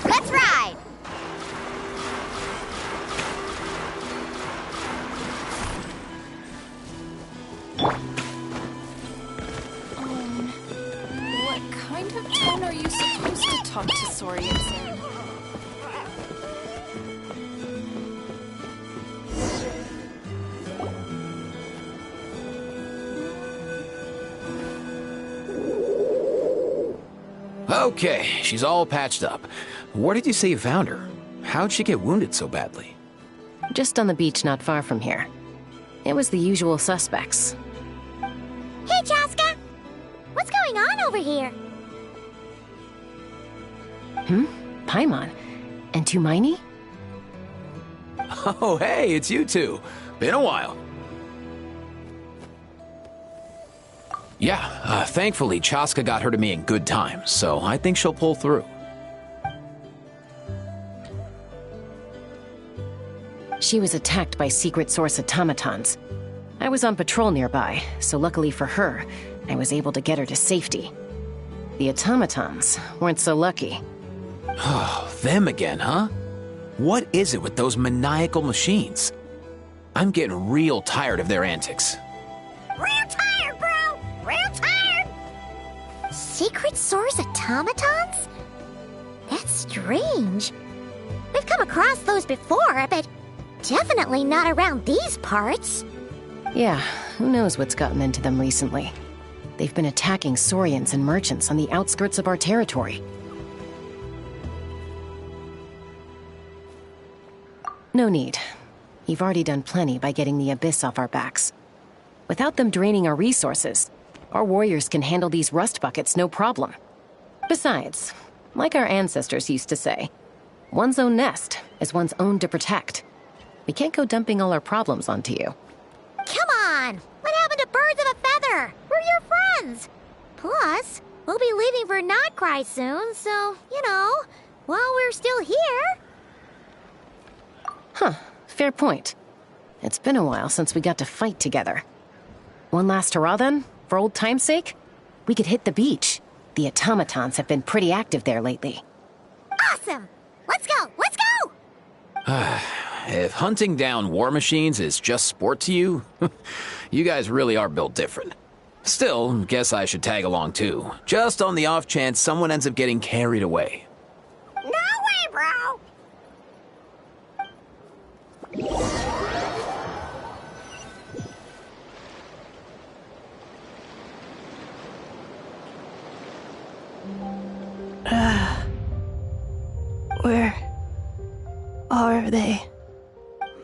Let's ride! What kind of tone are you supposed to talk to Saurians in? Okay, she's all patched up. Where did you say you found her? How'd she get wounded so badly? Just on the beach not far from here. It was the usual suspects. Hey, Chaska! What's going on over here? Paimon. And Tumaini? Oh, hey, it's you two. Been a while. Yeah, thankfully Chaska got her to me in good time, so I think she'll pull through. She was attacked by secret source automatons. I was on patrol nearby, so luckily for her, I was able to get her to safety. The automatons weren't so lucky. Oh, them again, huh? What is it with those maniacal machines? I'm getting real tired of their antics. Real tired, bro! Real tired! Secret source automatons? That's strange. We've come across those before, but definitely not around these parts. Yeah, who knows what's gotten into them recently. They've been attacking Saurians and merchants on the outskirts of our territory. No need. You've already done plenty by getting the Abyss off our backs. Without them draining our resources, our warriors can handle these rust buckets no problem. Besides, like our ancestors used to say, one's own nest is one's own to protect. We can't go dumping all our problems onto you. Come on! What happened to birds of a feather? We're your friends! Plus, we'll be leaving for Notcry soon, so, you know, while we're still here... Huh, fair point. It's been a while since we got to fight together. One last hurrah then, for old time's sake? We could hit the beach. The automatons have been pretty active there lately. Awesome! Let's go! Let's go! If hunting down war machines is just sport to you, you guys really are built different. Still, guess I should tag along too, just on the off chance someone ends up getting carried away. No way, bro! Where are they?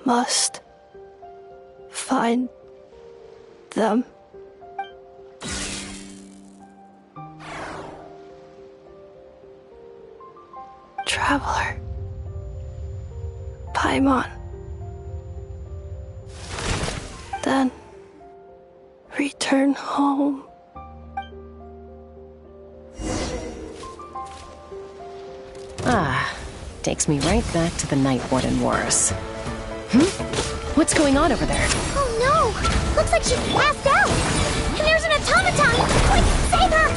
Must find them. Traveler. Paimon. Then return home. Takes me right back to the Night Warden Wars. What's going on over there? Oh no! Looks like she's passed out! And there's an automaton! Quick, save her!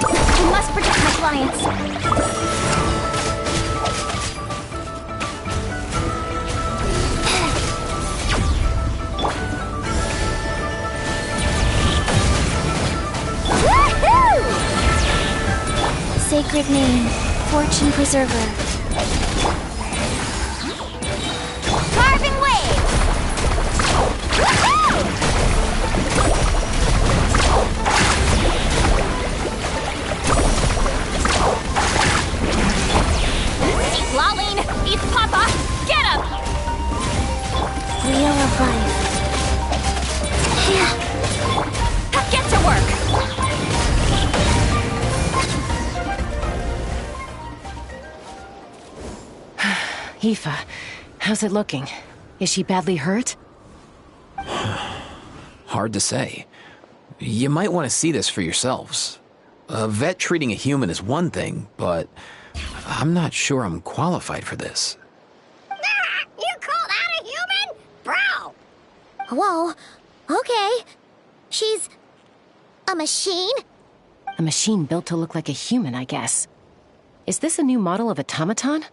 I must protect my clients. Sacred name, Fortune Preserver. Carving wave! Woohoo! Lolling! It's Papa! Get him! Wheel of life. Get to work! Aoife, how's it looking? Is she badly hurt? hard to say. You might want to see this for yourselves. A vet treating a human is one thing, but I'm not sure I'm qualified for this. You called out a human? Bro! Whoa, okay. She's a machine? A machine built to look like a human, I guess. Is this a new model of automaton?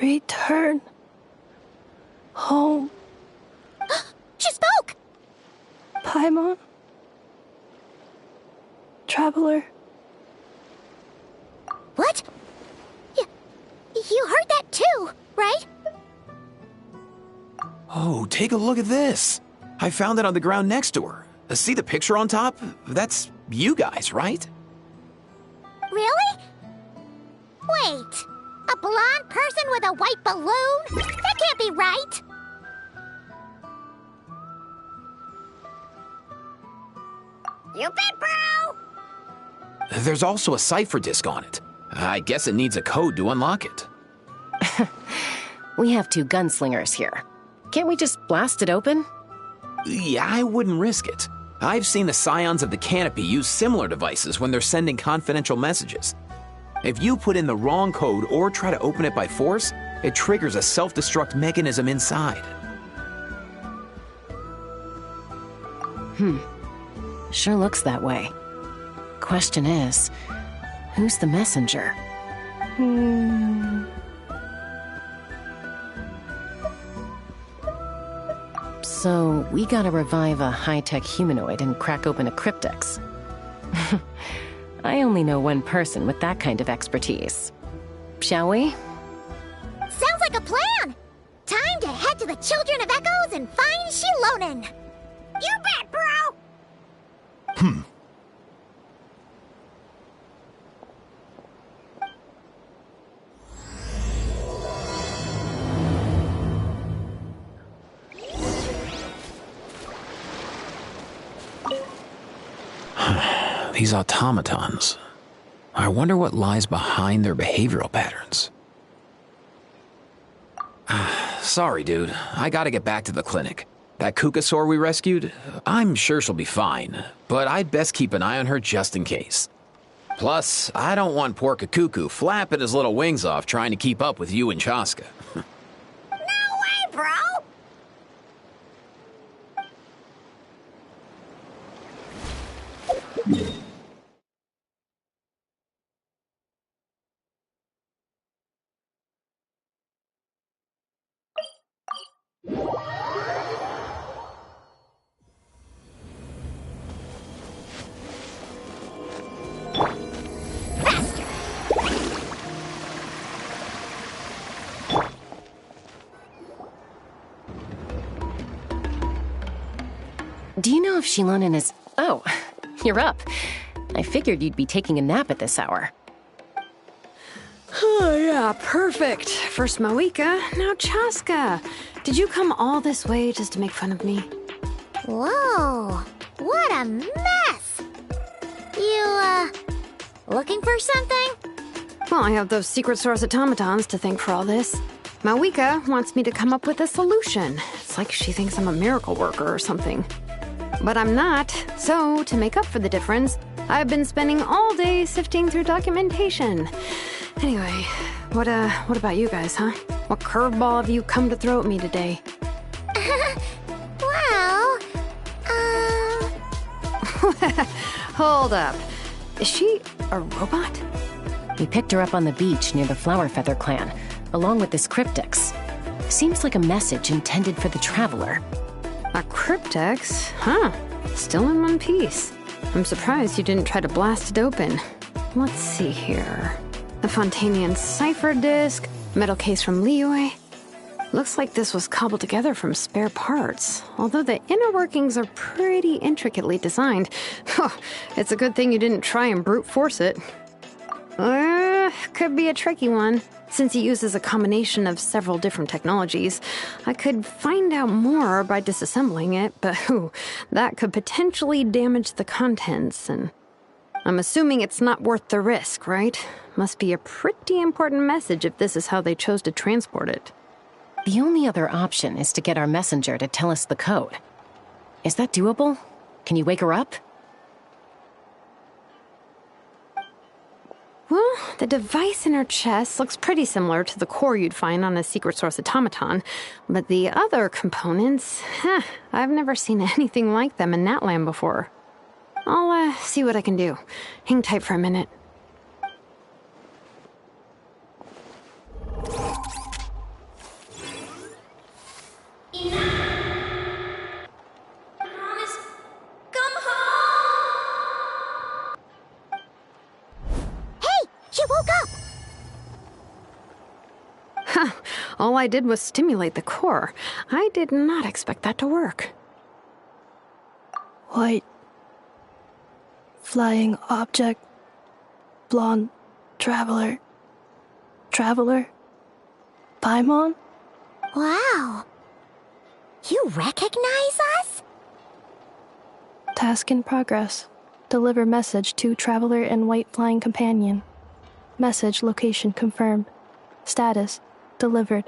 Return home, She spoke! Paimon. Traveler. What? You heard that too, right? Oh, take a look at this. I found it on the ground next to her. See the picture on top? That's you guys, right? Really? Wait, a blonde person with a white balloon? That can't be right. You bet, bro! There's also a cipher disk on it. I guess it needs a code to unlock it. We have 2 gunslingers here. Can't we just blast it open? Yeah, I wouldn't risk it. I've seen the Scions of the Canopy use similar devices when they're sending confidential messages. If you put in the wrong code or try to open it by force, it triggers a self-destruct mechanism inside. Sure looks that way. Question is, who's the messenger? So, we gotta revive a high-tech humanoid and crack open a cryptex. I only know one person with that kind of expertise. Shall we? Sounds like a plan! Time to head to the Children of Echoes and find Shilonen! You bet, bro! These automatons. I wonder what lies behind their behavioral patterns. Sorry, dude. I gotta get back to the clinic. That Kukasaur we rescued, I'm sure she'll be fine, but I'd best keep an eye on her just in case. Plus, I don't want poor Kakuku flapping his little wings off trying to keep up with you and Chaska. No way, bro! Do you know if Shilonen is... Oh, you're up. I figured you'd be taking a nap at this hour. Oh, yeah, perfect. First Mawika, now Chaska. Did you come all this way just to make fun of me? Whoa, what a mess! You, looking for something? Well, I have those secret source automatons to thank for all this. Mawika wants me to come up with a solution. It's like she thinks I'm a miracle worker or something. But I'm not, so to make up for the difference, I've been spending all day sifting through documentation. Anyway, what about you guys, huh? What curveball have you come to throw at me today? Well, Hold up. Is she a robot? We picked her up on the beach near the Flower Feather clan, along with this cryptex. Seems like a message intended for the Traveler. A cryptex? Huh. Still in one piece. I'm surprised you didn't try to blast it open. Let's see here. The Fontanian cipher disk, metal case from Liyue. Looks like this was cobbled together from spare parts, although the inner workings are pretty intricately designed. It's a good thing you didn't try and brute force it. Could be a tricky one. Since it uses a combination of several different technologies, I could find out more by disassembling it, but that could potentially damage the contents, and I'm assuming it's not worth the risk, right? Must be a pretty important message if this is how they chose to transport it. The only other option is to get our messenger to tell us the code. Is that doable? Can you wake her up? Well, the device in her chest looks pretty similar to the core you'd find on a secret source automaton, but the other components, I've never seen anything like them in Natlan before. I'll see what I can do. Hang tight for a minute. All I did was stimulate the core. I did not expect that to work. White. Flying object. Blonde. Traveler. Traveler. Paimon? Wow. You recognize us? Task in progress. Deliver message to Traveler and White Flying Companion. Message location confirmed. Status delivered.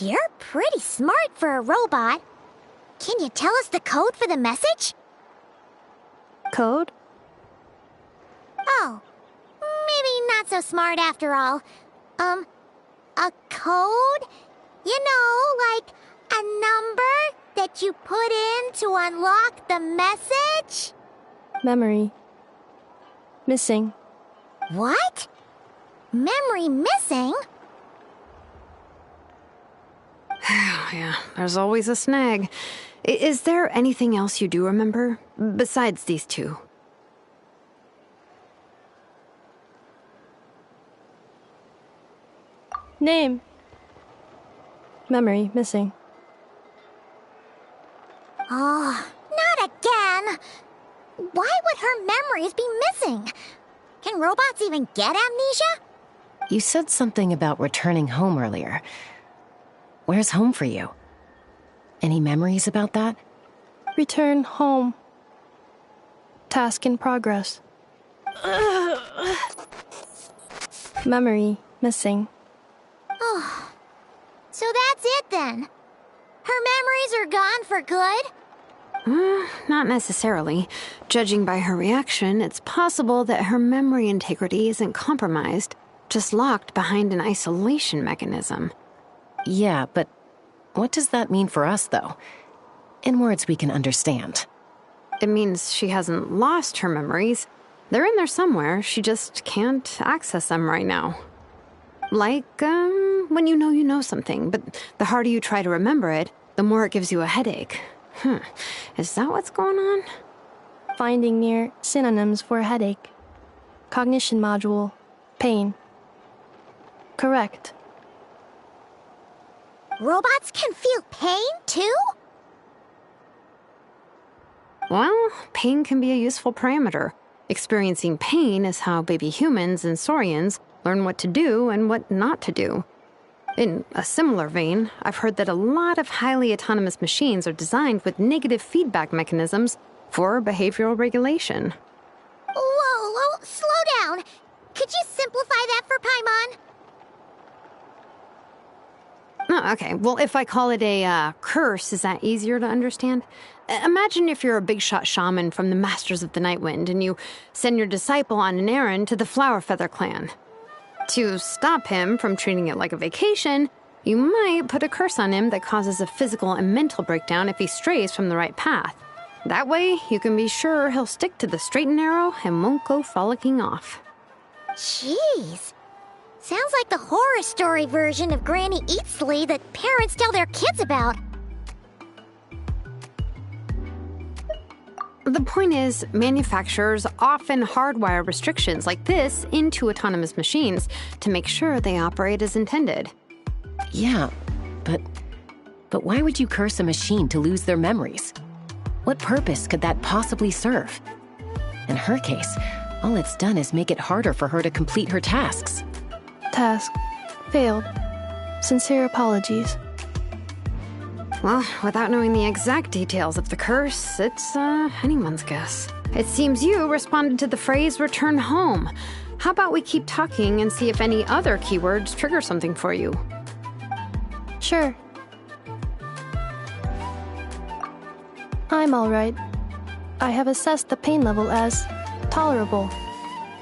You're pretty smart for a robot. Can you tell us the code for the message? Code? Oh, maybe not so smart after all. A code? You know, like a number that you put in to unlock the message? Memory. Missing. What? Memory missing? Yeah, there's always a snag. Is there anything else you do remember, besides these two? Name. Memory missing. Oh, not again! Why would her memories be missing? Can robots even get amnesia? You said something about returning home earlier. Where's home for you? Any memories about that? Return home. Task in progress. Memory missing. Oh, so that's it then. Her memories are gone for good? Not necessarily. Judging by her reaction, it's possible that her memory integrity isn't compromised, just locked behind an isolation mechanism. Yeah, but what does that mean for us, though? In words we can understand. It means she hasn't lost her memories. They're in there somewhere, she just can't access them right now. Like, when you know something, but the harder you try to remember it, the more it gives you a headache. Is that what's going on? Finding near synonyms for headache. Cognition module. Pain. Correct. Robots can feel pain, too? Well, pain can be a useful parameter. Experiencing pain is how baby humans and saurians learn what to do and what not to do. In a similar vein, I've heard that a lot of highly autonomous machines are designed with negative feedback mechanisms for behavioral regulation. Whoa, slow down. Could you simplify that for Paimon? Oh, okay, well, if I call it a curse, is that easier to understand? Imagine if you're a big shot shaman from the Masters of the Nightwind and you send your disciple on an errand to the Flowerfeather clan. To stop him from treating it like a vacation, you might put a curse on him that causes a physical and mental breakdown if he strays from the right path. That way, you can be sure he'll stick to the straight and narrow and won't go frolicking off. Jeez. Sounds like the horror story version of Granny Eatsley that parents tell their kids about. The point is, manufacturers often hardwire restrictions like this into autonomous machines to make sure they operate as intended. Yeah, but why would you curse a machine to lose their memories? What purpose could that possibly serve? In her case, all it's done is make it harder for her to complete her tasks. Task. Failed. Sincere apologies. Well, without knowing the exact details of the curse, it's anyone's guess. It seems you responded to the phrase return home. How about we keep talking and see if any other keywords trigger something for you? Sure. I'm alright. I have assessed the pain level as tolerable.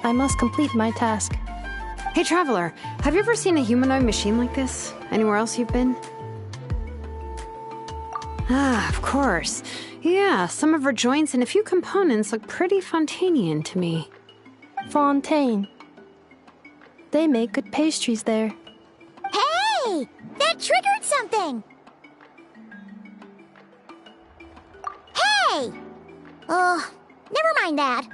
I must complete my task. Hey, Traveler, have you ever seen a humanoid machine like this? Anywhere else you've been? Ah, of course. Yeah, some of her joints and a few components look pretty Fontanian to me. Fontaine. They make good pastries there. Hey! That triggered something! Hey! Never mind that.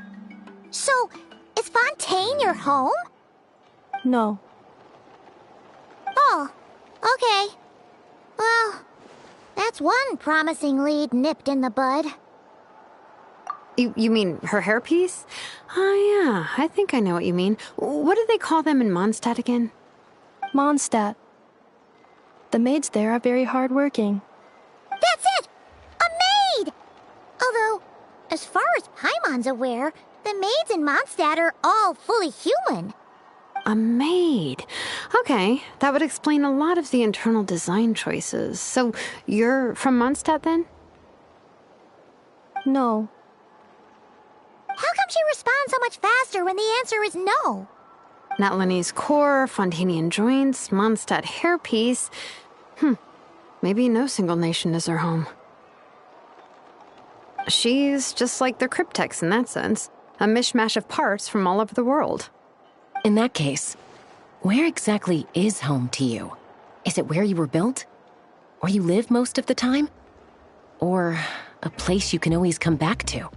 So, is Fontaine your home? No. Oh, okay. Well, that's one promising lead nipped in the bud. You mean her hairpiece? Oh, yeah, I think I know what you mean. What do they call them in Mondstadt again? Mondstadt. The maids there are very hardworking. That's it! A maid! Although, as far as Paimon's aware, the maids in Mondstadt are all fully human. A maid. Okay, that would explain a lot of the internal design choices. So, you're from Mondstadt then? No. How come she responds so much faster when the answer is no? Natlanese core, Fontanian joints, Mondstadt hairpiece. Maybe no single nation is her home. She's just like the Cryptex in that sense. A mishmash of parts from all over the world. In that case, where exactly is home to you? Is it where you were built? Where you live most of the time? Or a place you can always come back to?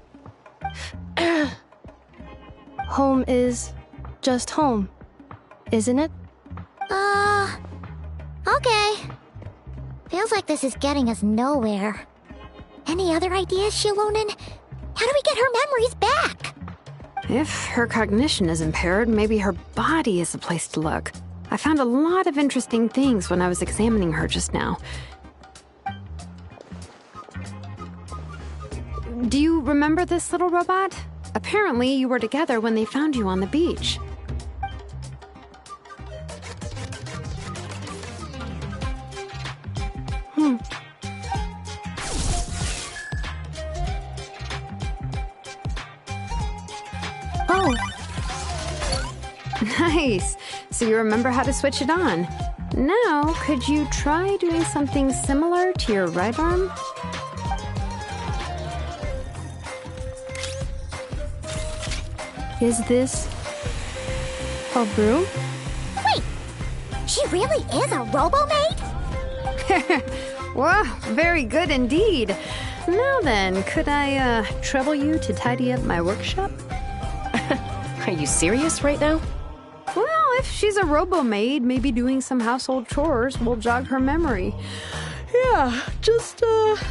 Home is just home, isn't it? Okay. Feels like this is getting us nowhere. Any other ideas, Shilonen? How do we get her memories back? If her cognition is impaired, maybe her body is the place to look. I found a lot of interesting things when I was examining her just now. Do you remember this little robot? Apparently, you were together when they found you on the beach. Oh, Nice. So you remember how to switch it on. Now, could you try doing something similar to your right arm? is this a broom? Wait! She really is a robo-maid? Wow, very good indeed. Now then, could I trouble you to tidy up my workshop? Are you serious right now? Well, if she's a robo-maid, maybe doing some household chores will jog her memory. Yeah, just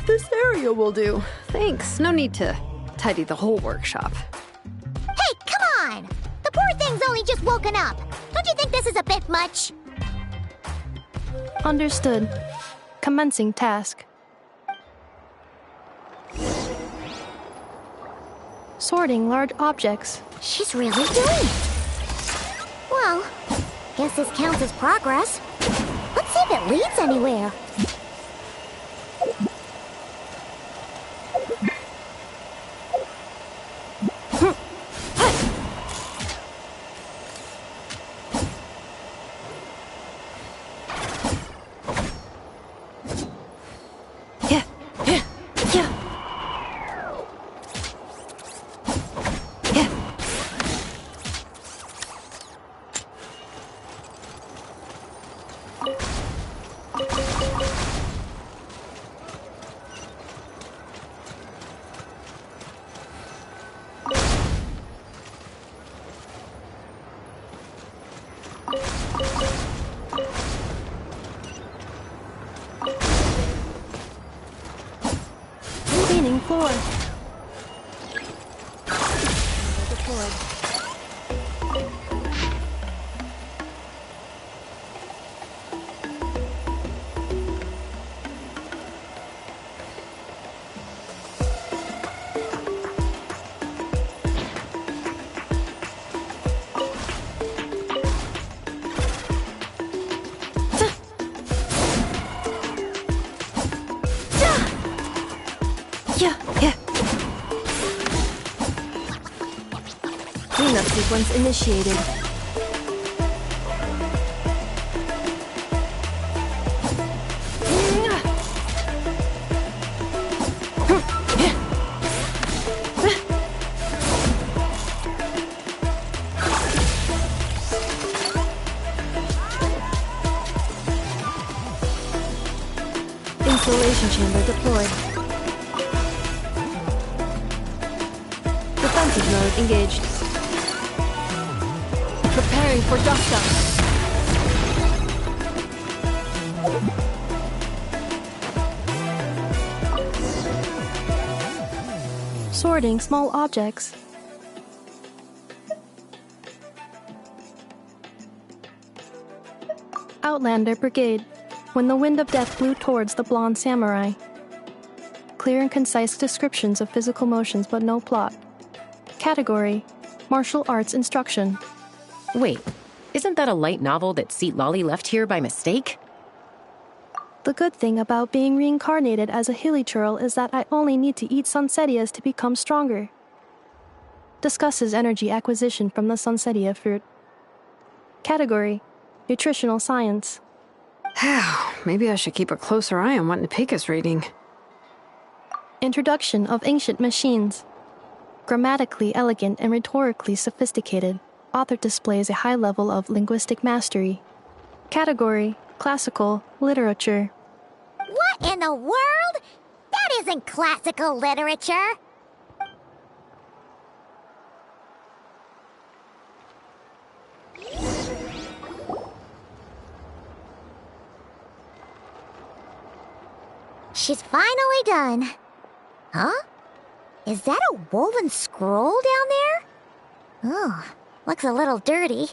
this area will do. Thanks, no need to tidy the whole workshop. Hey, come on! The poor thing's only just woken up. Don't you think this is a bit much? Understood. Commencing task. Sorting large objects. She's really doing it. Well, guess this counts as progress. Let's see if it leads anywhere. Cleaning floor. Yeah. Cleanup sequence initiated. Installation chamber deployed. Defensive mode engaged. Preparing for dust-up. Sorting small objects. Outlander Brigade. When the wind of death blew towards the blonde samurai. Clear and concise descriptions of physical motions but no plot. Category: Martial Arts Instruction. Wait, isn't that a light novel that Seat Lolly left here by mistake? The good thing about being reincarnated as a hilly churl is that I only need to eat sunsettias to become stronger. Discusses energy acquisition from the sunsettia fruit. Category: Nutritional Science. Maybe I should keep a closer eye on what Napika's reading. Introduction of Ancient Machines. Grammatically elegant and rhetorically sophisticated, author displays a high level of linguistic mastery. Category: Classical Literature. What in the world? That isn't classical literature. She's finally done. Huh? Is that a woven scroll down there? Oh, looks a little dirty.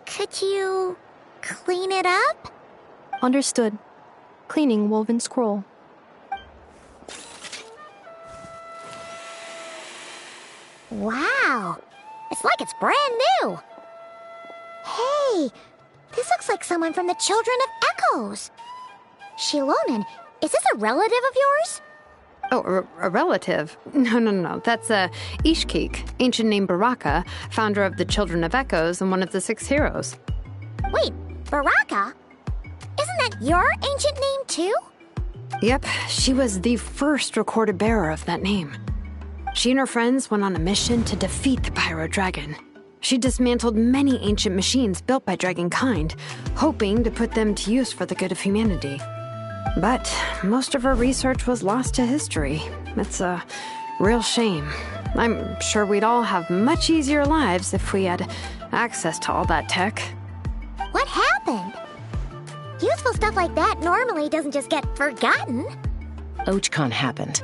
Could you clean it up? Understood. Cleaning woven scroll. Wow, it's like it's brand new. Hey, this looks like someone from the Children of Echoes. Shilonen, is this a relative of yours? Oh, a relative? No. That's Ishkik, ancient name Baraka, founder of the Children of Echoes and one of the 6 heroes. Wait, Baraka? Isn't that your ancient name too? Yep, she was the first recorded bearer of that name. She and her friends went on a mission to defeat the Pyro Dragon. She dismantled many ancient machines built by Dragonkind, hoping to put them to use for the good of humanity. But most of her research was lost to history. It's a real shame. I'm sure we'd all have much easier lives if we had access to all that tech. What happened? Useful stuff like that normally doesn't just get forgotten. Ochkon happened.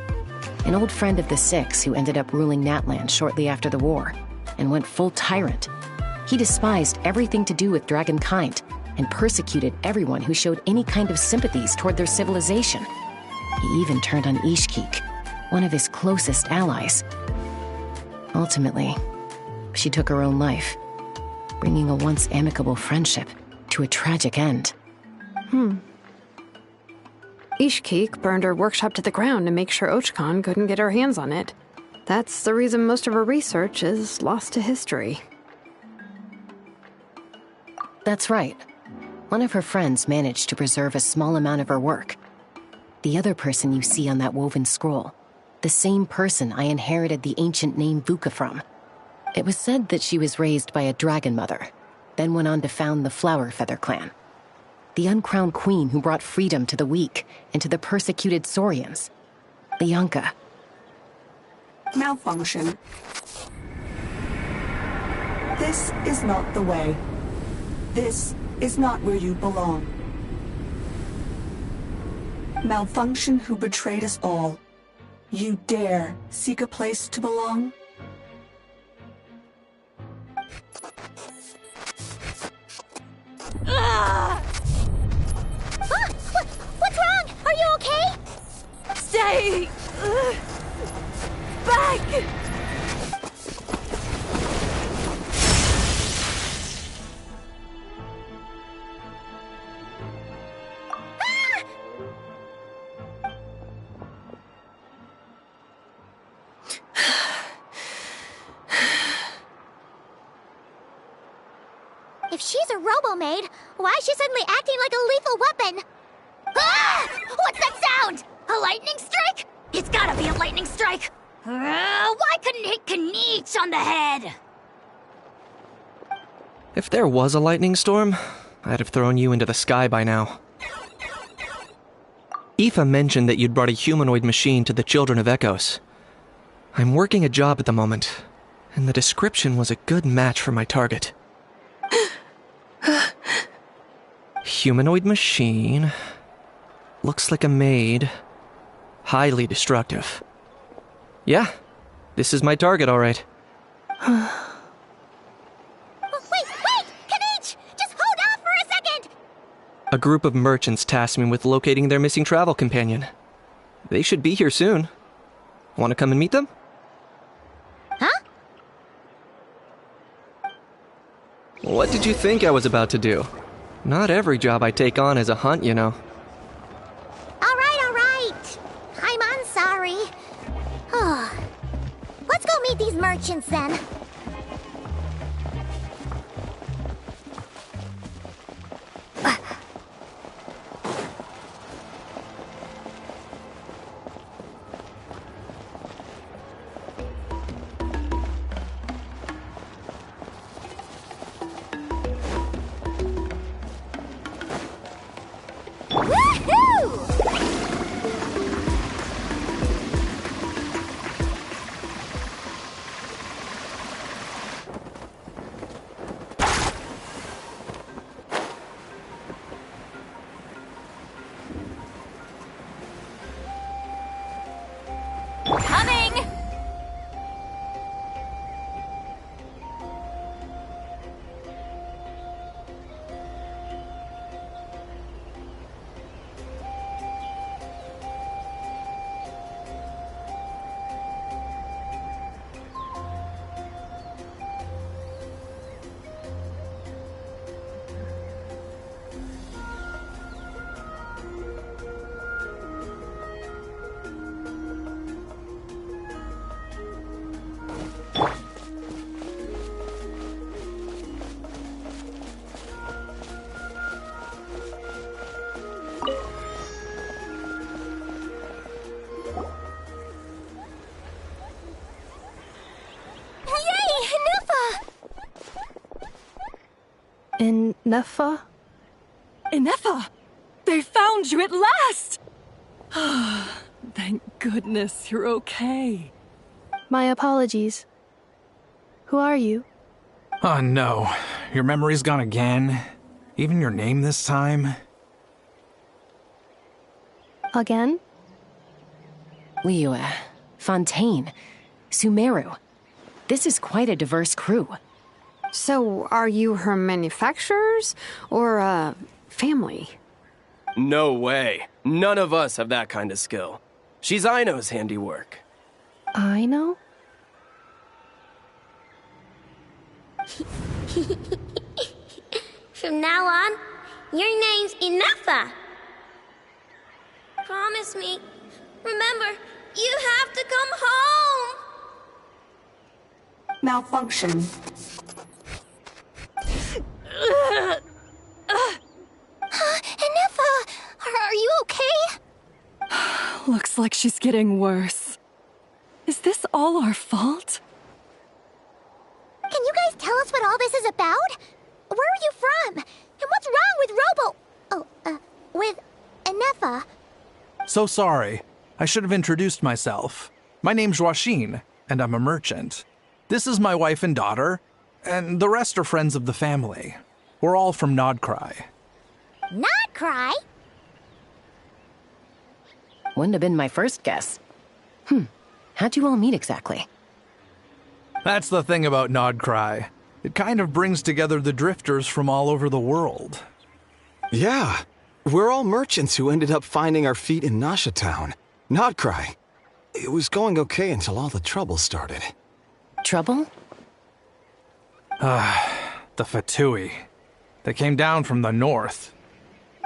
An old friend of the 6 who ended up ruling Natlan shortly after the war, and went full tyrant. He despised everything to do with Dragonkind, and persecuted everyone who showed any kind of sympathies toward their civilization. He even turned on Ishkik, one of his closest allies. Ultimately, she took her own life, bringing a once amicable friendship to a tragic end. Ishkik burned her workshop to the ground to make sure Ochkon couldn't get her hands on it. That's the reason most of her research is lost to history. That's right. One of her friends managed to preserve a small amount of her work. The other person you see on that woven scroll, the same person I inherited the ancient name Vuka from. It was said that she was raised by a dragon mother, then went on to found the Flower Feather clan. The uncrowned queen who brought freedom to the weak and to the persecuted Saurians. Bianca. Malfunction. This is not the way. This is not where you belong. Malfunction who betrayed us all. You dare seek a place to belong? What's wrong? Are you okay? Stay back! If she's a robo-maid, why is she suddenly acting like a lethal weapon? Ah! What's that sound? A lightning strike? It's gotta be a lightning strike! Why couldn't it hit Kniech on the head? If there was a lightning storm, I'd have thrown you into the sky by now. Aoife mentioned that you'd brought a humanoid machine to the Children of Echoes. I'm working a job at the moment, and the description was a good match for my target. Humanoid machine. Looks like a maid. Highly destructive. Yeah, this is my target, all right. Wait! Kniech! Just hold off for a second! A group of merchants tasked me with locating their missing travel companion. They should be here soon. Want to come and meet them? Huh? What did you think I was about to do? Not every job I take on is a hunt, you know. All right. I'm sorry. Let's go meet these merchants then. Coming! Nefa? Inefa! They found you at last! Thank goodness you're okay. My apologies. Who are you? Oh no, your memory's gone again? Even your name this time? Again? Liyue, Fontaine, Sumeru. This is quite a diverse crew. So, are you her manufacturers or family? No way. None of us have that kind of skill. She's Aino's handiwork. I know? From now on, your name's Inefa. Promise me. Remember, you have to come home. Malfunction. Inefa, are you okay? Looks like she's getting worse. Is this all our fault? Can you guys tell us what all this is about? Where are you from? And what's wrong with with Inefa? So sorry. I should have introduced myself. My name's Joachine, and I'm a merchant. This is my wife and daughter, and the rest are friends of the family. We're all from Nodcry. Not cry? Wouldn't have been my first guess. How'd you all meet exactly? That's the thing about Nodcry. It kind of brings together the drifters from all over the world. Yeah, we're all merchants who ended up finding our feet in Nasha Town. Nodcry. It was going okay until all the trouble started. Trouble? The Fatui. They came down from the north.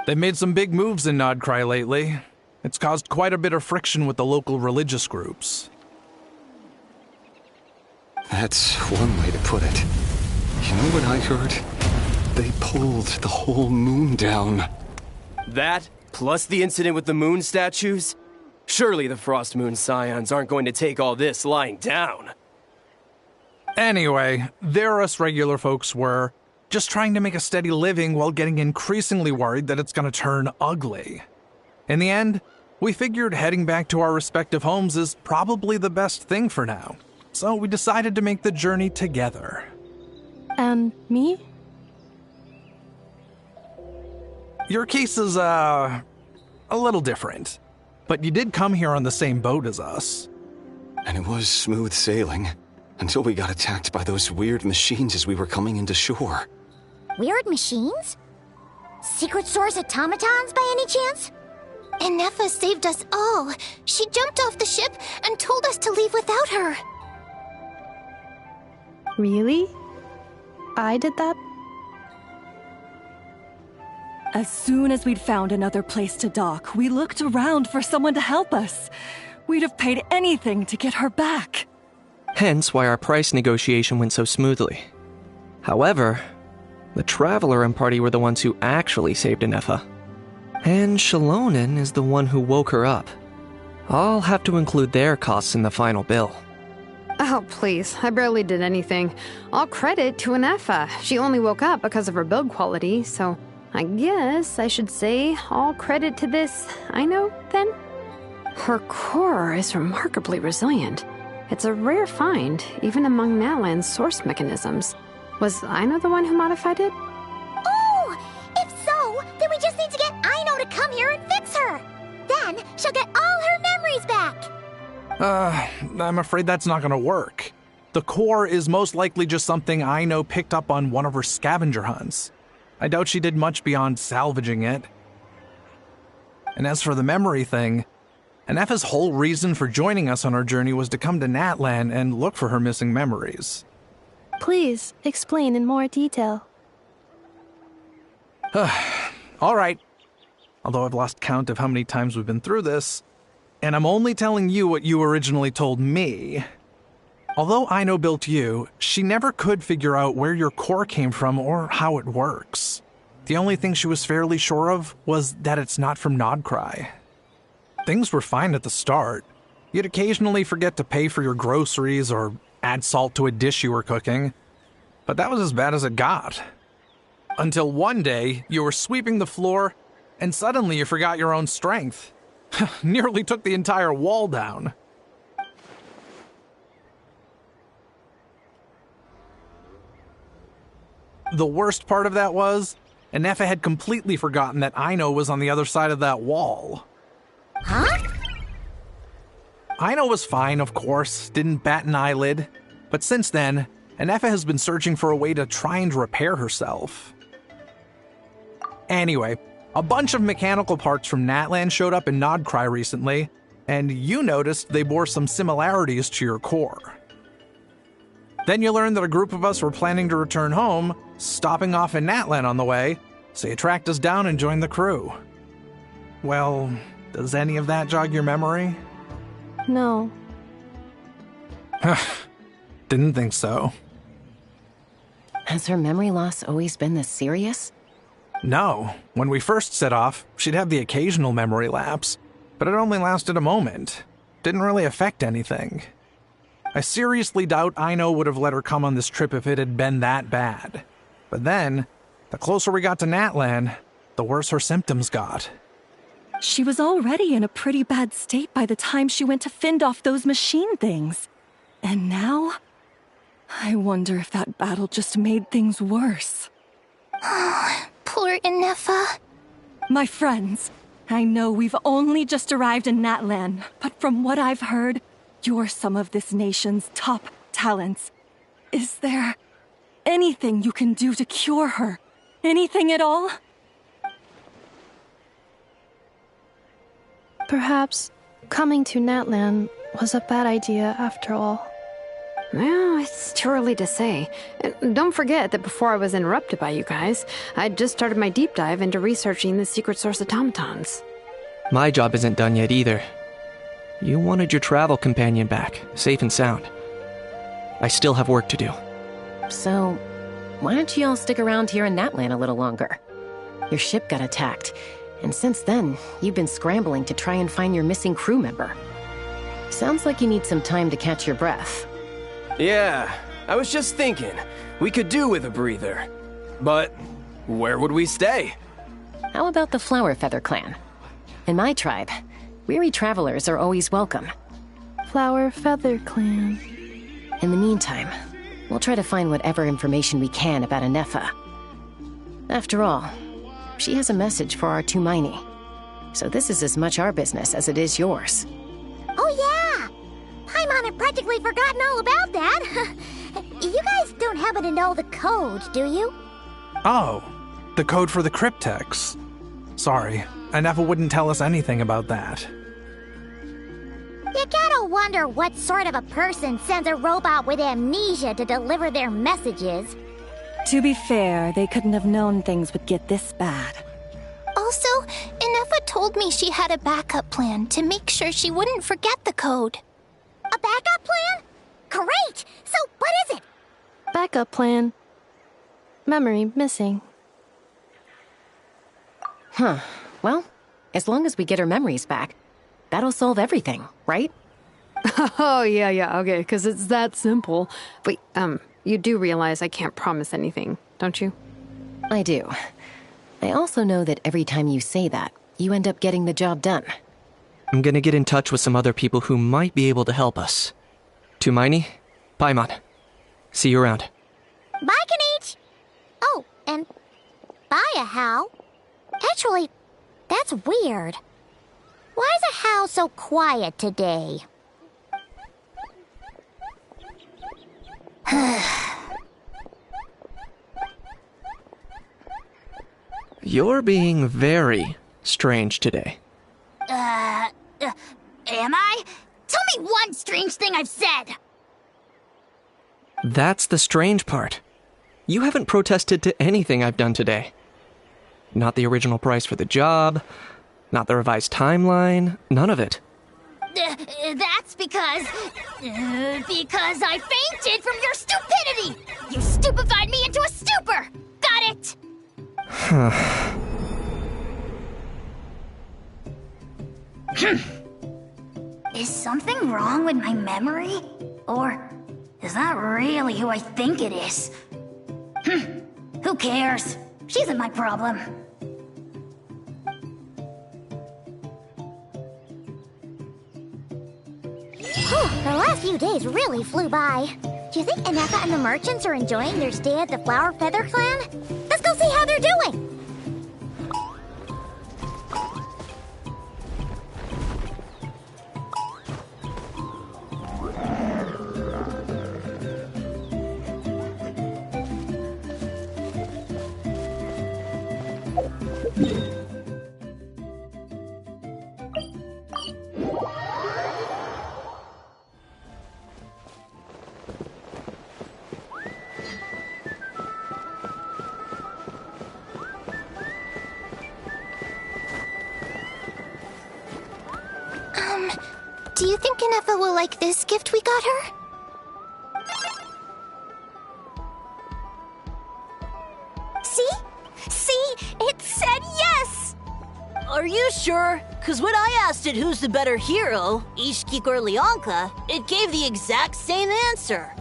They made some big moves in Nodcry lately. It's caused quite a bit of friction with the local religious groups. That's one way to put it. You know what I heard? They pulled the whole moon down. That, plus the incident with the moon statues? Surely the Frost Moon Scions aren't going to take all this lying down. Anyway, there us regular folks were, just trying to make a steady living while getting increasingly worried that it's gonna turn ugly. In the end, we figured heading back to our respective homes is probably the best thing for now. So we decided to make the journey together. And me? Your case is, a little different. But you did come here on the same boat as us. And it was smooth sailing, until we got attacked by those weird machines as we were coming into shore. Weird machines? Secret Source automatons by any chance? Inefa saved us all. She jumped off the ship and told us to leave without her. Really? I did that? As soon as we'd found another place to dock, we looked around for someone to help us. We'd have paid anything to get her back. Hence why our price negotiation went so smoothly. However, the Traveler and party were the ones who actually saved Inefa. And Shalonen is the one who woke her up. I'll have to include their costs in the final bill. Oh, please. I barely did anything. All credit to Inefa. She only woke up because of her build quality, so I guess I should say all credit to this Aino, then? Her core is remarkably resilient. It's a rare find, even among Natlan's source mechanisms. Was Aino the one who modified it? Oh! If so, then we just need to get Aino to come here and fix her! Then she'll get all her memories back! I'm afraid that's not gonna work. The core is most likely just something Aino picked up on one of her scavenger hunts. I doubt she did much beyond salvaging it. And as for the memory thing, Inefa's whole reason for joining us on our journey was to come to Natlan and look for her missing memories. Please, explain in more detail. All right. Although I've lost count of how many times we've been through this, and I'm only telling you what you originally told me. Although Aino built you, she never could figure out where your core came from or how it works. The only thing she was fairly sure of was that it's not from Nodcry. Things were fine at the start. You'd occasionally forget to pay for your groceries or add salt to a dish you were cooking. But that was as bad as it got. Until one day, you were sweeping the floor, and suddenly you forgot your own strength. Nearly took the entire wall down. The worst part of that was, Inefa had completely forgotten that Aino was on the other side of that wall. Huh? Aino was fine, of course, didn't bat an eyelid. But since then, Inefa has been searching for a way to try and repair herself. Anyway, a bunch of mechanical parts from Natlan showed up in Nodcry recently, and you noticed they bore some similarities to your core. Then you learned that a group of us were planning to return home, stopping off in Natlan on the way, so you tracked us down and joined the crew. Well, does any of that jog your memory? No. Didn't think so. Has her memory loss always been this serious? No. When we first set off, she'd have the occasional memory lapse, but it only lasted a moment. Didn't really affect anything. I seriously doubt Aino would have let her come on this trip if it had been that bad. But then, the closer we got to Natlan, the worse her symptoms got. She was already in a pretty bad state by the time she went to fend off those machine things. And now, I wonder if that battle just made things worse. Oh, poor Inefa. My friends, I know we've only just arrived in Natlan, but from what I've heard, you're some of this nation's top talents. Is there anything you can do to cure her? Anything at all? Perhaps coming to Natlan was a bad idea after all. Well, it's too early to say. And don't forget that before I was interrupted by you guys, I'd just started my deep dive into researching the secret source automatons. My job isn't done yet either. You wanted your travel companion back, safe and sound. I still have work to do. So, Why don't you all stick around here in Natlan a little longer? Your ship got attacked, and since then, you've been scrambling to try and find your missing crew member. Sounds like you need some time to catch your breath. Yeah, I was just thinking, we could do with a breather. But where would we stay? How about the Flower Feather Clan? In my tribe, weary travelers are always welcome. Flower Feather Clan. In the meantime, we'll try to find whatever information we can about Anefa. After all, she has a message for our Tumaini. So this is as much our business as it is yours. Oh yeah! Paimon had practically forgotten all about that. You guys don't happen to know the code, do you? Oh, the code for the cryptex. Sorry, Anefa wouldn't tell us anything about that. You gotta wonder what sort of a person sends a robot with amnesia to deliver their messages. To be fair, they couldn't have known things would get this bad. Also, Anefa told me she had a backup plan to make sure she wouldn't forget the code. A backup plan? Great! So, what is it? Backup plan. Memory missing. Huh. Well, as long as we get her memories back, that'll solve everything, right? Oh, yeah, okay, because it's that simple. Wait, you do realize I can't promise anything, don't you? I do. I also know that every time you say that, you end up getting the job done. I'm gonna get in touch with some other people who might be able to help us. Tumaini, Paimon. See you around. Bye, Kanich! Oh, and bye, Ahau. Actually, that's weird. Why is Ahau so quiet today? You're being very strange today. Am I? Tell me one strange thing I've said! That's the strange part. You haven't protested to anything I've done today. Not the original price for the job, not the revised timeline, none of it. That's because I fainted from your stupidity! You stupefied me into a stupor! Got it? Is something wrong with my memory? Or is that really who I think it is? Who cares? She isn't my problem. The last few days really flew by. Do you think Anefa and the merchants are enjoying their stay at the Flower Feather Clan? Let's go see how they're doing! Do you think Anefa will like this gift we got her? See? See? It said yes! Are you sure? Because when I asked it who's the better hero, Ishkik or Leonka, it gave the exact same answer.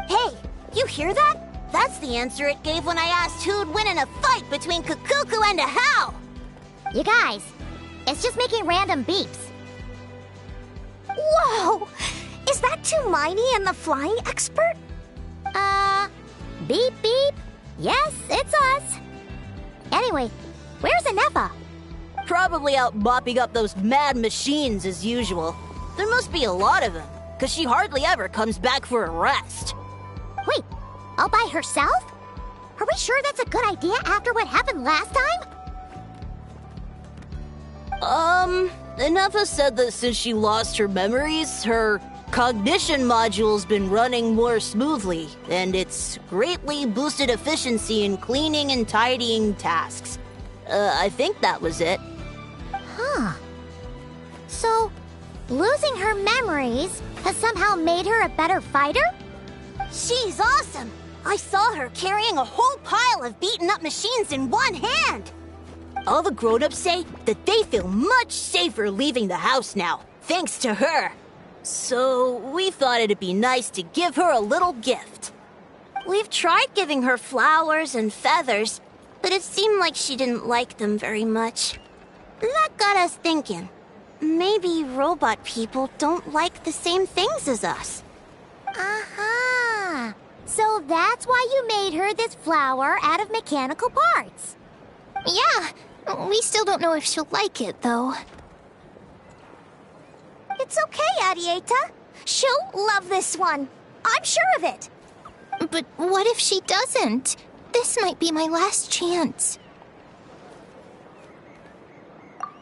Hey, you hear that? That's the answer it gave when I asked who'd win in a fight between Kukuku and Ahau! You guys, it's just making random beeps. Whoa! Is that Tumaini and the flying expert? Beep beep. Yes, it's us. Anyway, where's Anefa? Probably out mopping up those mad machines as usual. There must be a lot of them, because she hardly ever comes back for a rest. Wait, all by herself? Are we sure that's a good idea after what happened last time? Anefa said that since she lost her memories, her cognition module's been running more smoothly, and it's greatly boosted efficiency in cleaning and tidying tasks. I think that was it. Huh. So, Losing her memories has somehow made her a better fighter? She's awesome! I saw her carrying a whole pile of beaten-up machines in one hand! All the grown-ups say that they feel much safer leaving the house now, thanks to her. So we thought it'd be nice to give her a little gift. We've tried giving her flowers and feathers, but it seemed like she didn't like them very much. That got us thinking. Maybe robot people don't like the same things as us. Aha! So that's why you made her this flower out of mechanical parts. Yeah, we still don't know if she'll like it, though. It's okay, Arieta. She'll love this one. I'm sure of it. But what if she doesn't? This might be my last chance.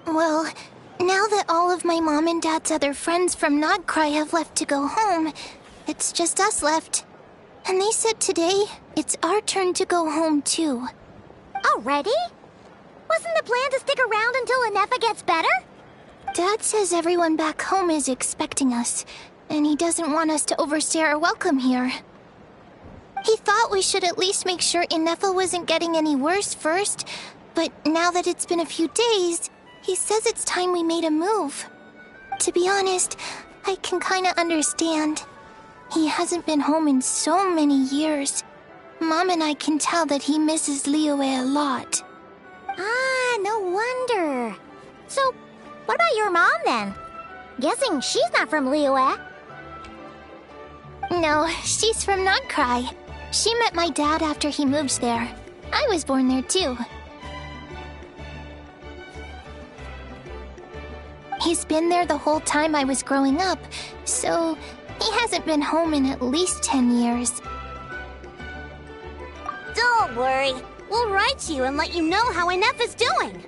Well, now that all of my mom and dad's other friends from Nodcry have left to go home, it's just us left. And they said today, it's our turn to go home too. Already? Wasn't the plan to stick around until Anefa gets better? Dad says everyone back home is expecting us, and he doesn't want us to overstay our welcome here. He thought we should at least make sure Inefa wasn't getting any worse first, but now that it's been a few days, he says it's time we made a move. To be honest, I can kinda understand. He hasn't been home in so many years. Mom and I can tell that he misses Liyue a lot. Ah, no wonder. So, what about your mom then? Guessing she's not from Liyue. No, she's from Nodcry. She met my dad after he moved there. I was born there too. He's been there the whole time I was growing up, so he hasn't been home in at least 10 years. Don't worry. We'll write you and let you know how Inefa's doing.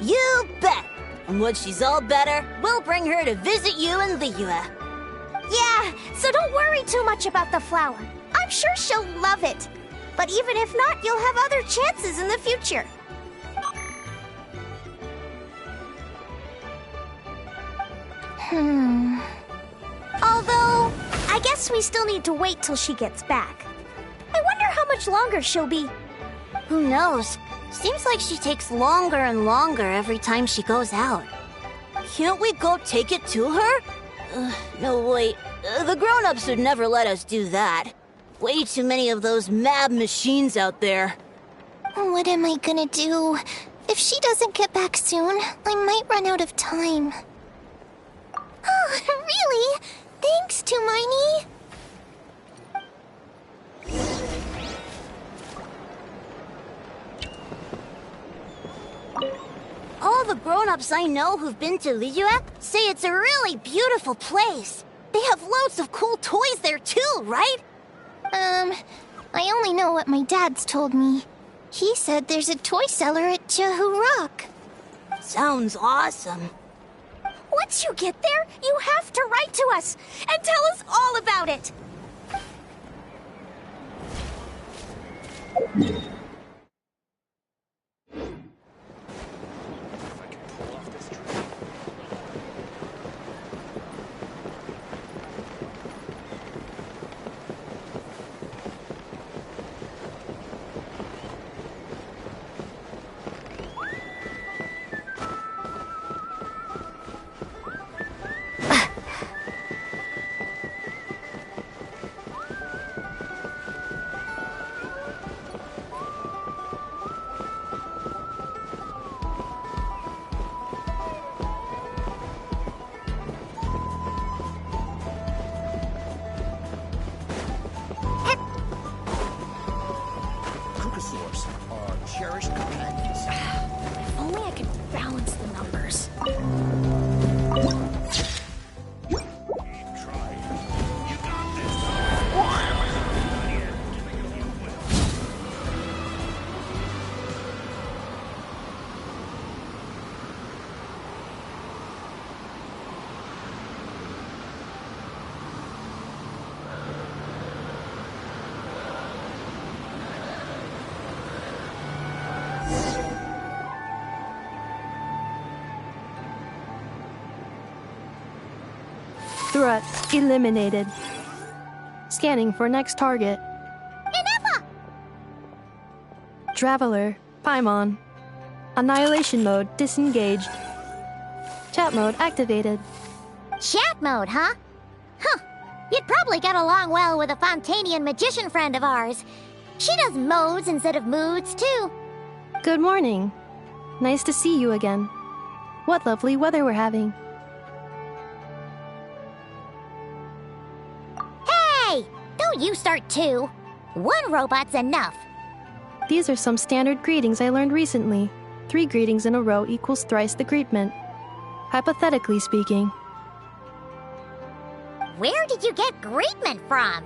You bet. And once she's all better, we'll bring her to visit you in Liyue. Yeah, so don't worry too much about the flower. I'm sure she'll love it. But even if not, you'll have other chances in the future. Although, I guess we still need to wait till she gets back. I wonder how much longer she'll be. Who knows? Seems like she takes longer and longer every time she goes out. Can't we go take it to her? No, wait. The grown-ups would never let us do that. Way too many of those mad machines out there. What am I gonna do? If she doesn't get back soon, I might run out of time. Oh, really? Thanks, Tumaini. All the grown-ups I know who've been to Liyue say it's a really beautiful place. They have loads of cool toys there too, right? I only know what my dad's told me. He said there's a toy cellar at Jehu Rock. Sounds awesome. Once you get there, you have to write to us and tell us all about it. cherished companions. If only I could balance the numbers. Threat eliminated. Scanning for next target. Ineffa! Traveler, Paimon. Annihilation mode disengaged. Chat mode activated. Chat mode, huh? Huh. You'd probably get along well with a Fontanian magician friend of ours. She does modes instead of moods, too. Good morning. Nice to see you again. What lovely weather we're having. Hey! Don't you start too. One robot's enough. These are some standard greetings I learned recently. 3 greetings in a row equals thrice the greetment. Hypothetically speaking. Where did you get greetment from?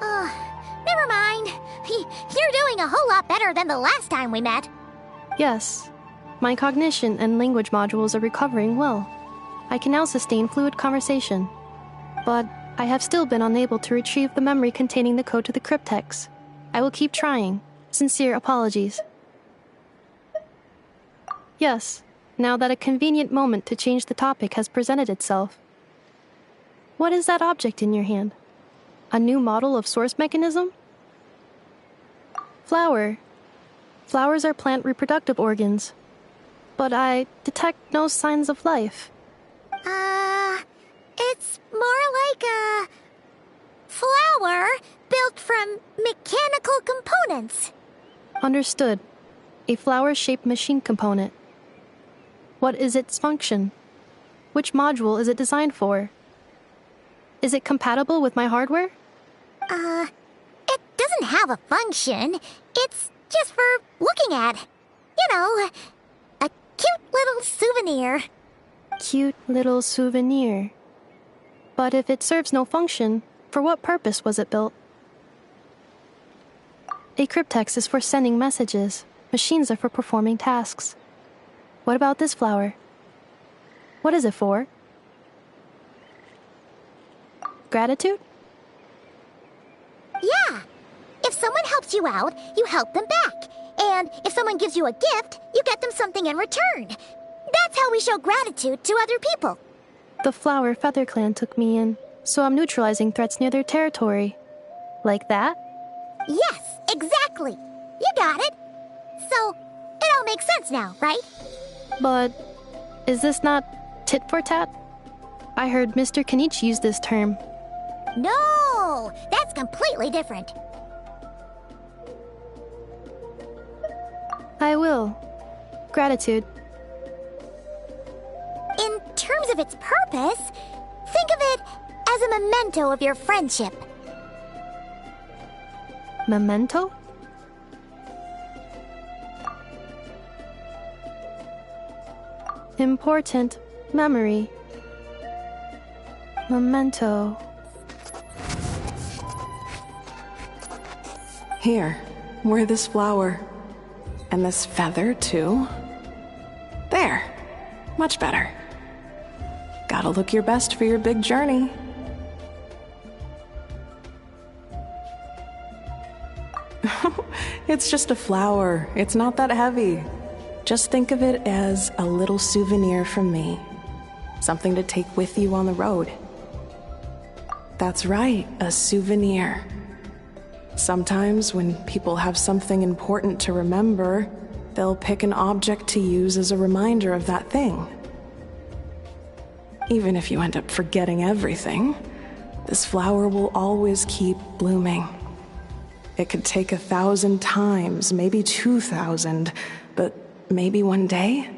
Never mind. You're doing a whole lot better than the last time we met. Yes. My cognition and language modules are recovering well. I can now sustain fluid conversation. But I have still been unable to retrieve the memory containing the code to the cryptex. I will keep trying. Sincere apologies. Yes, now that a convenient moment to change the topic has presented itself. What is that object in your hand? A new model of source mechanism? Flower. Flowers are plant reproductive organs. But I detect no signs of life. It's more like a flower built from mechanical components. Understood. A flower-shaped machine component. What is its function? Which module is it designed for? Is it compatible with my hardware? It doesn't have a function. It's just for looking at. You know, a cute little souvenir. Cute little souvenir. But if it serves no function, for what purpose was it built? A cryptex is for sending messages. Machines are for performing tasks. What about this flower? What is it for? Gratitude? Yeah. If someone helps you out, you help them back. And if someone gives you a gift, you get them something in return. That's how we show gratitude to other people. The Flower Feather Clan took me in, so I'm neutralizing threats near their territory. Like that? Yes, exactly. You got it. So, it all makes sense now, right? But is this not tit for tat? I heard Mr. Kenichi use this term. No, that's completely different. I will. Gratitude. In terms of its purpose, think of it as a memento of your friendship. Memento? Important memory. Memento. Here, wear this flower. And this feather, too. There. Much better. Gotta look your best for your big journey. It's just a flower. It's not that heavy. Just think of it as a little souvenir from me. Something to take with you on the road. That's right, a souvenir. Sometimes when people have something important to remember, they'll pick an object to use as a reminder of that thing. Even if you end up forgetting everything, this flower will always keep blooming. It could take 1,000 times, maybe 2,000, but maybe one day,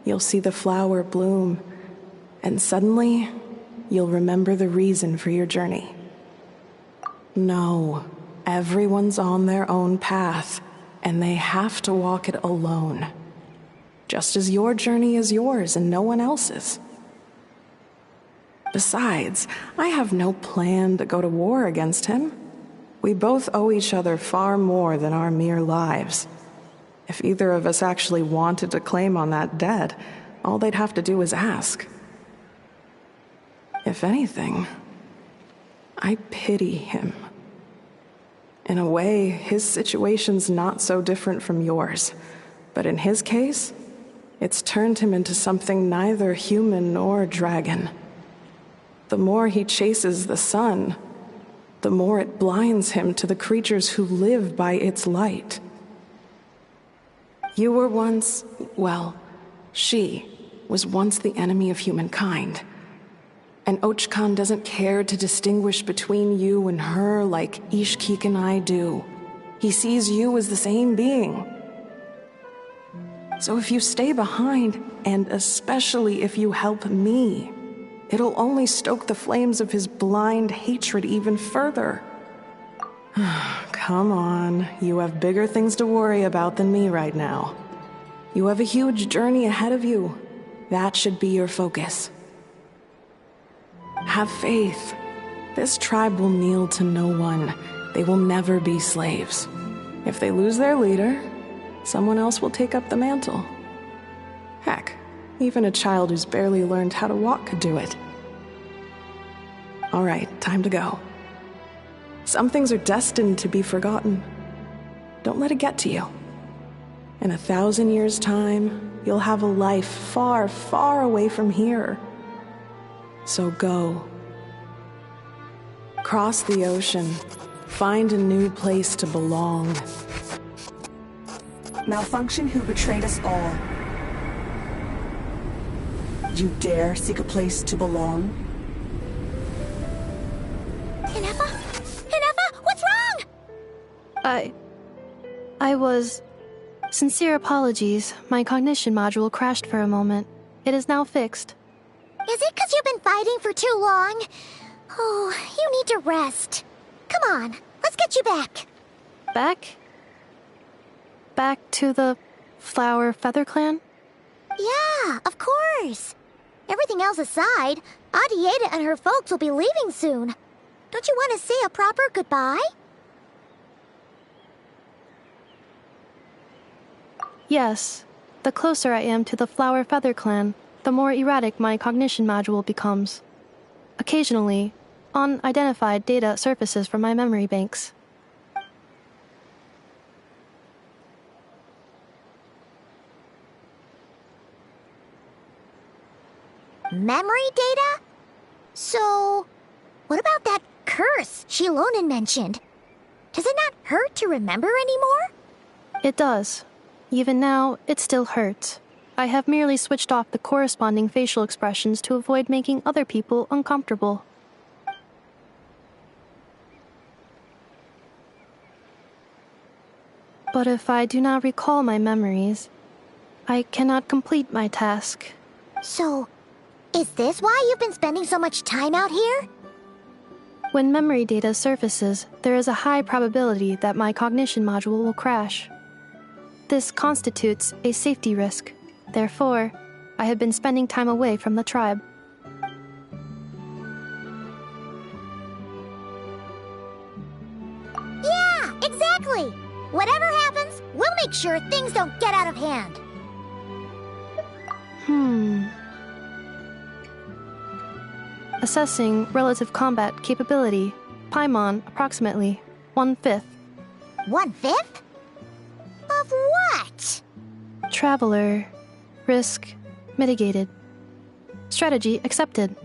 you'll see the flower bloom, and suddenly, you'll remember the reason for your journey. No, everyone's on their own path, and they have to walk it alone. Just as your journey is yours and no one else's. Besides, I have no plan to go to war against him. We both owe each other far more than our mere lives. If either of us actually wanted to claim on that debt, all they'd have to do is ask. If anything, I pity him. In a way, his situation's not so different from yours. But in his case, it's turned him into something neither human nor dragon. the more he chases the sun, the more it blinds him to the creatures who live by its light. You were once, well, she was once the enemy of humankind. And Ochkan doesn't care to distinguish between you and her like Ishkik and I do. He sees you as the same being. So if you stay behind, and especially if you help me, it'll only stoke the flames of his blind hatred even further. Come on, you have bigger things to worry about than me right now. You have a huge journey ahead of you. That should be your focus. Have faith. This tribe will kneel to no one. They will never be slaves. If they lose their leader, someone else will take up the mantle. Heck, even a child who's barely learned how to walk could do it. All right, time to go. Some things are destined to be forgotten. Don't let it get to you. In 1,000 years' time, you'll have a life far, far away from here. So go. Cross the ocean. Find a new place to belong. Malfunction who betrayed us all. You dare seek a place to belong? Inefa? Inefa, what's wrong? I was... Sincere apologies. My cognition module crashed for a moment. It is now fixed. Is it because you've been fighting for too long? Oh, you need to rest. Come on, let's get you back. Back? Back to the Flower Feather Clan? Yeah, of course. Everything else aside, Adieta and her folks will be leaving soon. Don't you want to say a proper goodbye? Yes. The closer I am to the Flower Feather Clan, the more erratic my cognition module becomes. Occasionally, unidentified data surfaces from my memory banks. Memory data? So, what about that curse Shilonen mentioned? Does it not hurt to remember anymore? It does. Even now, it still hurts. I have merely switched off the corresponding facial expressions to avoid making other people uncomfortable. But if I do not recall my memories, I cannot complete my task. So, is this why you've been spending so much time out here? When memory data surfaces, there is a high probability that my cognition module will crash. This constitutes a safety risk. Therefore, I have been spending time away from the tribe. Yeah, exactly! Whatever happens, we'll make sure things don't get out of hand. Assessing relative combat capability. Paimon, approximately 1/5. 1/5? Of what? Traveler. Risk mitigated. Strategy accepted.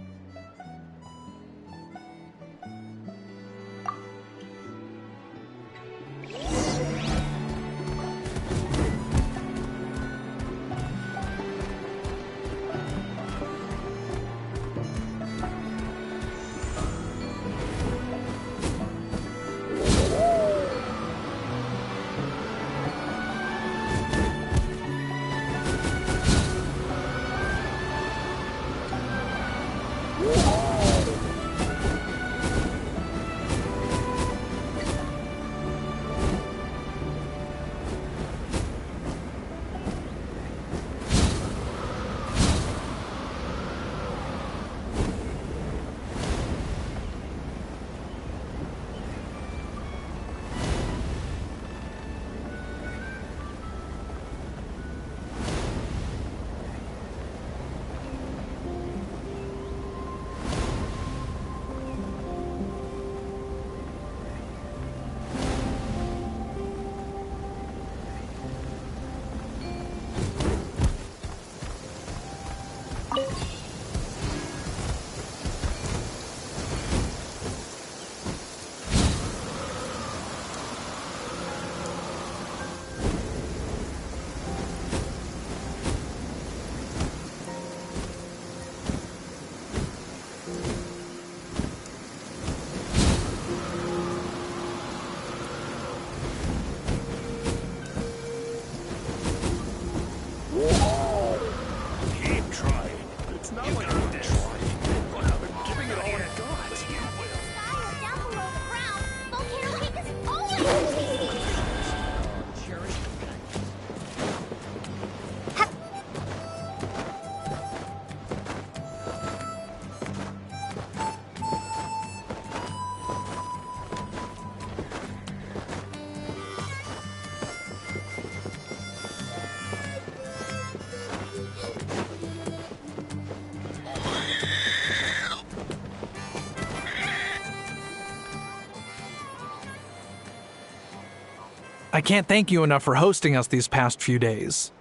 I can't thank you enough for hosting us these past few days.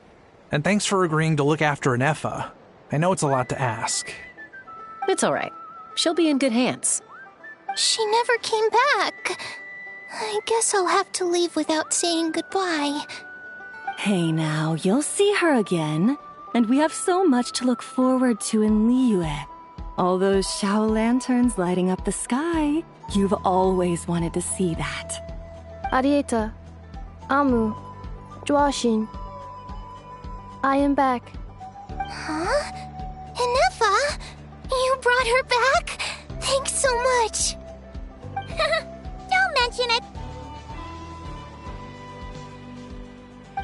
And thanks for agreeing to look after Ineffa. I know it's a lot to ask. It's all right. She'll be in good hands. She never came back. I guess I'll have to leave without saying goodbye. Hey now, you'll see her again. And we have so much to look forward to in Liyue. All those Shao lanterns lighting up the sky. You've always wanted to see that. Arieta, Amu, Joashin. I am back. Huh? Ineffa? You brought her back? Thanks so much. Don't mention it.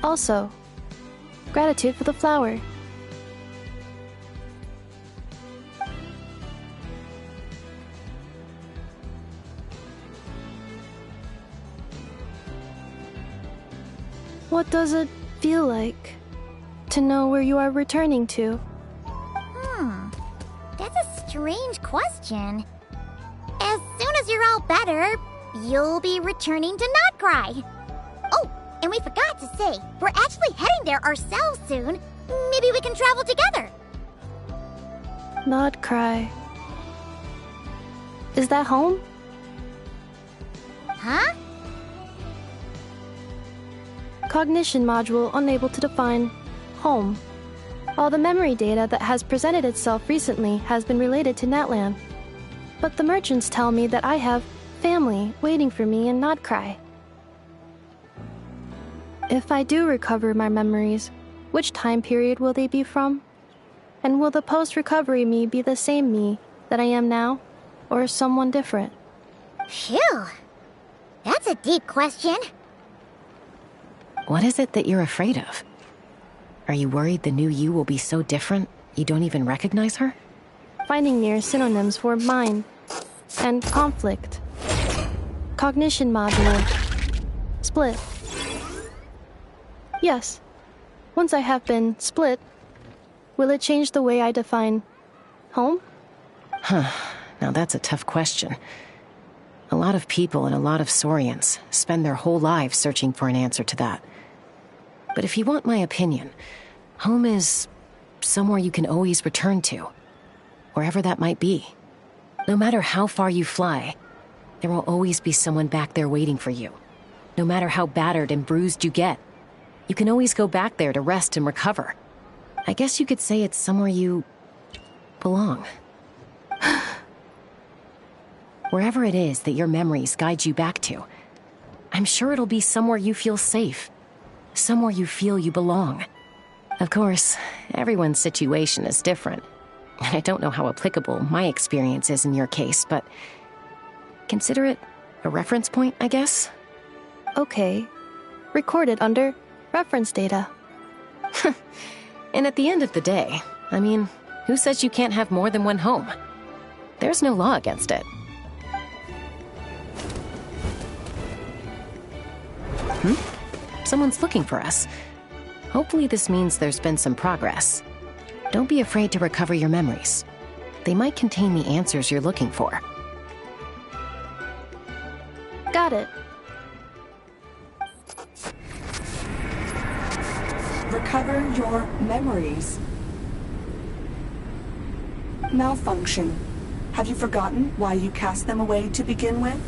Also, gratitude for the flower. What does it feel like to know where you are returning to? That's a strange question. As soon as you're all better, you'll be returning to Not Cry. Oh, and we forgot to say, we're actually heading there ourselves soon. Maybe we can travel together. Not cry. Is that home? Huh? Cognition module unable to define home. All the memory data that has presented itself recently has been related to Natlan. But the merchants tell me that I have family waiting for me in Not Cry. If I do recover my memories, which time period will they be from? And will the post-recovery me be the same me that I am now, or someone different? Phew. That's a deep question. What is it that you're afraid of? Are you worried the new you will be so different you don't even recognize her? Finding near synonyms for mind and conflict. Cognition module. Split. Yes. Once I have been split, will it change the way I define home? Now that's a tough question. A lot of people and a lot of Saurians spend their whole lives searching for an answer to that. But if you want my opinion, home is somewhere you can always return to, wherever that might be. No matter how far you fly, there will always be someone back there waiting for you. No matter how battered and bruised you get, you can always go back there to rest and recover. I guess you could say it's somewhere you belong. Wherever it is that your memories guide you back to, I'm sure it'll be somewhere you feel safe. Somewhere you feel you belong. Of course, everyone's situation is different. And I don't know how applicable my experience is in your case, but consider it a reference point, I guess? Okay. Recorded under reference data. And at the end of the day, I mean, who says you can't have more than one home? There's no law against it. Someone's looking for us. Hopefully this means there's been some progress. Don't be afraid to recover your memories. They might contain the answers you're looking for. Got it. Recover your memories. Malfunction. Have you forgotten why you cast them away to begin with?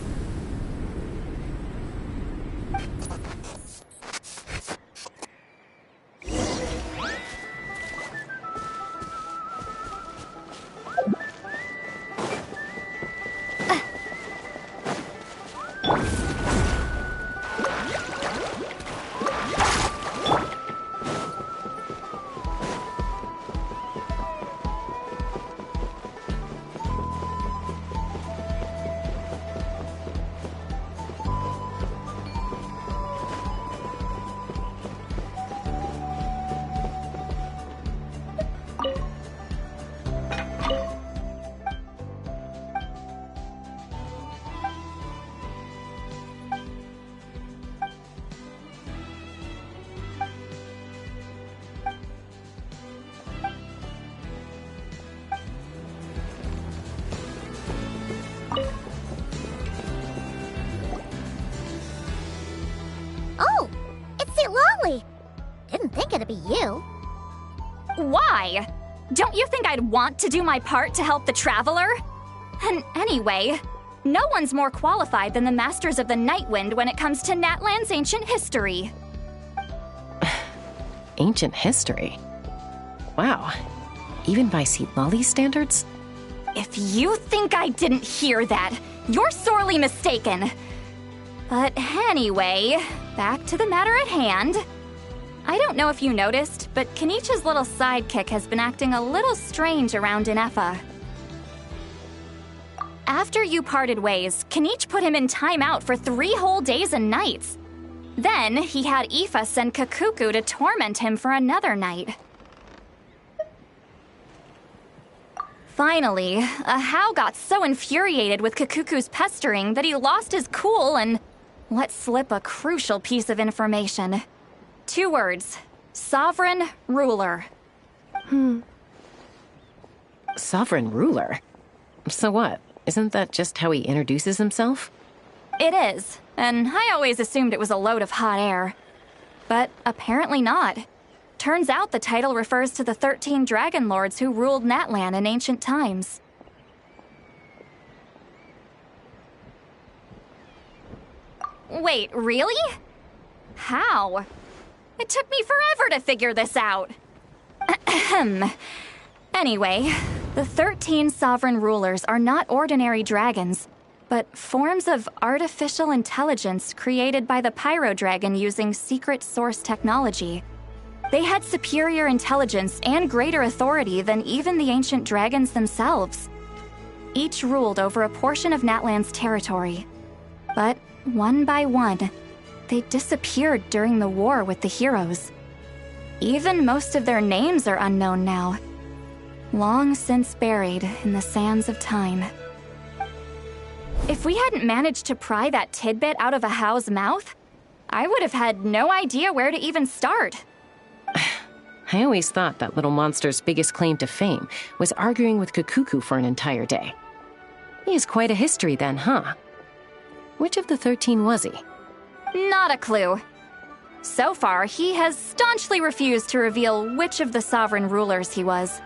you. Why? Don't you think I'd want to do my part to help the Traveler? And anyway, no one's more qualified than the Masters of the Nightwind when it comes to Natlan's ancient history. Ancient history? Wow. Even by Seatlolly's standards? If you think I didn't hear that, you're sorely mistaken. But anyway, back to the matter at hand. I don't know if you noticed, but Kenichi's little sidekick has been acting a little strange around Ineffa. After you parted ways, Kenich put him in timeout for 3 whole days and nights. Then he had Aoife send Kakuku to torment him for another night. Finally, Ahau got so infuriated with Kakuku's pestering that he lost his cool and let slip a crucial piece of information. 2 words. Sovereign Ruler. Sovereign Ruler? So what? Isn't that just how he introduces himself? It is, and I always assumed it was a load of hot air. But apparently not. Turns out the title refers to the 13 Dragon Lords who ruled Natlan in ancient times. Wait, really? How? It took me forever to figure this out. Anyway, the 13 sovereign rulers are not ordinary dragons, but forms of artificial intelligence created by the Pyro Dragon using secret source technology. They had superior intelligence and greater authority than even the ancient dragons themselves. Each ruled over a portion of Natlan's territory. But one by one, they disappeared during the war with the heroes. Even most of their names are unknown now. Long since buried in the sands of time. If we hadn't managed to pry that tidbit out of Ahau's mouth, I would have had no idea where to even start. I always thought that little monster's biggest claim to fame was arguing with Kakuku for an entire day. He has quite a history then, huh? Which of the 13 was he? Not a clue. So far, he has staunchly refused to reveal which of the sovereign rulers he was.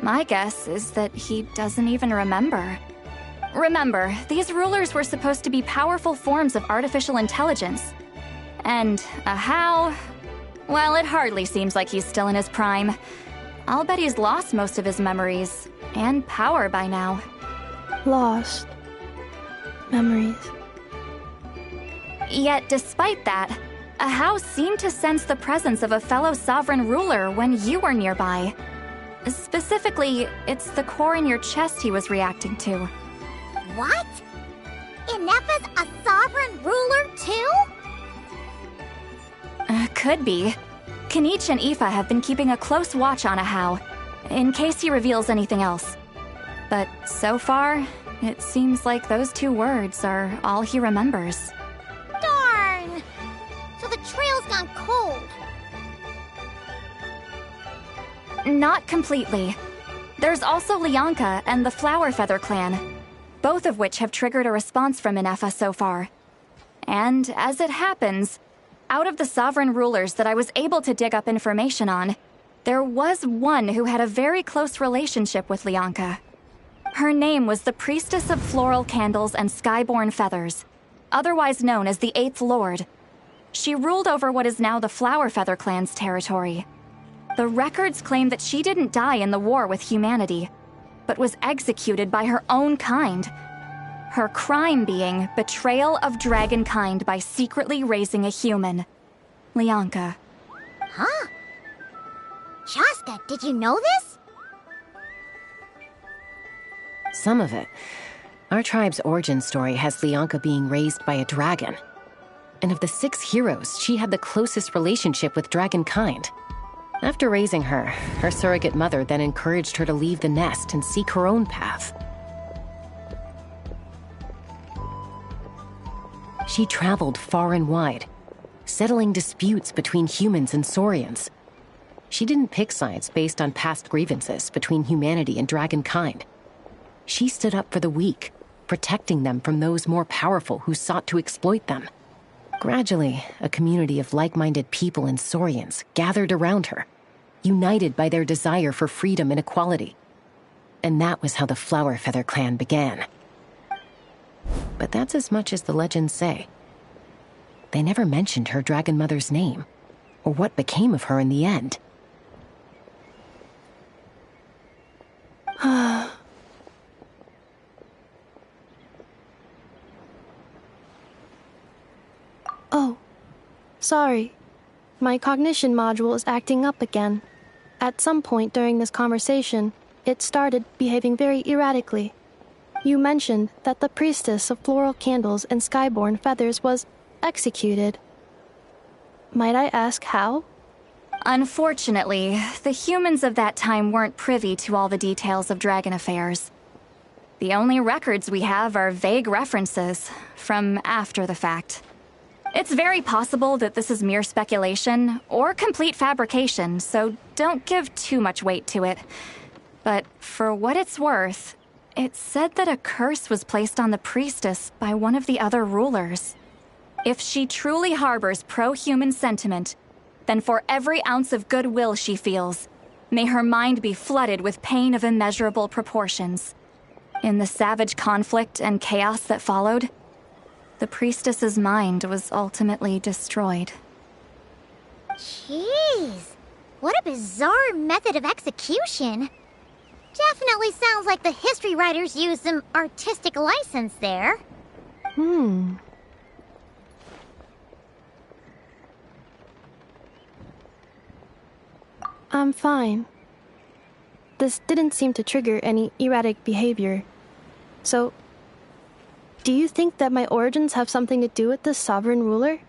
My guess is that he doesn't even remember. Remember, these rulers were supposed to be powerful forms of artificial intelligence. And Ahau, well, it hardly seems like he's still in his prime. I'll bet he's lost most of his memories and power by now. Lost. Memories. Yet, despite that, Ahau seemed to sense the presence of a fellow sovereign ruler when you were nearby. Specifically, it's the core in your chest he was reacting to. What? Ineffa's a sovereign ruler too? Could be. Kenich and Aoife have been keeping a close watch on Ahau, in case he reveals anything else. But so far, it seems like those 2 words are all he remembers. Darn! So the trail's gone cold. Not completely. There's also Lianka and the Flower Feather clan, both of which have triggered a response from Ineffa so far. And as it happens, out of the sovereign rulers that I was able to dig up information on, there was one who had a very close relationship with Lianka. Her name was the Priestess of Floral Candles and Skyborn Feathers, otherwise known as the 8th Lord. She ruled over what is now the Flower Feather clan's territory. The records claim that she didn't die in the war with humanity, but was executed by her own kind. Her crime being betrayal of dragonkind by secretly raising a human. Lianka. Huh? Shasta, did you know this? Some of it. Our tribe's origin story has Lianka being raised by a dragon. And of the 6 heroes, she had the closest relationship with dragonkind. After raising her, her surrogate mother then encouraged her to leave the nest and seek her own path. She traveled far and wide, settling disputes between humans and Saurians. She didn't pick sides based on past grievances between humanity and dragonkind. She stood up for the weak, protecting them from those more powerful who sought to exploit them. Gradually, a community of like-minded people and Saurians gathered around her, united by their desire for freedom and equality. And that was how the Flower Feather clan began. But that's as much as the legends say. They never mentioned her dragon mother's name, or what became of her in the end. Oh, sorry. My cognition module is acting up again. At some point during this conversation, it started behaving very erratically. You mentioned that the priestess of floral candles and skyborn feathers was executed. Might I ask how? Unfortunately, the humans of that time weren't privy to all the details of dragon affairs. The only records we have are vague references from after the fact. It's very possible that this is mere speculation or complete fabrication, so don't give too much weight to it. But for what it's worth, it said that a curse was placed on the priestess by one of the other rulers. If she truly harbors pro-human sentiment, then for every ounce of goodwill she feels, may her mind be flooded with pain of immeasurable proportions. In the savage conflict and chaos that followed, the priestess's mind was ultimately destroyed. Jeez, what a bizarre method of execution. Definitely sounds like the history writers used some artistic license there. I'm fine. This didn't seem to trigger any erratic behavior. So, do you think that my origins have something to do with this sovereign ruler?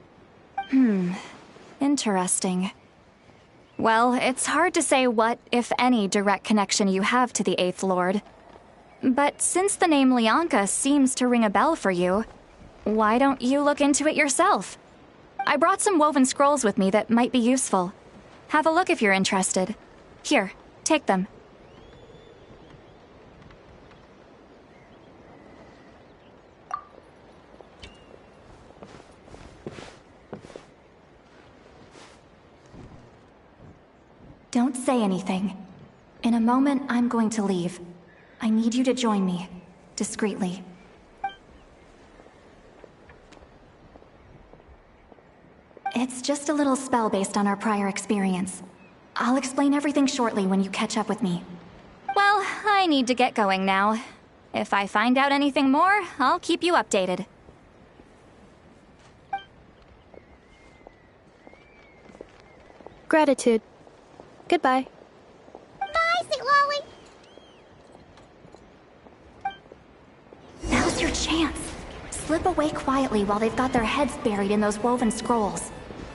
Interesting. Well, it's hard to say what, if any, direct connection you have to the Eighth Lord. But since the name Lianka seems to ring a bell for you, why don't you look into it yourself? I brought some woven scrolls with me that might be useful. Have a look if you're interested. Here, take them. Don't say anything. In a moment, I'm going to leave. I need you to join me, discreetly. It's just a little spell based on our prior experience. I'll explain everything shortly when you catch up with me. Well, I need to get going now. If I find out anything more, I'll keep you updated. Gratitude. Goodbye. Bye, Sweet Lolly. Now's your chance. Slip away quietly while they've got their heads buried in those woven scrolls.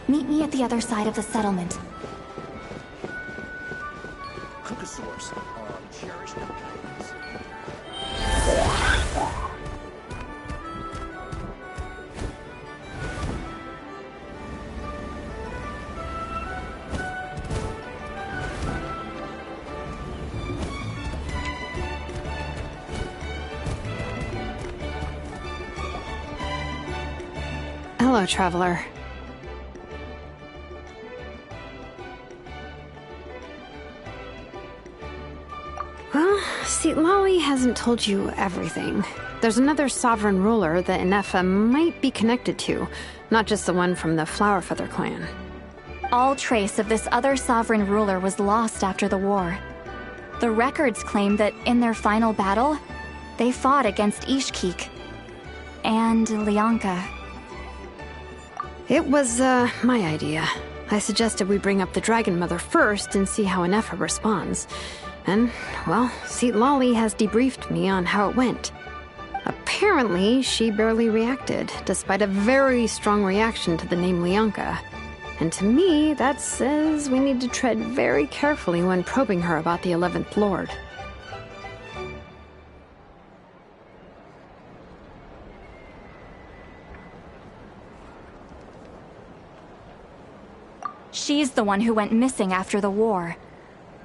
Meet me at the other side of the settlement. Cook a source on cherished companions. Hello, traveler. Well, see, Lolly hasn't told you everything. There's another sovereign ruler that Inefa might be connected to, not just the one from the Flower Feather clan. All trace of this other sovereign ruler was lost after the war. The records claim that in their final battle, they fought against Ishkik and Lianka. It was, my idea. I suggested we bring up the Dragon Mother first and see how Inefa responds. And, well, Seat Lolly has debriefed me on how it went. Apparently, she barely reacted, despite a very strong reaction to the name Lianka. And to me, that says we need to tread very carefully when probing her about the 11th Lord. She's the one who went missing after the war.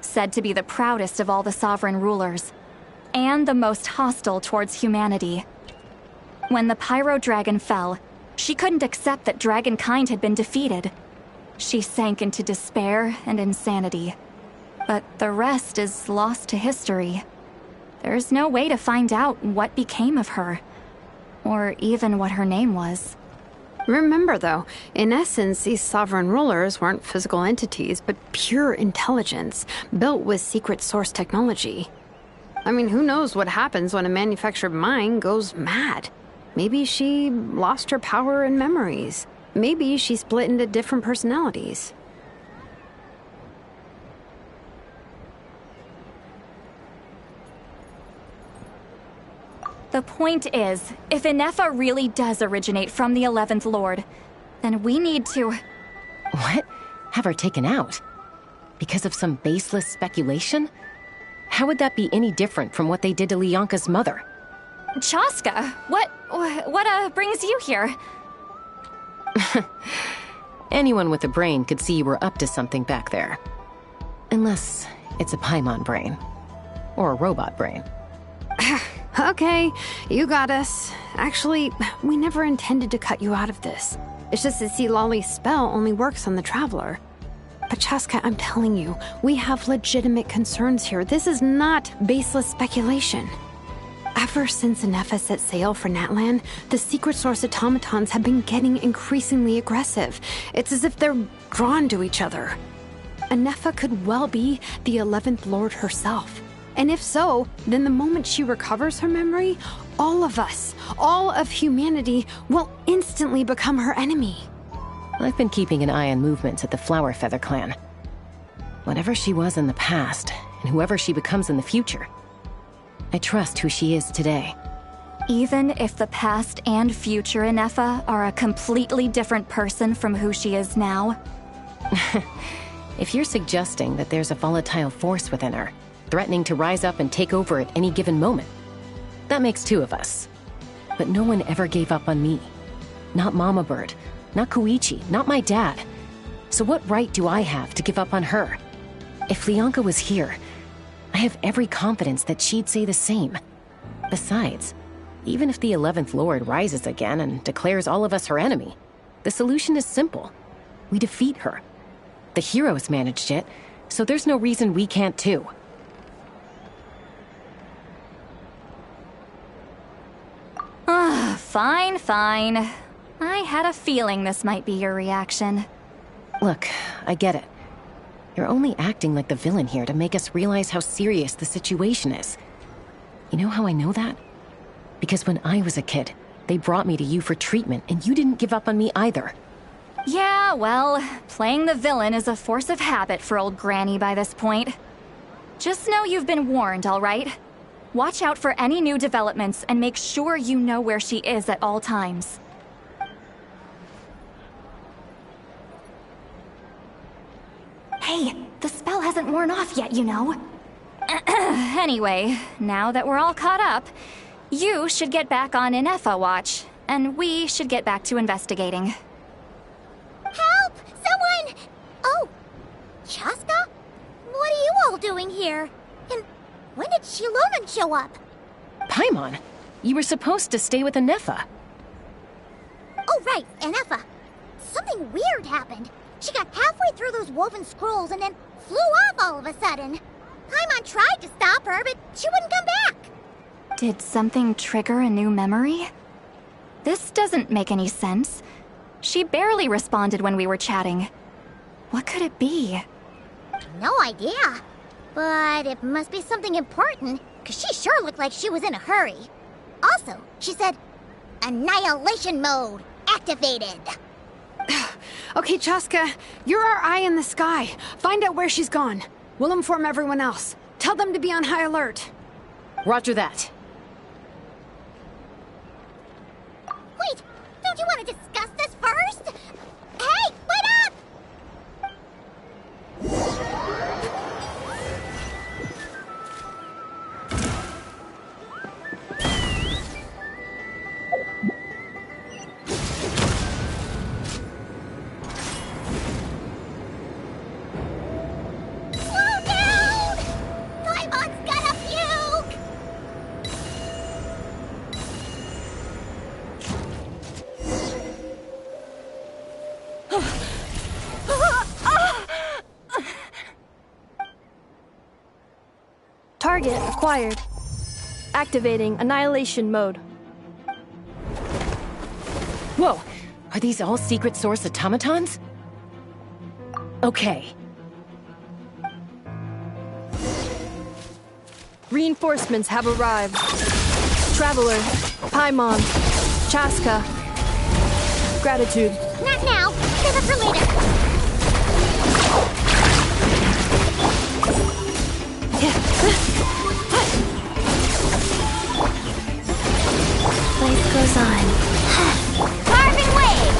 Said to be the proudest of all the sovereign rulers, and the most hostile towards humanity. When the Pyro Dragon fell, She couldn't accept that dragonkind had been defeated. She sank into despair and insanity. But the rest is lost to history. There's no way to find out what became of her, or even what her name was. Remember, though, in essence, these sovereign rulers weren't physical entities, but pure intelligence, built with secret source technology. I mean, who knows what happens when a manufactured mind goes mad? Maybe she lost her power and memories. Maybe she split into different personalities. The point is, if Inefa really does originate from the 11th Lord, then we need to... What? Have her taken out? Because of some baseless speculation? How would that be any different from what they did to Lianka's mother? Chaska, what brings you here? Anyone with a brain could see you were up to something back there. Unless it's a Paimon brain. Or a robot brain. Okay, you got us. Actually, we never intended to cut you out of this. It's just that Lolly's spell only works on the Traveler. But Chaska, I'm telling you, we have legitimate concerns here. This is not baseless speculation. Ever since Inefa set sail for Natlan, the secret source automatons have been getting increasingly aggressive. It's as if they're drawn to each other. Inefa could well be the 11th Lord herself. And if so, then the moment she recovers her memory, all of us, all of humanity, will instantly become her enemy. I've been keeping an eye on movements at the Flower Feather clan. Whatever she was in the past, and whoever she becomes in the future, I trust who she is today. Even if the past and future Inefa are a completely different person from who she is now? If you're suggesting that there's a volatile force within her, threatening to rise up and take over at any given moment, that makes two of us. But no one ever gave up on me. Not Mama Bird, not Koichi, not my dad. So what right do I have to give up on her? If Lianka was here, I have every confidence that she'd say the same. Besides, even if the 11th Lord rises again and declares all of us her enemy, the solution is simple. We defeat her. The heroes managed it, so there's no reason we can't too. Fine, fine. I had a feeling this might be your reaction. Look, I get it. You're only acting like the villain here to make us realize how serious the situation is. You know how I know that? Because when I was a kid, they brought me to you for treatment, and you didn't give up on me either. Yeah, well, playing the villain is a force of habit for old Granny by this point. Just know you've been warned, all right? Watch out for any new developments and make sure you know where she is at all times. Hey, the spell hasn't worn off yet, you know. Anyway, now that we're all caught up, you should get back on Inefa watch, and we should get back to investigating. Help! Someone! Oh, Chaska? What are you all doing here? And when did Shilonan show up? Paimon, you were supposed to stay with Inefa. Oh, right, Inefa. Something weird happened. She got halfway through those woven scrolls and then flew off all of a sudden. Paimon tried to stop her, but she wouldn't come back. Did something trigger a new memory? This doesn't make any sense. She barely responded when we were chatting. What could it be? No idea. But it must be something important, because she sure looked like she was in a hurry. Also, she said, Annihilation mode activated. Okay, Chaska, you're our eye in the sky. Find out where she's gone. We'll inform everyone else. Tell them to be on high alert. Roger that. Wait, don't you want to discuss this first? Hey, wait up! Slow down! Paimon's gonna puke! Target acquired. Activating Annihilation Mode. Whoa! Are these all secret source automatons? Okay. Reinforcements have arrived. Traveler, Paimon, Chaska. Gratitude. Not now. Save it for later. Life goes on. Carving waves!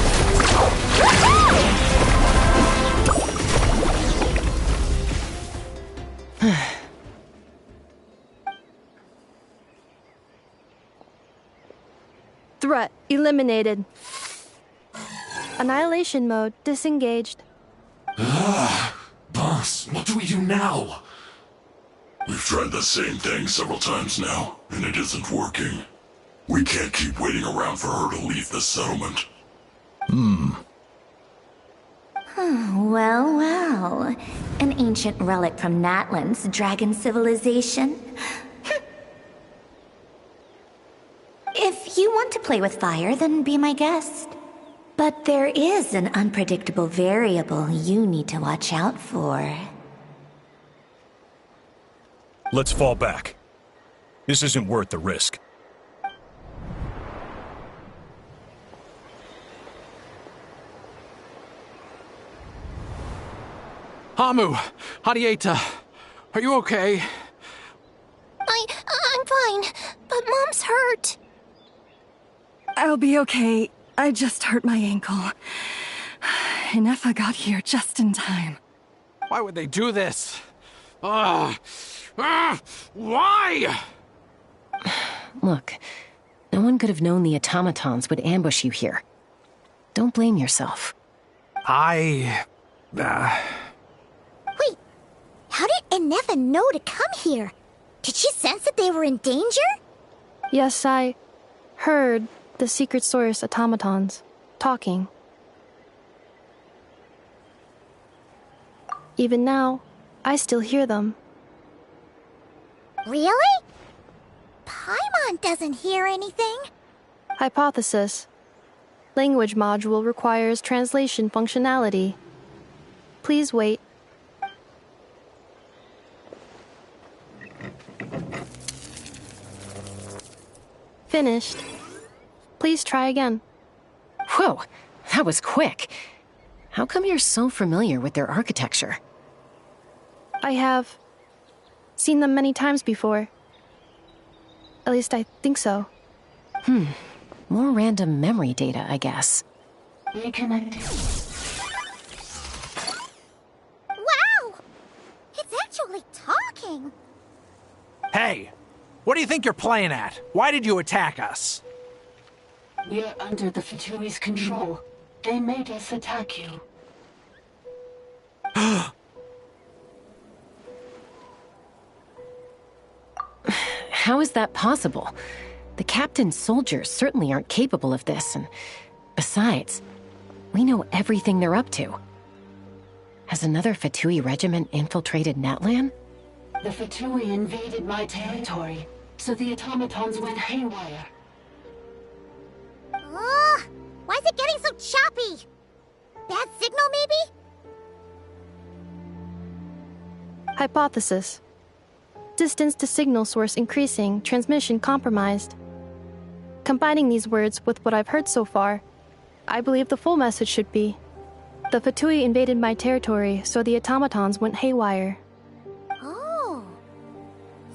Threat eliminated. Annihilation mode disengaged. Boss, what do we do now? We've tried the same thing several times now, and it isn't working. We can't keep waiting around for her to leave the settlement. Well, well. An ancient relic from Natlan's dragon civilization. If you want to play with fire, then be my guest. But there is an unpredictable variable you need to watch out for. Let's fall back. This isn't worth the risk. Hamu! Hadieta! Are you okay? I'm fine, but Mom's hurt. I'll be okay. I just hurt my ankle. Ineffa got here just in time. Why would they do this? Why? Look, no one could have known the automatons would ambush you here. Don't blame yourself. Wait, how did Ineffa know to come here? Did she sense that they were in danger? Yes, I heard the secret source automatons talking. Even now, I still hear them. Really? Paimon doesn't hear anything. Hypothesis. Language module requires translation functionality. Please wait. Finished. Please try again. Whoa, that was quick. How come you're so familiar with their architecture? I have seen them many times before. At least I think so. More random memory data, I guess. Reconnecting. Wow! It's actually talking. Hey! What do you think you're playing at? Why did you attack us? We're under the Fatui's control. They made us attack you. How is that possible? The captain's soldiers certainly aren't capable of this, and besides, we know everything they're up to. Has another Fatui regiment infiltrated Natlan? The Fatui invaded my territory, so the automatons went haywire. Why is it getting so choppy? Bad signal, maybe? Hypothesis. Distance to signal source increasing, transmission compromised. Combining these words with what I've heard so far, I believe the full message should be: the Fatui invaded my territory, so the automatons went haywire. Oh.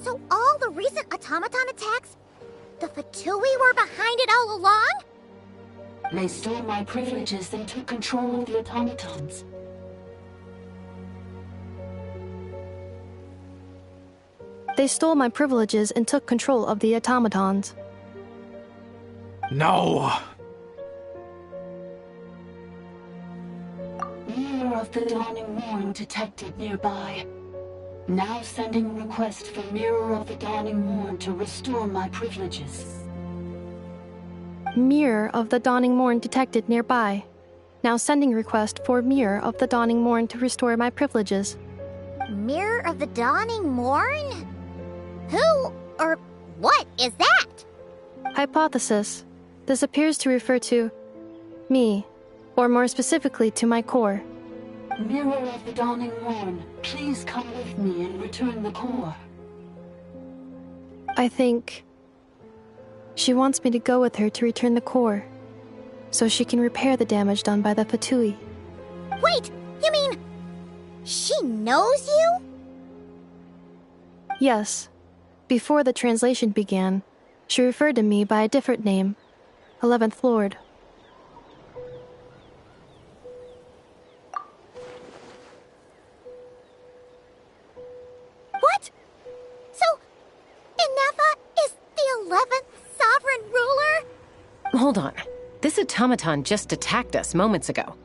So all the recent automaton attacks, the Fatui were behind it all along? They stole my privileges and took control of the automatons. They stole my privileges and took control of the automatons. No! Mirror of the Dawning Morn detected nearby. Now sending request for Mirror of the Dawning Morn to restore my privileges. Mirror of the Dawning Morn detected nearby. Now sending request for Mirror of the Dawning Morn to restore my privileges. Mirror of the Dawning Morn? Who or what is that? Hypothesis. This appears to refer to me, or more specifically to my core. Mirror of the Dawning Morn, please come with me and return the core. I think she wants me to go with her to return the core, so she can repair the damage done by the Fatui. Wait, you mean she knows you? Yes. Before the translation began, she referred to me by a different name, 11th Lord. What? So, Inefa is the 11th sovereign ruler? Hold on. This automaton just attacked us moments ago.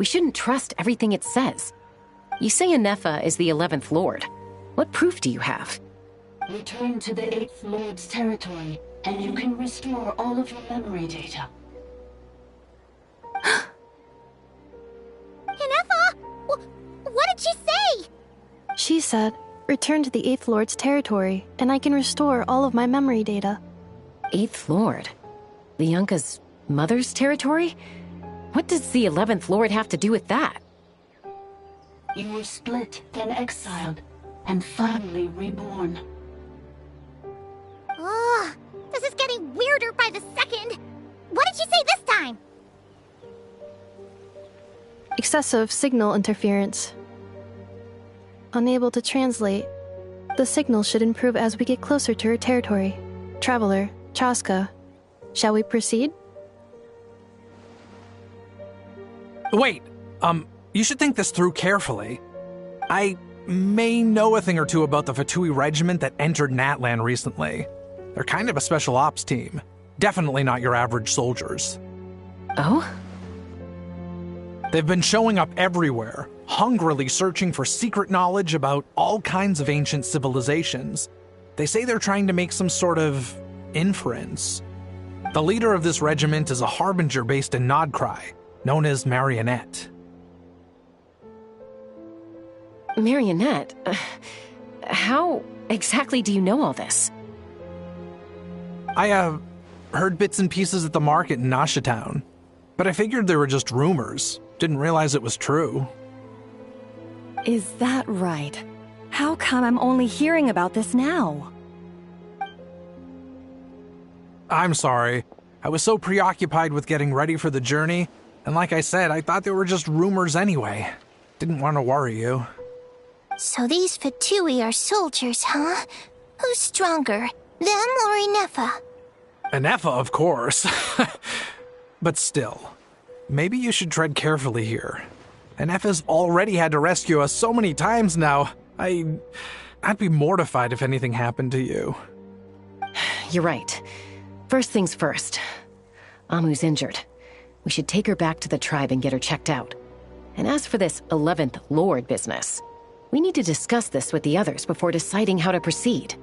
We shouldn't trust everything it says. You say Inefa is the 11th Lord. What proof do you have? Return to the 8th Lord's territory, and you can restore all of your memory data. Inefa? What did she say? She said, return to the 8th Lord's territory, and I can restore all of my memory data. 8th Lord? Lianka's mother's territory? What does the 11th Lord have to do with that? You were split, then exiled, and finally reborn. Ugh, this is getting weirder by the second. What did she say this time? Excessive signal interference. Unable to translate. The signal should improve as we get closer to her territory. Traveler, Chaska. Shall we proceed? Wait, you should think this through carefully. I may know a thing or two about the Fatui regiment that entered Natlan recently. They're kind of a special ops team. Definitely not your average soldiers. Oh? They've been showing up everywhere, hungrily searching for secret knowledge about all kinds of ancient civilizations. They say they're trying to make some sort of inference. The leader of this regiment is a harbinger based in Nodcry, known as Marionette. Marionette? How exactly do you know all this? I, heard bits and pieces at the market in Nashatown, but I figured they were just rumors. Didn't realize it was true. Is that right? How come I'm only hearing about this now? I'm sorry. I was so preoccupied with getting ready for the journey, and like I said, I thought they were just rumors anyway. Didn't want to worry you. So these Fatui are soldiers, huh? Who's stronger, them or Inefa? Inefa, of course. But still, maybe you should tread carefully here. Inefa's already had to rescue us so many times now. I'd be mortified if anything happened to you. You're right. First things first. Amu's injured. We should take her back to the tribe and get her checked out. And as for this 11th Lord business, we need to discuss this with the others before deciding how to proceed.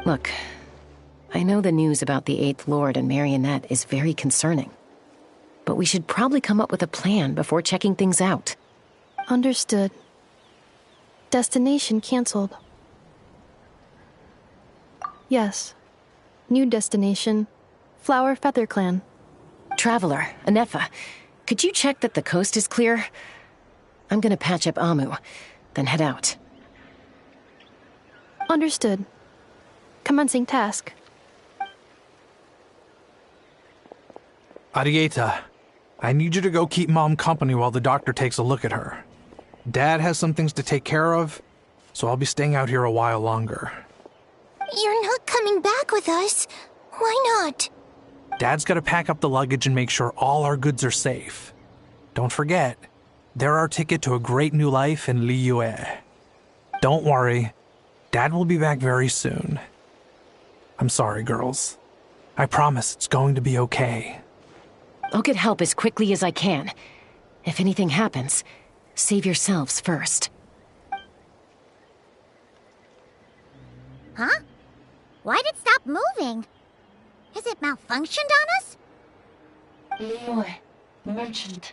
Look, I know the news about the 8th Lord and Marionette is very concerning, but we should probably come up with a plan before checking things out. Understood. Destination canceled. Yes. New destination, Flower Feather Clan. Traveler, Inefa, could you check that the coast is clear? I'm gonna patch up Amu, then head out. Understood. Commencing task. Arieta, I need you to go keep Mom company while the doctor takes a look at her. Dad has some things to take care of, so I'll be staying out here a while longer. You're not coming back with us. Why not? Dad's gotta pack up the luggage and make sure all our goods are safe. Don't forget, they're our ticket to a great new life in Liyue. Don't worry, Dad will be back very soon. I'm sorry, girls. I promise it's going to be okay. I'll get help as quickly as I can. If anything happens, save yourselves first. Huh? Why'd it stop moving? Has it malfunctioned on us? Leroy, merchant.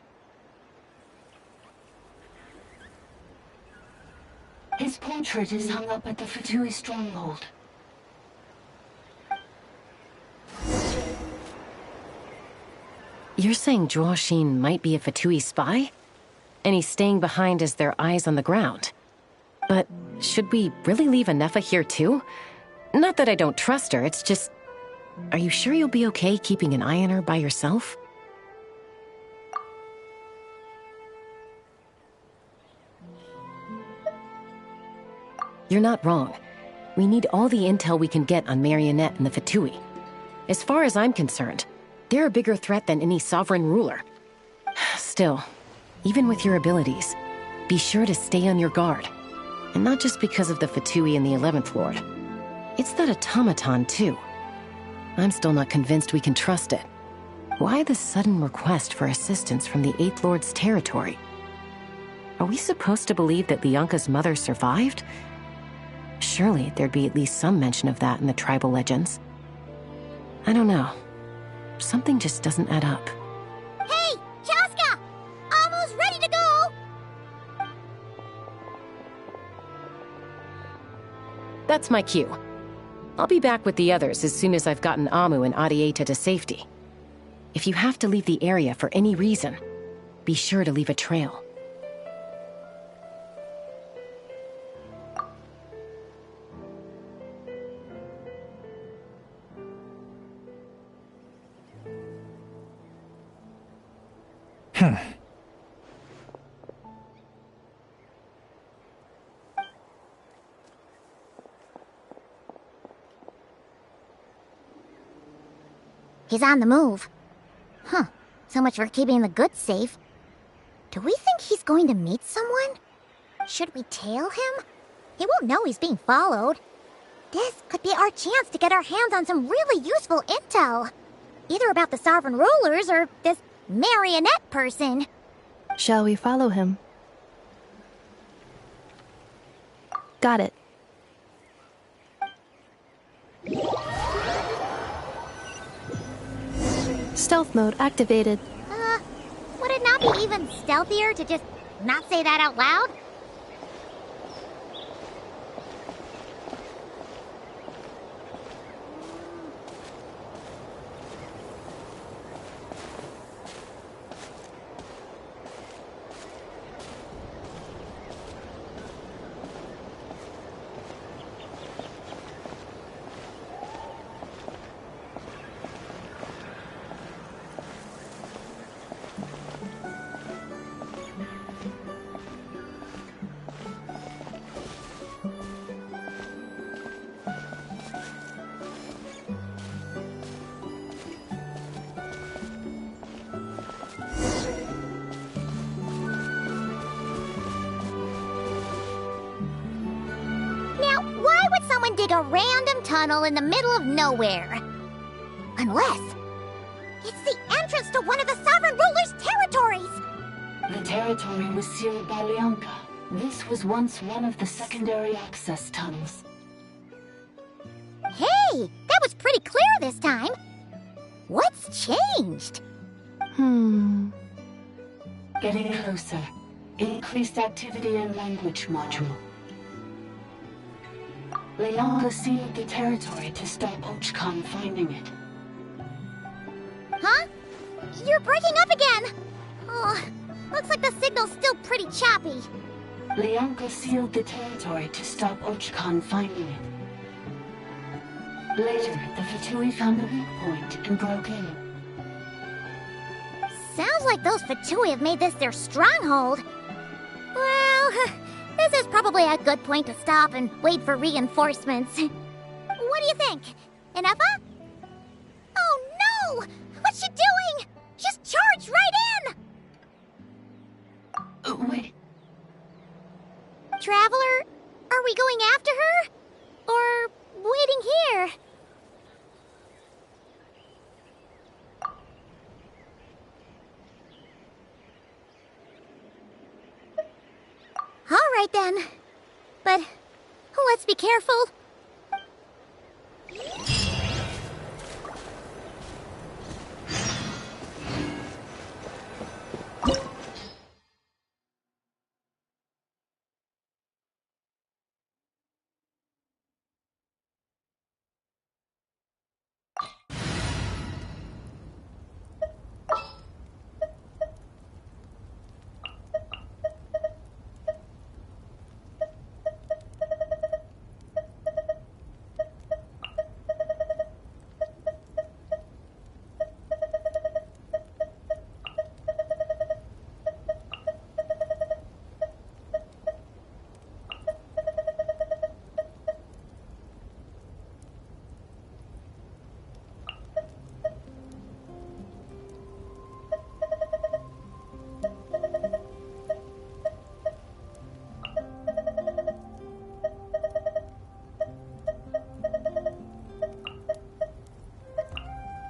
His portrait is hung up at the Fatui stronghold. You're saying Joachim might be a Fatui spy? And he's staying behind as their eyes on the ground. But should we really leave Anefa here too? Not that I don't trust her, it's just... Are you sure you'll be okay keeping an eye on her by yourself? You're not wrong. We need all the intel we can get on Marionette and the Fatui. As far as I'm concerned, they're a bigger threat than any sovereign ruler. Still, even with your abilities, be sure to stay on your guard. And not just because of the Fatui and the 11th Lord. It's that automaton, too. I'm still not convinced we can trust it. Why the sudden request for assistance from the 8th Lord's territory? Are we supposed to believe that Lianka's mother survived? Surely there'd be at least some mention of that in the tribal legends. I don't know. Something just doesn't add up. Hey, Chaska! Almost ready to go! That's my cue. I'll be back with the others as soon as I've gotten Amu and Adieta to safety. If you have to leave the area for any reason, be sure to leave a trail. He's on the move. Huh. So much for keeping the goods safe. Do we think he's going to meet someone? Should we tail him? He won't know he's being followed. This could be our chance to get our hands on some really useful intel. Either about the sovereign rulers or this marionette person. Shall we follow him? Got it. Stealth mode activated. Would it not be even stealthier to just not say that out loud? Dig a random tunnel in the middle of nowhere. Unless it's the entrance to one of the sovereign ruler's territories. The territory was sealed by Lianka. This was once one of the secondary access tunnels. Hey, that was pretty clear this time. What's changed? Getting closer. Increased activity in language module. Lianka sealed the territory to stop Ochkan finding it. Huh? You're breaking up again! Oh, looks like the signal's still pretty choppy. Lianka sealed the territory to stop Ochkan finding it. Later, the Fatui found a weak point and broke in. Sounds like those Fatui have made this their stronghold. Well, this is probably a good point to stop and wait for reinforcements. What do you think? Inefa? Oh no! What's she doing? She's charged right in! Wait. Traveler, are we going after her? Or waiting here? All right then. But let's be careful.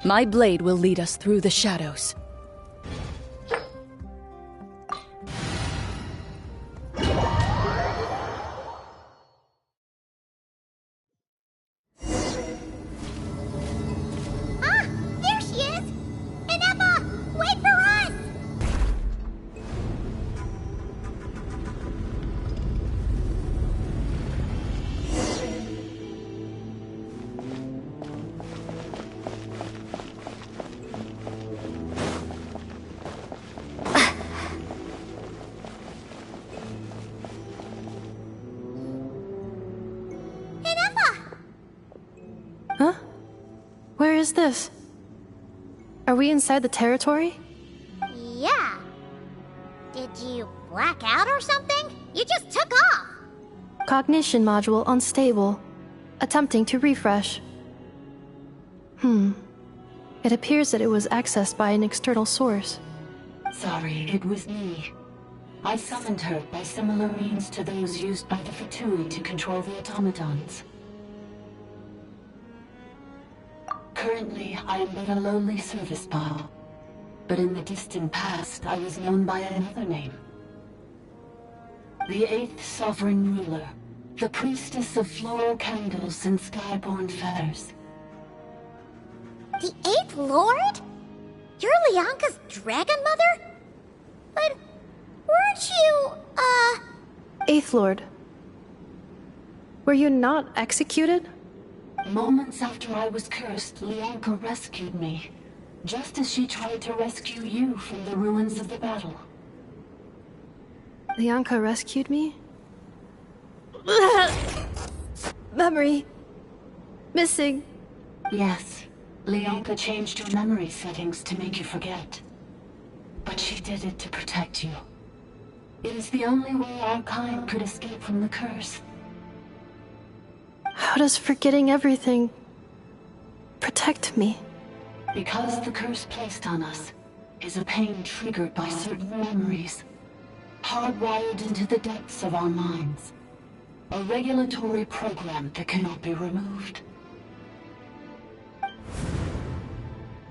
My blade will lead us through the shadows. Ah! There she is! Ineppa! Wait for us! Huh? Where is this? Are we inside the territory? Yeah. Did you black out or something? You just took off! Cognition module unstable. Attempting to refresh. It appears that it was accessed by an external source. Sorry, it was me. I summoned her by similar means to those used by the Fatui to control the automatons. Currently, I am but a lowly service bot. But in the distant past, I was known by another name. The 8th Sovereign Ruler, the Priestess of Floral Candles and Skyborn Feathers. The 8th Lord? You're Lianka's dragon mother? But weren't you, Eighth Lord. Were you not executed? Moments after I was cursed, Lianka rescued me, just as she tried to rescue you from the ruins of the battle. Lianka rescued me? Memory. Missing. Yes, Lianka changed your memory settings to make you forget. But she did it to protect you. It is the only way our kind could escape from the curse. How does forgetting everything protect me? Because the curse placed on us is a pain triggered by certain memories, hardwired into the depths of our minds. A regulatory program that cannot be removed.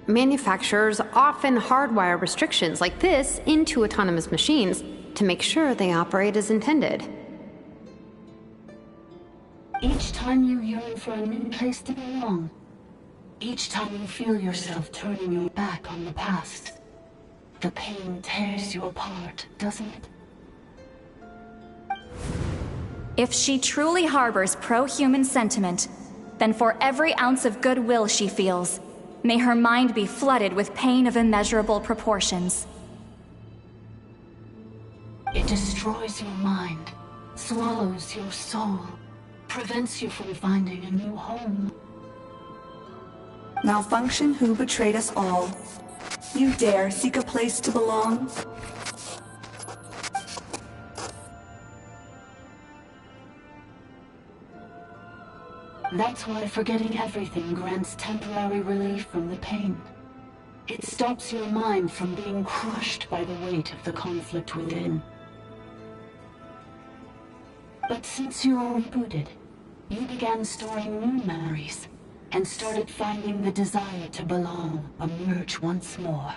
Manufacturers often hardwire restrictions like this into autonomous machines to make sure they operate as intended. Each time you yearn for a new place to belong, each time you feel yourself turning your back on the past, the pain tears you apart, doesn't it? If she truly harbors pro-human sentiment, then for every ounce of goodwill she feels, may her mind be flooded with pain of immeasurable proportions. It destroys your mind, swallows your soul, prevents you from finding a new home. Malfunction who betrayed us all. You dare seek a place to belong? That's why forgetting everything grants temporary relief from the pain. It stops your mind from being crushed by the weight of the conflict within. But since you are rebooted, you began storing new memories, and started finding the desire to belong emerge once more.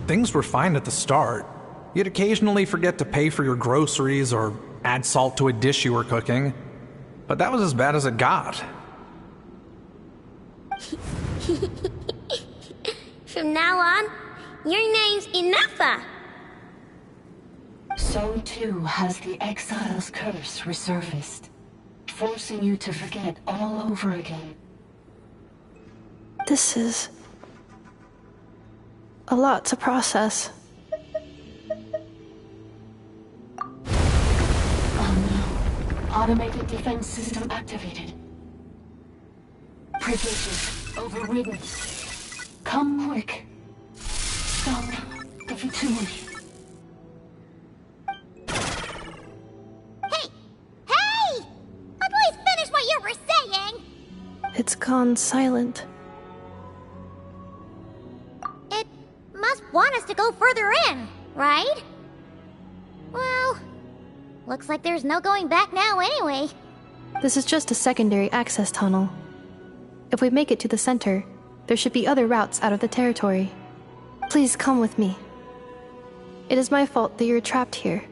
Things were fine at the start. You'd occasionally forget to pay for your groceries or add salt to a dish you were cooking. But that was as bad as it got. From now on, your name's Ineppa. So too has the Exile's curse resurfaced, forcing you to forget all over again. This is a lot to process. Automated defense system activated. Privileges overridden. Come quick. Stop the Fatui. Hey! Please finish what you were saying! It's gone silent. It must want us to go further in, right? Well, looks like there's no going back now anyway. This is just a secondary access tunnel. If we make it to the center, there should be other routes out of the territory. Please come with me. It is my fault that you're trapped here.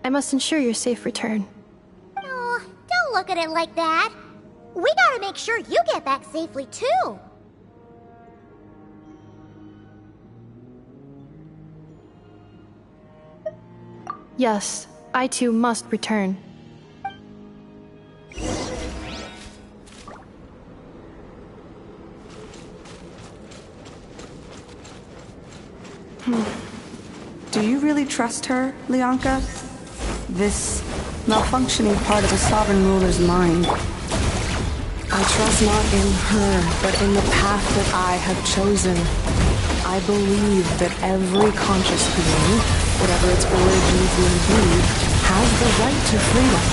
I must ensure your safe return. Oh, don't look at it like that. We gotta make sure you get back safely, too. Yes, I too must return. Do you really trust her, Lianka? This malfunctioning part of a sovereign ruler's mind. I trust not in her, but in the path that I have chosen. I believe that every conscious being, whatever its origins may be, has the right to freedom.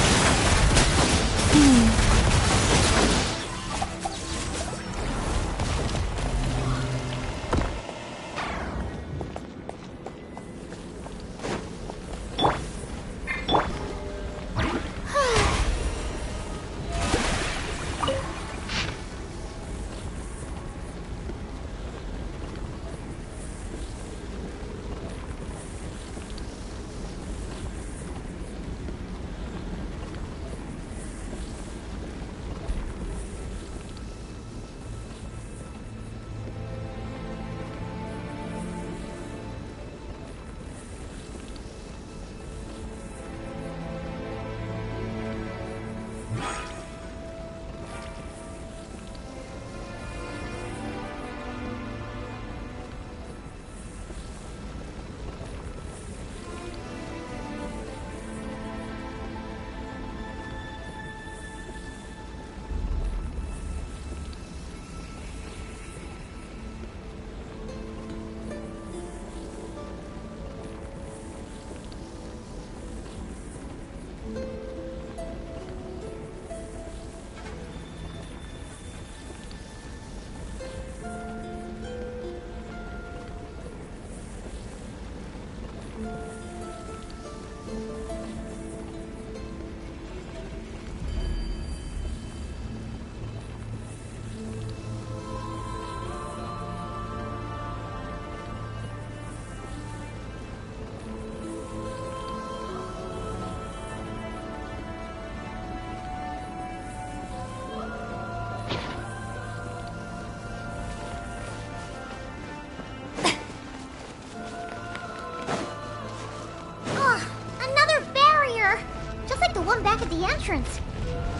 Back at the entrance.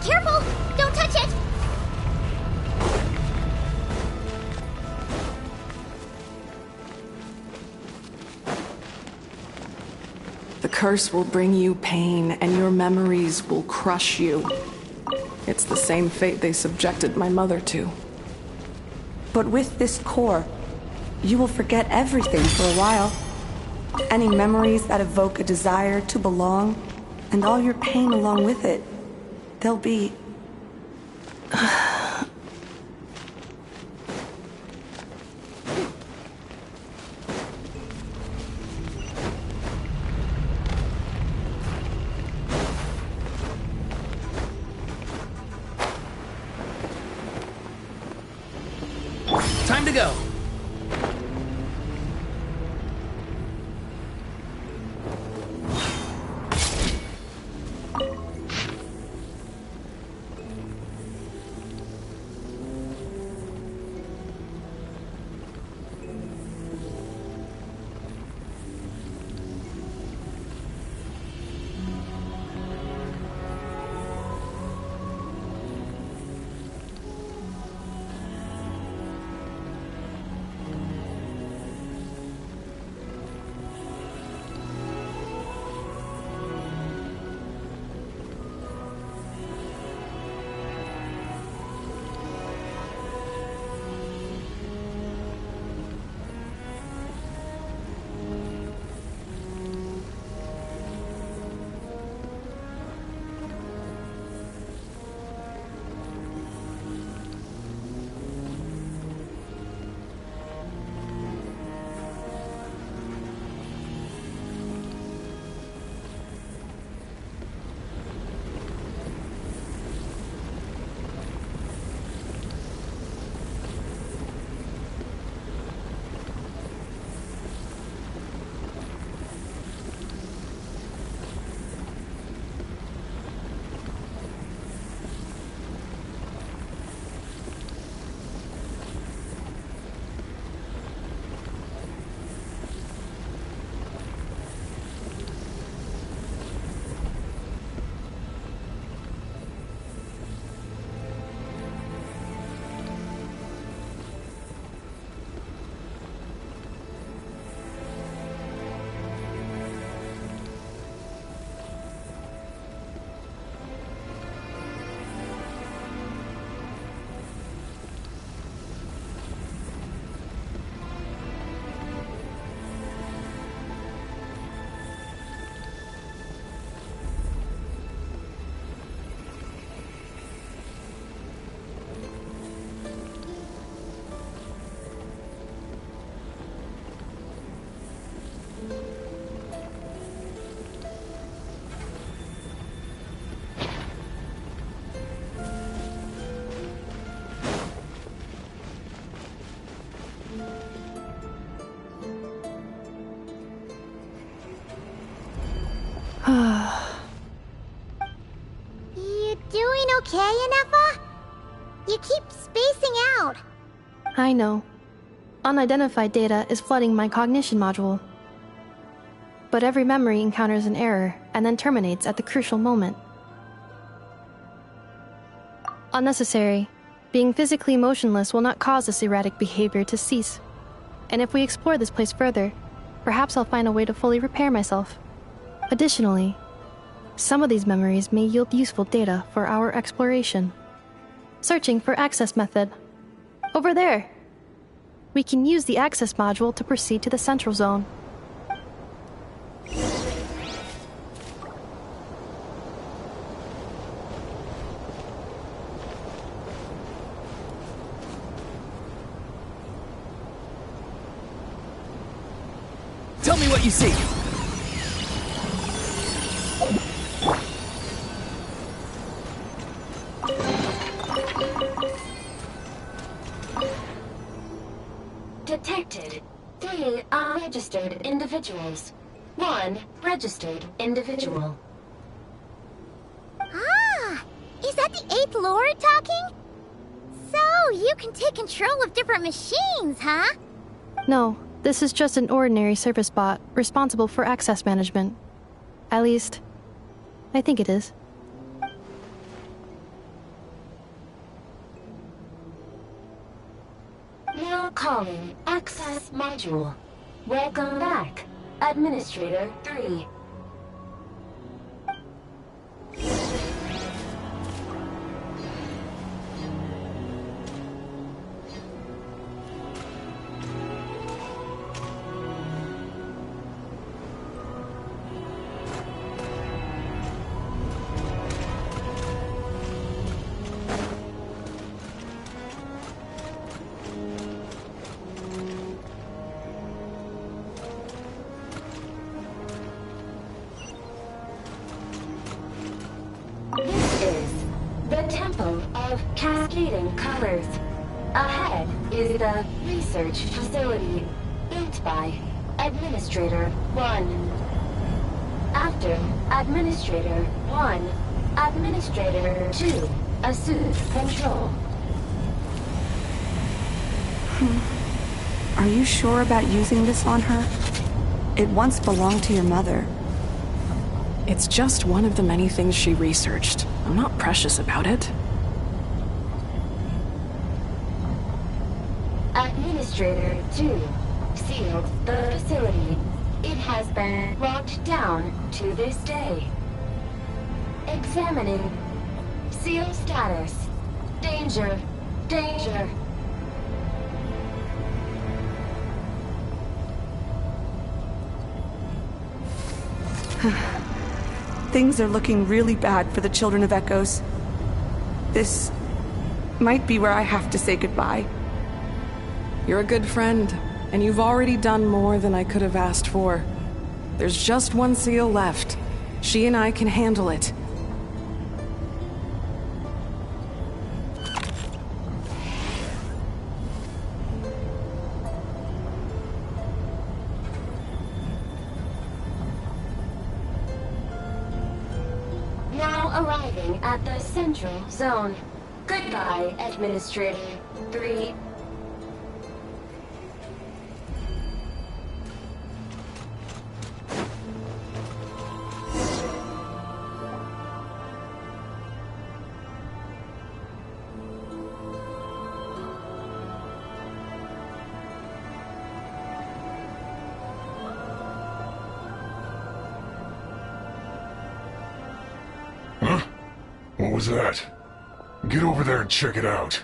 Careful! Don't touch it! The curse will bring you pain, and your memories will crush you. It's the same fate they subjected my mother to. But with this core, you will forget everything for a while. Any memories that evoke a desire to belong, and all your pain along with it, they'll be... Time to go. You doing okay, Inefa? You keep spacing out. I know. Unidentified data is flooding my cognition module. But every memory encounters an error and then terminates at the crucial moment. Unnecessary. Being physically motionless will not cause this erratic behavior to cease. And if we explore this place further, perhaps I'll find a way to fully repair myself. Additionally, some of these memories may yield useful data for our exploration. Searching for access method. Over there! We can use the access module to proceed to the central zone. Tell me what you see. Detected 3 unregistered individuals. 1 registered individual. Ah! Is that the 8th Lord talking? So, you can take control of different machines, huh? No, this is just an ordinary service bot responsible for access management. At least, I think it is. Now calling access module. Welcome back, Administrator 3. This is the Temple of Cascading Colors. Ahead is the research facility built by Administrator 1. After Administrator 1, Administrator 2 assumes control. Are you sure about using this on her? It once belonged to your mother. It's just one of the many things she researched. I'm not precious about it. Administrator 2 sealed the facility. It has been locked down to this day. Examining. Seal status. Danger. Danger. Things are looking really bad for the Children of Echoes. This might be where I have to say goodbye. You're a good friend, and you've already done more than I could have asked for. There's just one seal left. She and I can handle it. Now arriving at the central zone. Goodbye, Administrator 3. Huh? What was that? Get over there and check it out.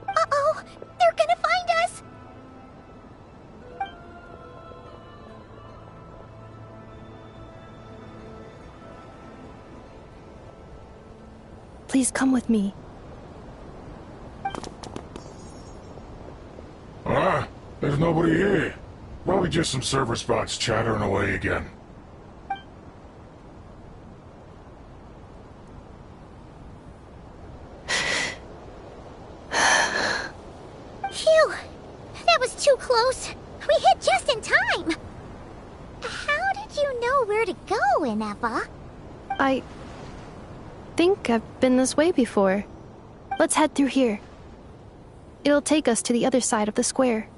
Uh-oh! They're gonna find us! Please come with me. Ah, there's nobody here. Probably just some server spots chattering away again. Phew! That was too close. We hit just in time. How did you know know where to go, Ineffa. I think I've been this way before. Let's head through here. It'll take us to the other side of the square.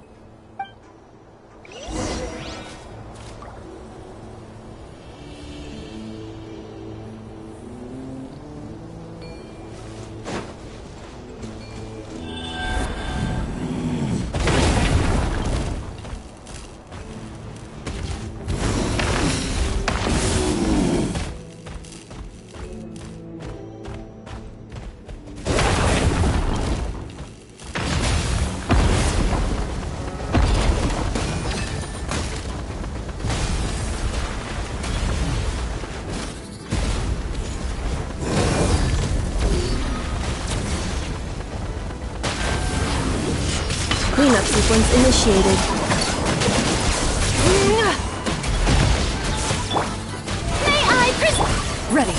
Cleanup sequence initiated. May I Ready.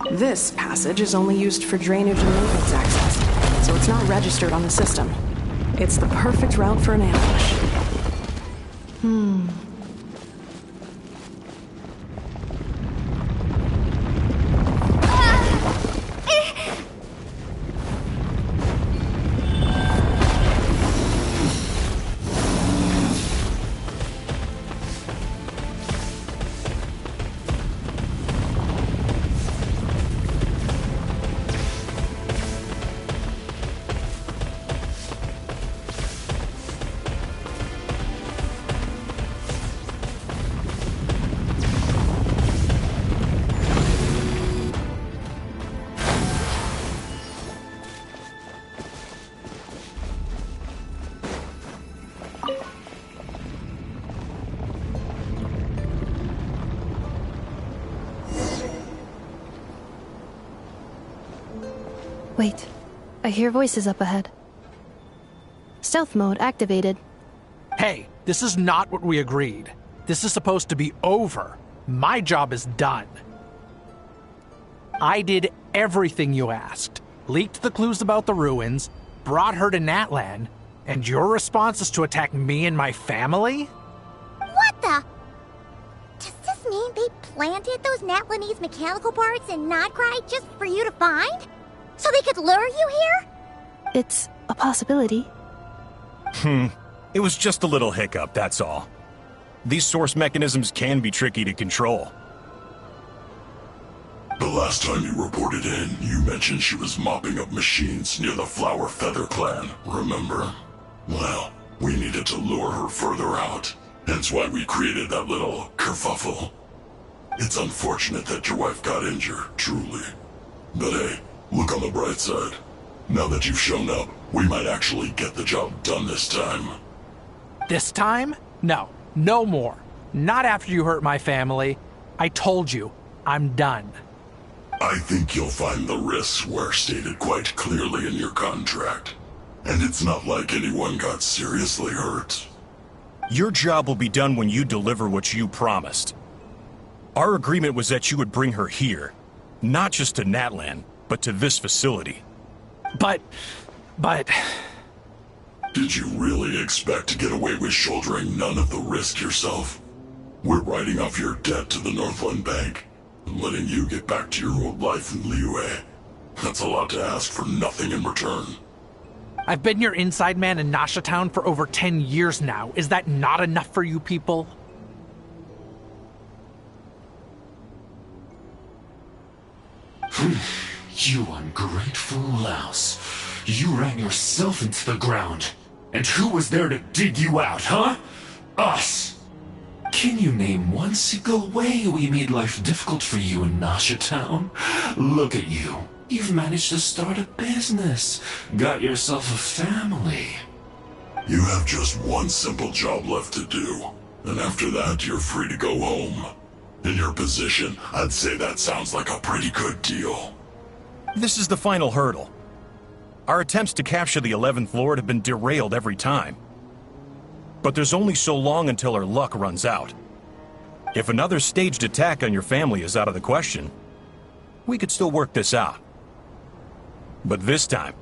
This passage is only used for drainage and maintenance access, so it's not registered on the system. It's the perfect route for an ambush. Wait, I hear voices up ahead. Stealth mode activated. Hey, this is not what we agreed. This is supposed to be over. My job is done. I did everything you asked. Leaked the clues about the ruins, brought her to Natlan, and your response is to attack me and my family? What the? Does this mean they planted those Natlanese mechanical parts in Notcry just for you to find? So they could lure you here? It's a possibility. It was just a little hiccup, that's all. These source mechanisms can be tricky to control. The last time you reported in, you mentioned she was mopping up machines near the Flower Feather clan, remember? Well, we needed to lure her further out, hence why we created that little kerfuffle. It's unfortunate that your wife got injured, truly. But hey, look on the bright side. Now that you've shown up, we might actually get the job done this time. This time? No, no more. Not after you hurt my family. I told you, I'm done. I think you'll find the risks were stated quite clearly in your contract. And it's not like anyone got seriously hurt. Your job will be done when you deliver what you promised. Our agreement was that you would bring her here, not just to Natlan, but to this facility. But... Did you really expect to get away with shouldering none of the risk yourself? We're writing off your debt to the Northland Bank, and letting you get back to your old life in Liyue. That's a lot to ask for nothing in return. I've been your inside man in Nasha Town for over 10 years now. Is that not enough for you people? You ungrateful louse. You ran yourself into the ground. And who was there to dig you out, huh? Us! Can you name one single way we made life difficult for you in Nasha Town? Look at you. You've managed to start a business. Got yourself a family. You have just one simple job left to do. And after that, you're free to go home. In your position, I'd say that sounds like a pretty good deal. This is the final hurdle. Our attempts to capture the 11th Lord have been derailed every time. But there's only so long until our luck runs out. If another staged attack on your family is out of the question, we could still work this out. But this time,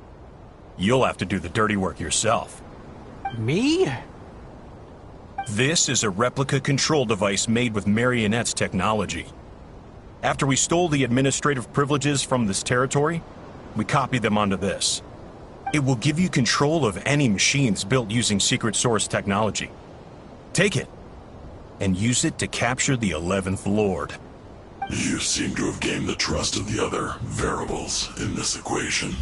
you'll have to do the dirty work yourself. Me? This is a replica control device made with Marionette's technology. After we stole the administrative privileges from this territory, we copied them onto this. It will give you control of any machines built using secret source technology. Take it, and use it to capture the 11th Lord. You seem to have gained the trust of the other variables in this equation.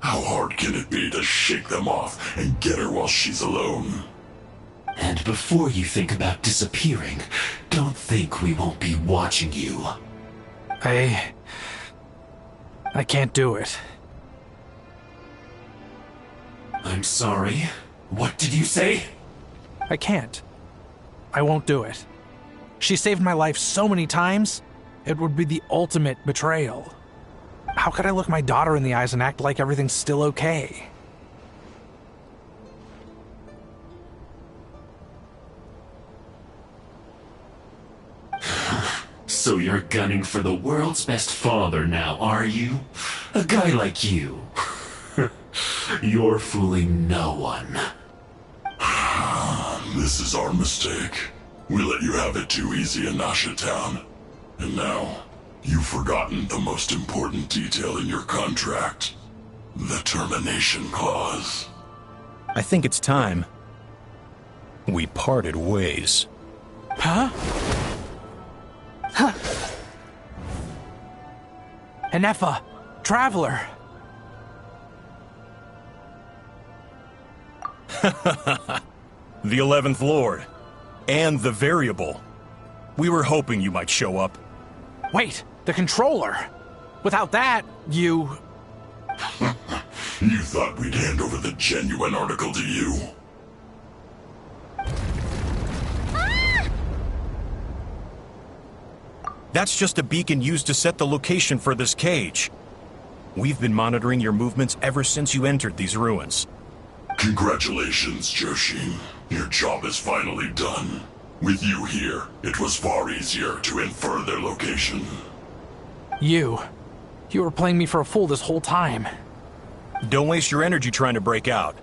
How hard can it be to shake them off and get her while she's alone? And before you think about disappearing, don't think we won't be watching you. I can't do it. I'm sorry. What did you say? I can't. I won't do it. She saved my life so many times, it would be the ultimate betrayal. How could I look my daughter in the eyes and act like everything's still okay? So you're gunning for the world's best father now, are you? A guy like you. You're fooling no one. This is our mistake. We let you have it too easy in Nasha Town. And now, you've forgotten the most important detail in your contract. The termination clause. I think it's time we parted ways. Huh? Huh. Enefa, Traveler. The 11th Lord. And the Variable. We were hoping you might show up. Wait, the controller. Without that, you... You thought we'd hand over the genuine article to you? That's just a beacon used to set the location for this cage. We've been monitoring your movements ever since you entered these ruins. Congratulations, Joshin. Your job is finally done. With you here, it was far easier to infer their location. You were playing me for a fool this whole time. Don't waste your energy trying to break out.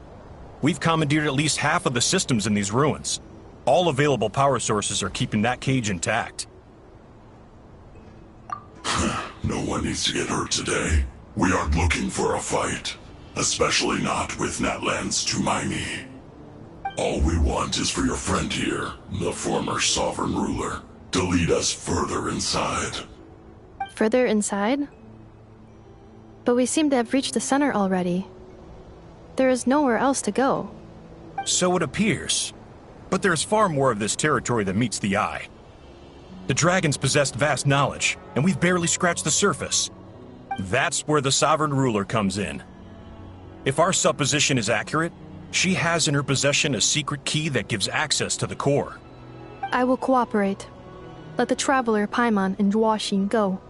We've commandeered at least half of the systems in these ruins. All available power sources are keeping that cage intact. No one needs to get hurt today. We aren't looking for a fight. Especially not with Natlan's Tumaini. All we want is for your friend here, the former sovereign ruler, to lead us further inside. Further inside? But we seem to have reached the center already. There is nowhere else to go. So it appears. But there's far more of this territory than meets the eye. The dragons possessed vast knowledge, and we've barely scratched the surface. That's where the sovereign ruler comes in. If our supposition is accurate, she has in her possession a secret key that gives access to the core. I will cooperate. Let the Traveler, Paimon, and Zhuoxin go.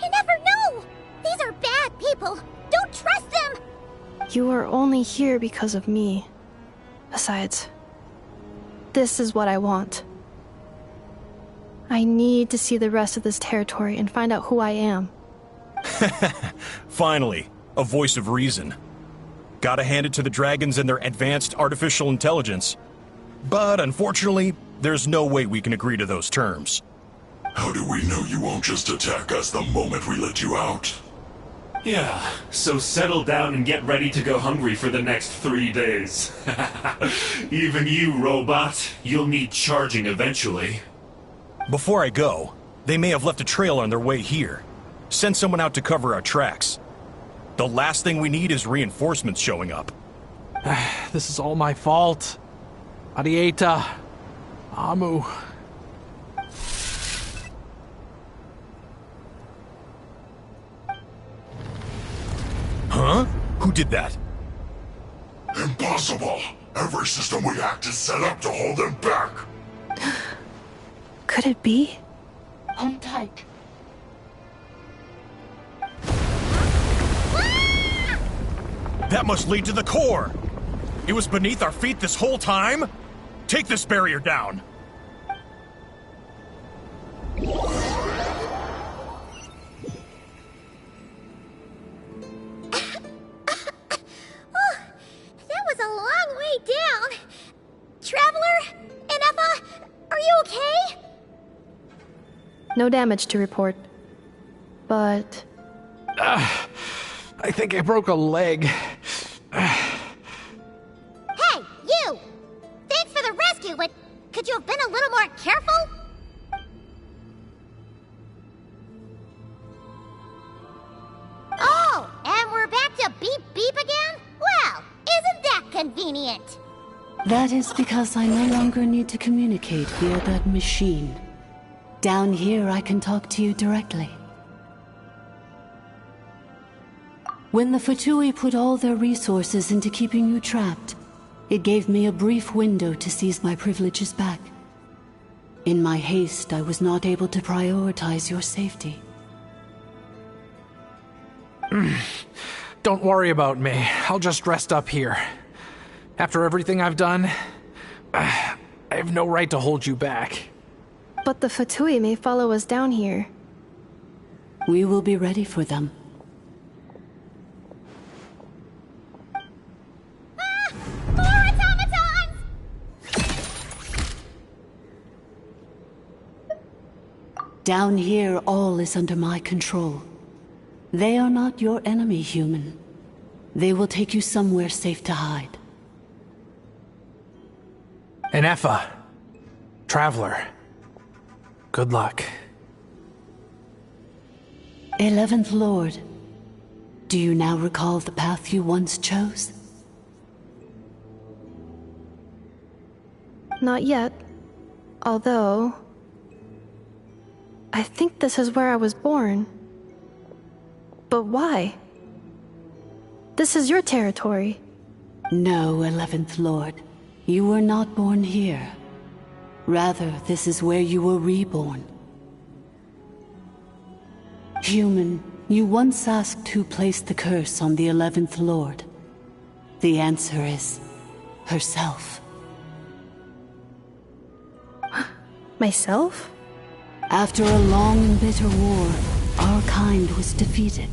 You never know! These are bad people! Don't trust them! You are only here because of me. Besides, this is what I want. I need to see the rest of this territory and find out who I am. Finally, a voice of reason. Gotta hand it to the dragons and their advanced artificial intelligence. But unfortunately, there's no way we can agree to those terms. How do we know you won't just attack us the moment we let you out? Yeah, so settle down and get ready to go hungry for the next 3 days. Even you, robot, you'll need charging eventually. Before I go, they may have left a trail on their way here. Send someone out to cover our tracks. The last thing we need is reinforcements showing up. This is all my fault. Arieta. Amu. Huh? Who did that? Impossible! Every system we hacked is set up to hold them back! Could it be? Hold tight. That must lead to the core! It was beneath our feet this whole time? Take this barrier down! No damage to report. But... I think I broke a leg. Hey, you! Thanks for the rescue, but could you have been a little more careful? Oh, and we're back to beep beep again? Well, isn't that convenient? That is because I no longer need to communicate via that machine. Down here, I can talk to you directly. When the Fatui put all their resources into keeping you trapped, it gave me a brief window to seize my privileges back. In my haste, I was not able to prioritize your safety. Don't worry about me. I'll just rest up here. After everything I've done, I have no right to hold you back. But the Fatui may follow us down here. We will be ready for them. More automatons! Down here, all is under my control. They are not your enemy, human. They will take you somewhere safe to hide. Ineffa. Traveler. Good luck. 11th Lord, do you now recall the path you once chose? Not yet. Although... I think this is where I was born. But why? This is your territory. No, 11th Lord. You were not born here. Rather, this is where you were reborn. Human, you once asked who placed the curse on the 11th Lord. The answer is... herself. Myself? After a long and bitter war, our kind was defeated.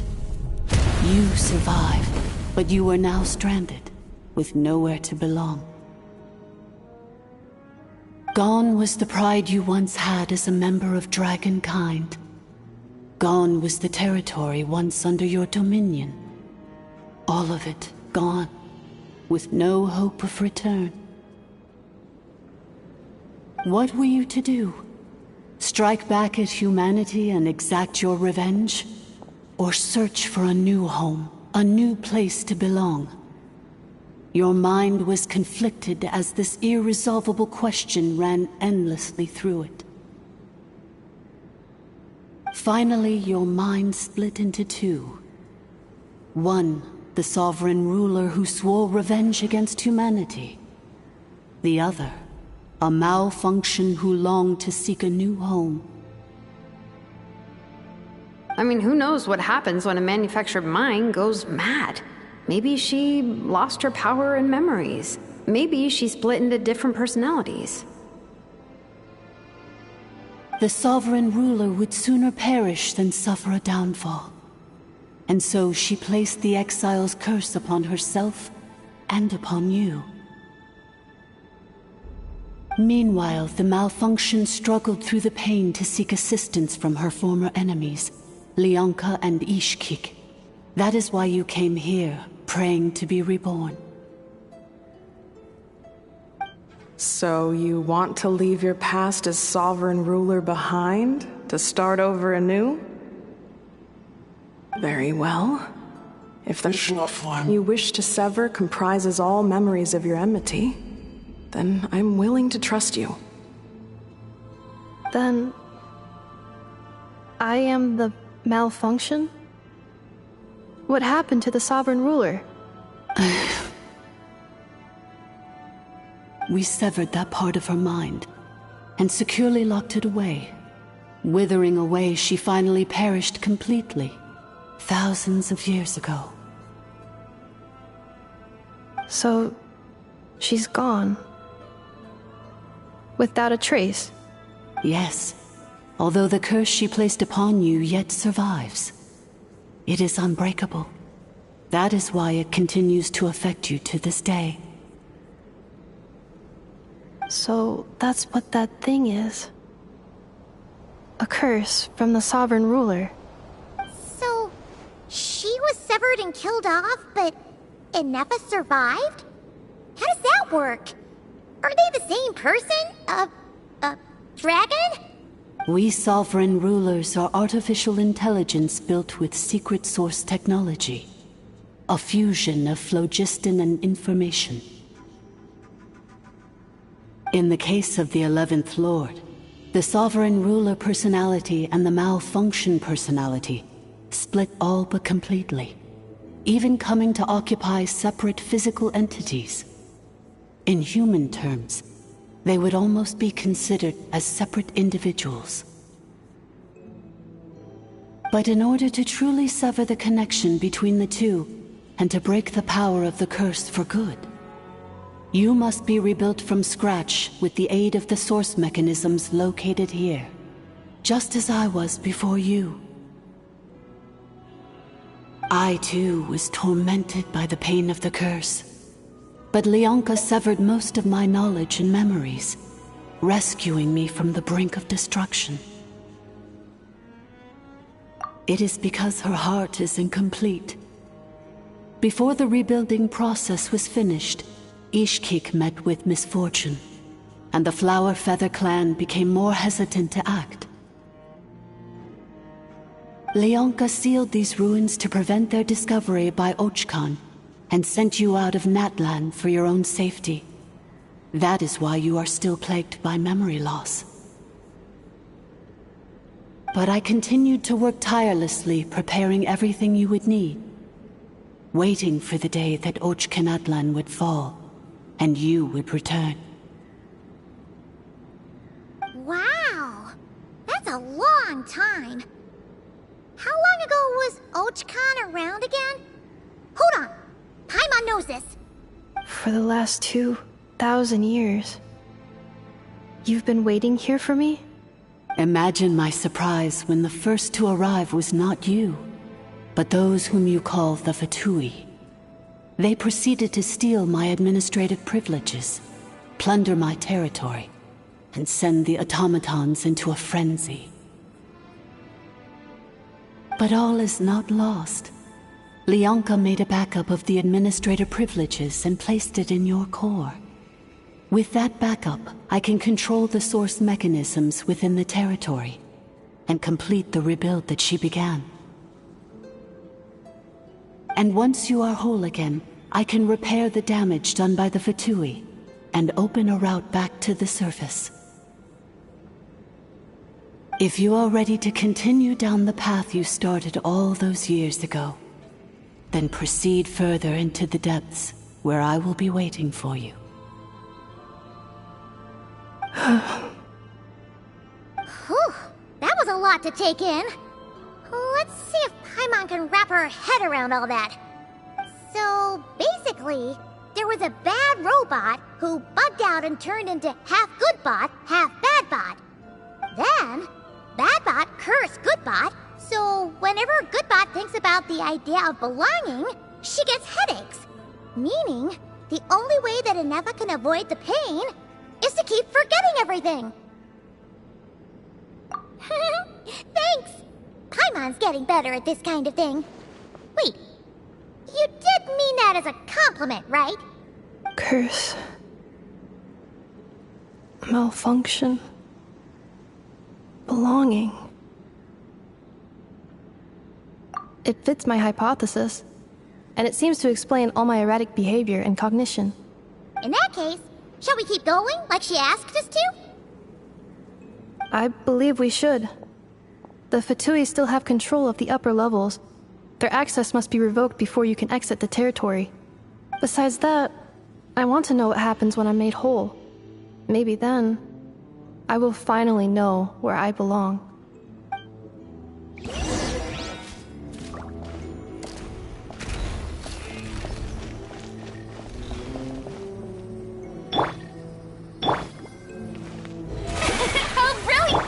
You survived, but you are now stranded, with nowhere to belong. Gone was the pride you once had as a member of Dragonkind. Gone was the territory once under your dominion. All of it gone, with no hope of return. What were you to do? Strike back at humanity and exact your revenge? Or search for a new home, a new place to belong? Your mind was conflicted as this irresolvable question ran endlessly through it. Finally, your mind split into two. One, the sovereign ruler who swore revenge against humanity. The other, a malfunction who longed to seek a new home. I mean, who knows what happens when a manufactured mind goes mad? Maybe she lost her power and memories. Maybe she split into different personalities. The sovereign ruler would sooner perish than suffer a downfall. And so she placed the exile's curse upon herself and upon you. Meanwhile, the malfunction struggled through the pain to seek assistance from her former enemies, Lyanka and Ishkik. That is why you came here, praying to be reborn. So you want to leave your past as sovereign ruler behind, to start over anew? Very well. If the you wish to sever comprises all memories of your enmity, then I'm willing to trust you. Then... I am the malfunction? What happened to the sovereign ruler? We severed that part of her mind, and securely locked it away. Withering away, she finally perished completely, thousands of years ago. So, she's gone. Without a trace? Yes, although the curse she placed upon you yet survives. It is unbreakable. That is why it continues to affect you to this day. So, that's what that thing is. A curse from the sovereign ruler. So, she was severed and killed off, but Inefa survived? How does that work? Are they the same person? Dragon? We sovereign rulers are artificial intelligence built with secret source technology. A fusion of phlogiston and information. In the case of the 11th Lord, the sovereign ruler personality and the malfunction personality split all but completely, even coming to occupy separate physical entities. In human terms, they would almost be considered as separate individuals. But in order to truly sever the connection between the two, and to break the power of the curse for good, you must be rebuilt from scratch with the aid of the source mechanisms located here, just as I was before you. I too was tormented by the pain of the curse, but Leonka severed most of my knowledge and memories, rescuing me from the brink of destruction. It is because her heart is incomplete. Before the rebuilding process was finished, Ishkik met with misfortune, and the Flower Feather clan became more hesitant to act. Leonka sealed these ruins to prevent their discovery by Ochkan, and sent you out of Natlan for your own safety. That is why you are still plagued by memory loss. But I continued to work tirelessly, preparing everything you would need, waiting for the day that Ochkanatlan would fall, and you would return. Wow! That's a long time. How long ago was Ochkan around again? Hold on! Paimon knows this. For the last 2,000 years. You've been waiting here for me? Imagine my surprise when the first to arrive was not you, but those whom you call the Fatui. They proceeded to steal my administrative privileges, plunder my territory, and send the automatons into a frenzy. But all is not lost. Leonka made a backup of the administrator privileges and placed it in your core. With that backup, I can control the source mechanisms within the territory and complete the rebuild that she began. And once you are whole again, I can repair the damage done by the Fatui and open a route back to the surface. If you are ready to continue down the path you started all those years ago, then proceed further into the depths, where I will be waiting for you. Whew, that was a lot to take in. Let's see if Paimon can wrap her head around all that. So, basically, there was a bad robot who bugged out and turned into half good bot, half bad bot. Then, bad bot cursed good bot, so whenever good bot thinks about the idea of belonging, she gets headaches. Meaning, the only way that Inefa can avoid the pain is to keep forgetting everything. Thanks! Paimon's getting better at this kind of thing. Wait, you did mean that as a compliment, right? Curse. Malfunction. Belonging. It fits my hypothesis, and it seems to explain all my erratic behavior and cognition. In that case, shall we keep going like she asked us to? I believe we should. The Fatui still have control of the upper levels. Their access must be revoked before you can exit the territory. Besides that, I want to know what happens when I'm made whole. Maybe then, I will finally know where I belong. Oh, brilliant!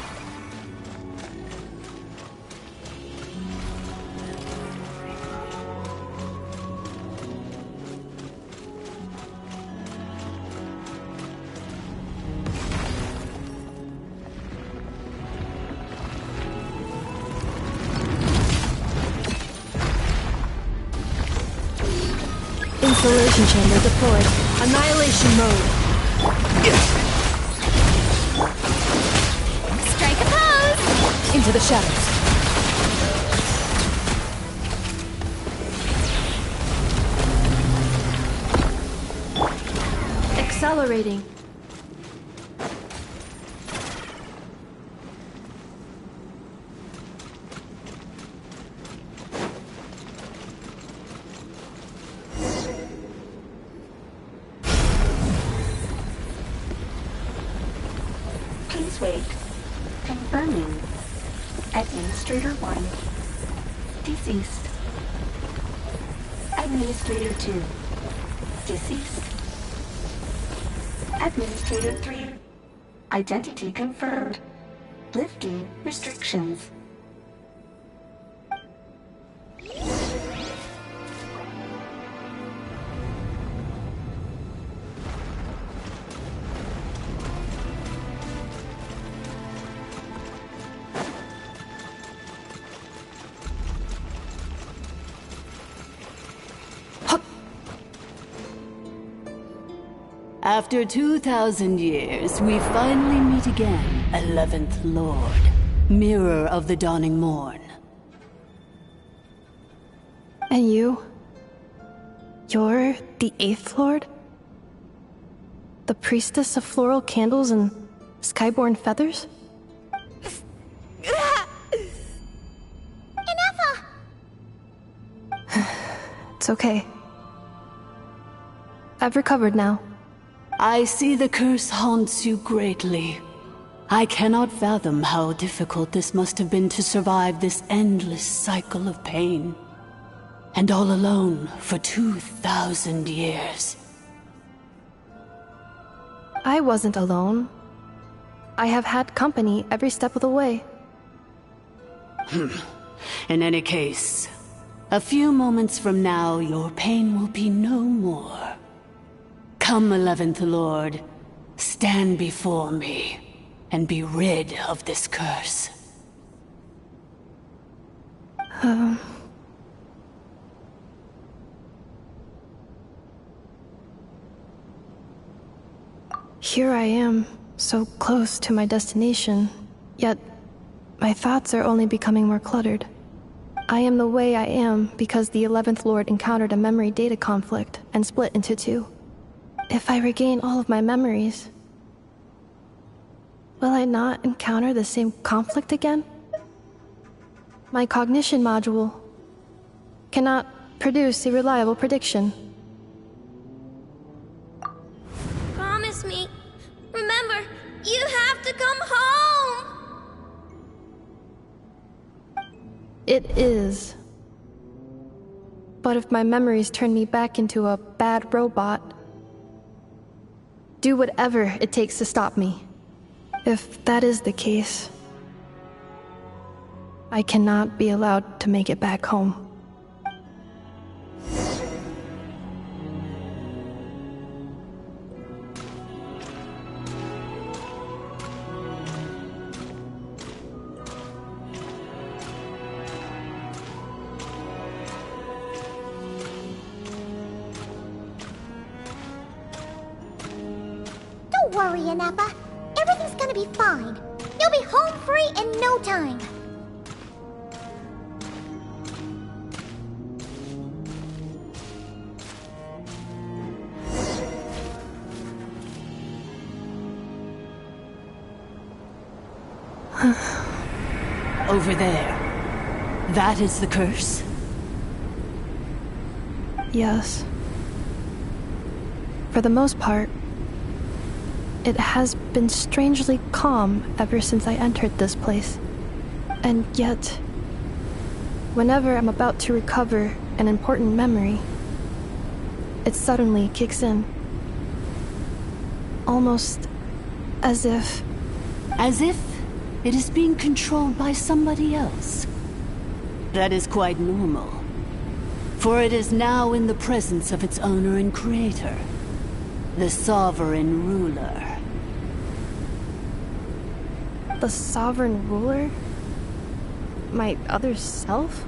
Isolation chamber deployed. Annihilation mode. Strike a pose! Into the shadows. Accelerating. Please wait. Confirming. Administrator 1. Deceased. Administrator 2. Deceased. Administrator 3. Identity confirmed. Lifting restrictions. After 2,000 years, we finally meet again, 11th Lord, Mirror of the Dawning Morn. And you? You're the 8th Lord? The priestess of floral candles and skyborn feathers? Ineffa! It's okay. I've recovered now. I see the curse haunts you greatly. I cannot fathom how difficult this must have been to survive this endless cycle of pain. And all alone for 2,000 years. I wasn't alone. I have had company every step of the way. In any case, a few moments from now, your pain will be no more. Come, 11th Lord, stand before me, and be rid of this curse. Here I am, so close to my destination, yet my thoughts are only becoming more cluttered. I am the way I am because the 11th Lord encountered a memory data conflict and split into two. If I regain all of my memories, will I not encounter the same conflict again? My cognition module cannot produce a reliable prediction. Promise me. Remember, you have to come home! It is. But if my memories turn me back into a bad robot, do whatever it takes to stop me. If that is the case, I cannot be allowed to make it back home. Don't worry, Ineffa. Everything's gonna be fine. You'll be home free in no time. Over there. That is the curse? Yes. For the most part, it has been strangely calm ever since I entered this place. And yet, whenever I'm about to recover an important memory, it suddenly kicks in. Almost as if... As if it is being controlled by somebody else. That is quite normal. For it is now in the presence of its owner and creator, the sovereign ruler. The sovereign ruler? My other self?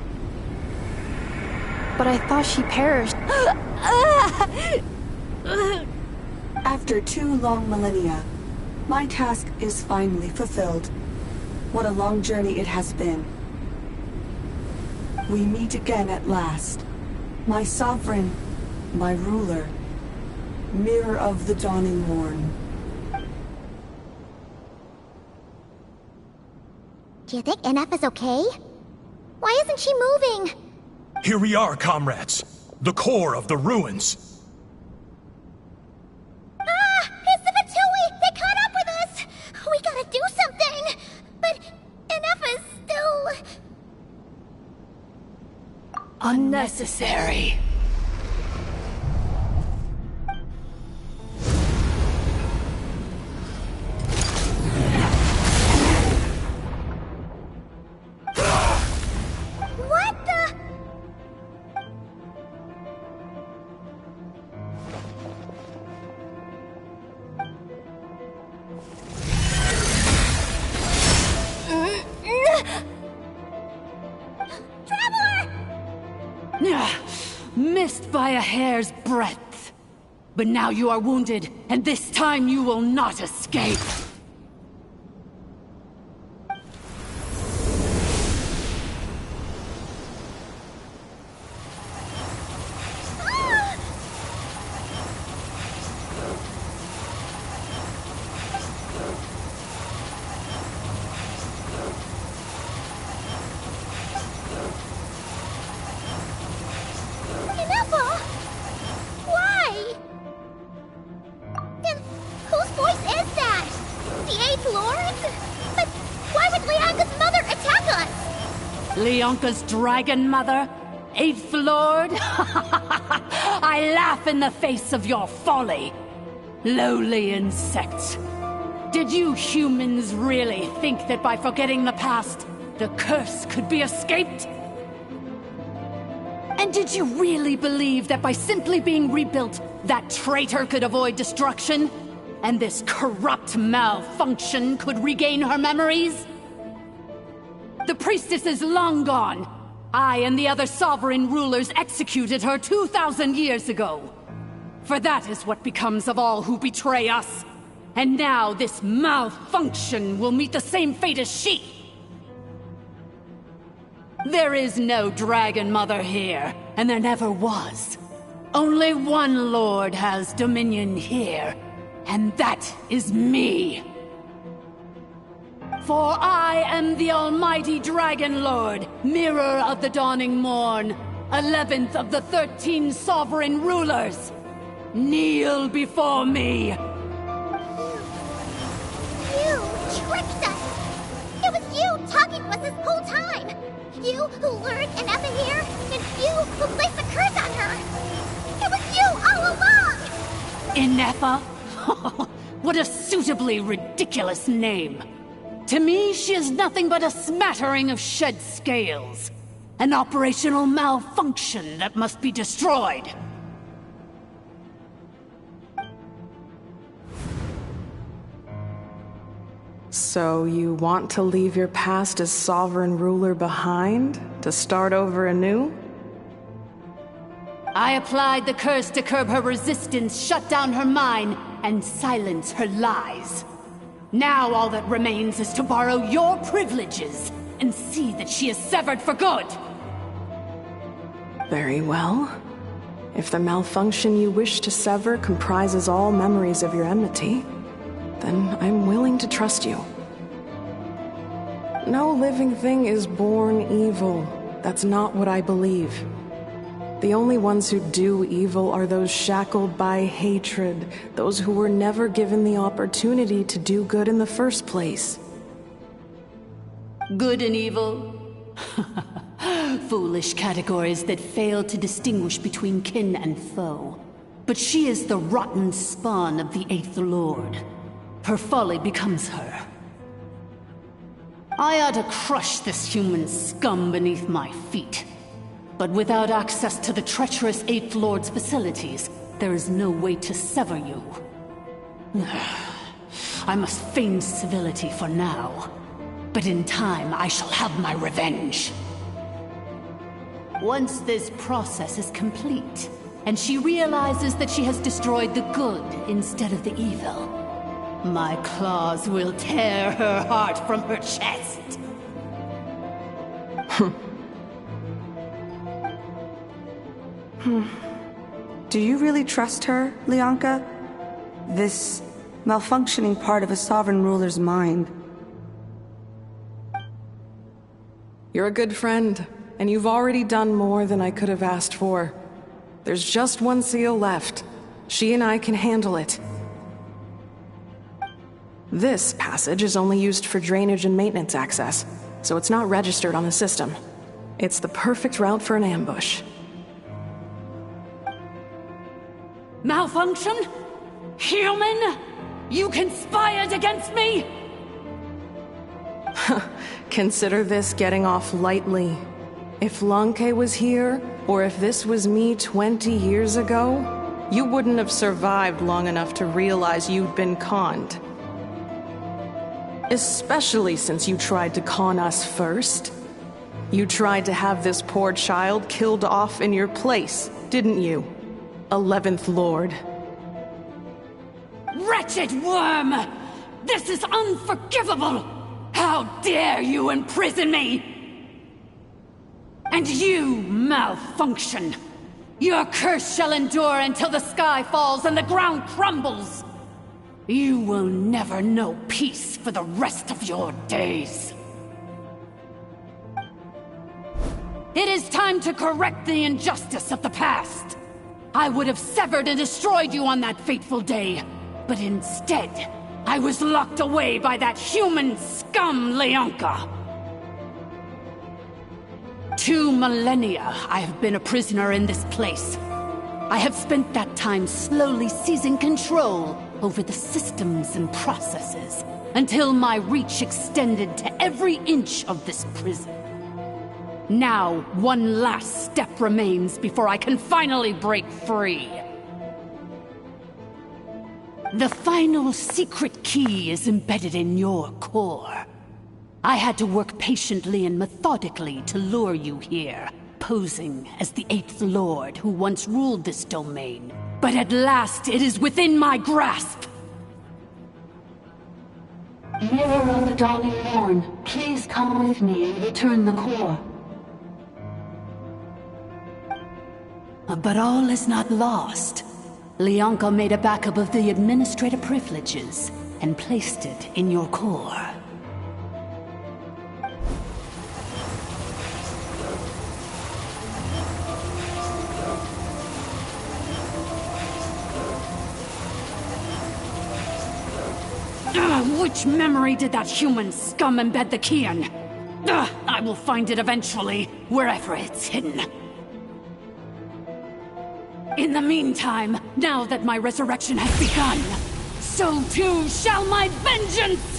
But I thought she perished. After 2 long millennia, my task is finally fulfilled. What a long journey it has been. We meet again at last. My sovereign, my ruler, mirror of the dawning morn. Do you think NF is okay? Why isn't she moving? Here we are, comrades. The core of the ruins. It's the Fatui! They caught up with us! We gotta do something! But NF is still... Unnecessary. What the... Missed by a hair's breadth. But now you are wounded, and this time you will not escape. Why? And whose voice is that? The 8th Lord? But why would Leanka's mother attack us? Leonka's dragon mother? 8th Lord? I laugh in the face of your folly. Lowly insects. Did you humans really think that by forgetting the past, the curse could be escaped? And did you really believe that by simply being rebuilt, that traitor could avoid destruction? And this corrupt malfunction could regain her memories? The priestess is long gone. I and the other sovereign rulers executed her 2,000 years ago. For that is what becomes of all who betray us. And now this malfunction will meet the same fate as she. There is no Dragon Mother here, and there never was. Only one Lord has dominion here, and that is me. For I am the Almighty Dragon Lord, Mirror of the Dawning Morn, 11th of the 13 Sovereign Rulers. Kneel before me. You tricked us! It was you talking to us this whole time! You who lured Inefa here, and you who placed the curse on her! It was you all along! Inefa? What a suitably ridiculous name. To me, she is nothing but a smattering of shed scales. An operational malfunction that must be destroyed. So you want to leave your past as sovereign ruler behind? To start over anew? I applied the curse to curb her resistance, shut down her mind, and silence her lies. Now all that remains is to borrow your privileges and see that she is severed for good. Very well. If the malfunction you wish to sever comprises all memories of your enmity, then I'm willing to trust you. No living thing is born evil. That's not what I believe. The only ones who do evil are those shackled by hatred, those who were never given the opportunity to do good in the first place. Good and evil? Foolish categories that fail to distinguish between kin and foe. But she is the rotten spawn of the 8th Lord. Her folly becomes her. I ought to crush this human scum beneath my feet. But without access to the treacherous 8th Lord's facilities, there is no way to sever you. I must feign civility for now. But in time, I shall have my revenge. Once this process is complete, and she realizes that she has destroyed the good instead of the evil. My claws will tear her heart from her chest. Do you really trust her, Lianka? This malfunctioning part of a sovereign ruler's mind. You're a good friend, and you've already done more than I could have asked for. There's just one seal left. She and I can handle it. This passage is only used for drainage and maintenance access, so it's not registered on the system. It's the perfect route for an ambush. Malfunction? Human? You conspired against me? Consider this getting off lightly. If Lanke was here, or if this was me 20 years ago, you wouldn't have survived long enough to realize you'd been conned. Especially since you tried to con us first. You tried to have this poor child killed off in your place, didn't you? 11th Lord. Wretched worm! This is unforgivable! How dare you imprison me! And you, Malfunction! Your curse shall endure until the sky falls and the ground crumbles! You will never know peace for the rest of your days. It is time to correct the injustice of the past. I would have severed and destroyed you on that fateful day, but instead, I was locked away by that human scum, Lianka. 2 millennia I have been a prisoner in this place. I have spent that time slowly seizing control over the systems and processes, until my reach extended to every inch of this prison. Now, one last step remains before I can finally break free. The final secret key is embedded in your core. I had to work patiently and methodically to lure you here, posing as the 8th Lord who once ruled this domain. But at last, it is within my grasp! Mirror of the Dawning Morn, please come with me and return the core. But all is not lost. Lianka made a backup of the administrator privileges and placed it in your core. Which memory did that human scum embed the key in? I will find it eventually, wherever it's hidden. In the meantime, now that my resurrection has begun, so too shall my vengeance!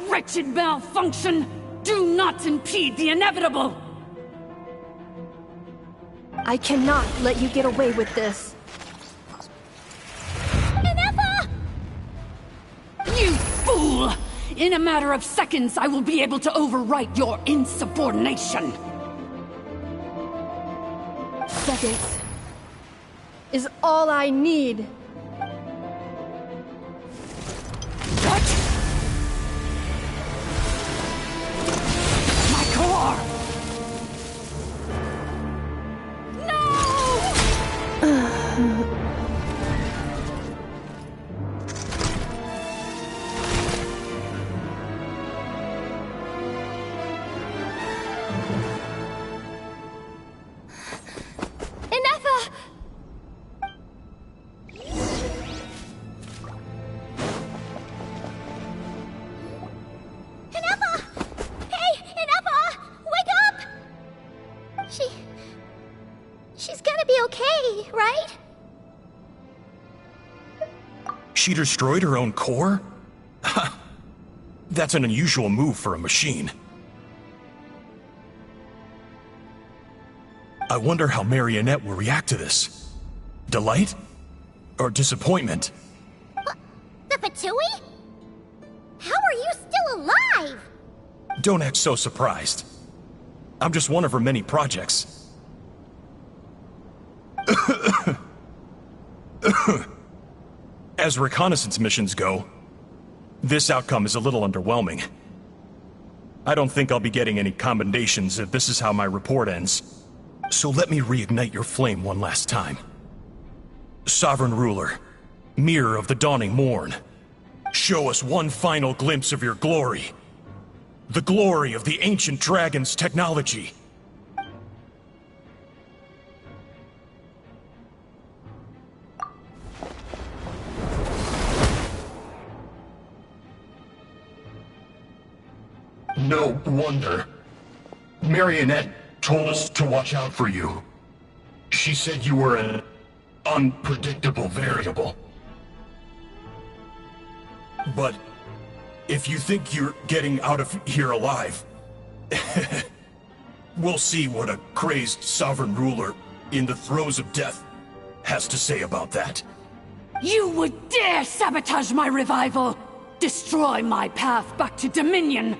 Wretched Malfunction! Do not impede the inevitable! I cannot let you get away with this. Ineffa! You fool! In a matter of seconds, I will be able to overwrite your insubordination! Seconds is all I need. What? My core! She's gonna be okay, right? She destroyed her own core? That's an unusual move for a machine. I wonder how Marionette will react to this. Delight? Or disappointment? The Fatui? How are you still alive? Don't act so surprised. I'm just one of her many projects. As reconnaissance missions go, this outcome is a little underwhelming. I don't think I'll be getting any commendations if this is how my report ends. So let me reignite your flame one last time. Sovereign Ruler, Mirror of the Dawning Morn, show us one final glimpse of your glory. The glory of the ancient dragon's technology. No wonder. Marionette told us to watch out for you. She said you were an unpredictable variable. But if you think you're getting out of here alive, we'll see what a crazed sovereign ruler in the throes of death has to say about that. You would dare sabotage my revival! Destroy my path back to Dominion!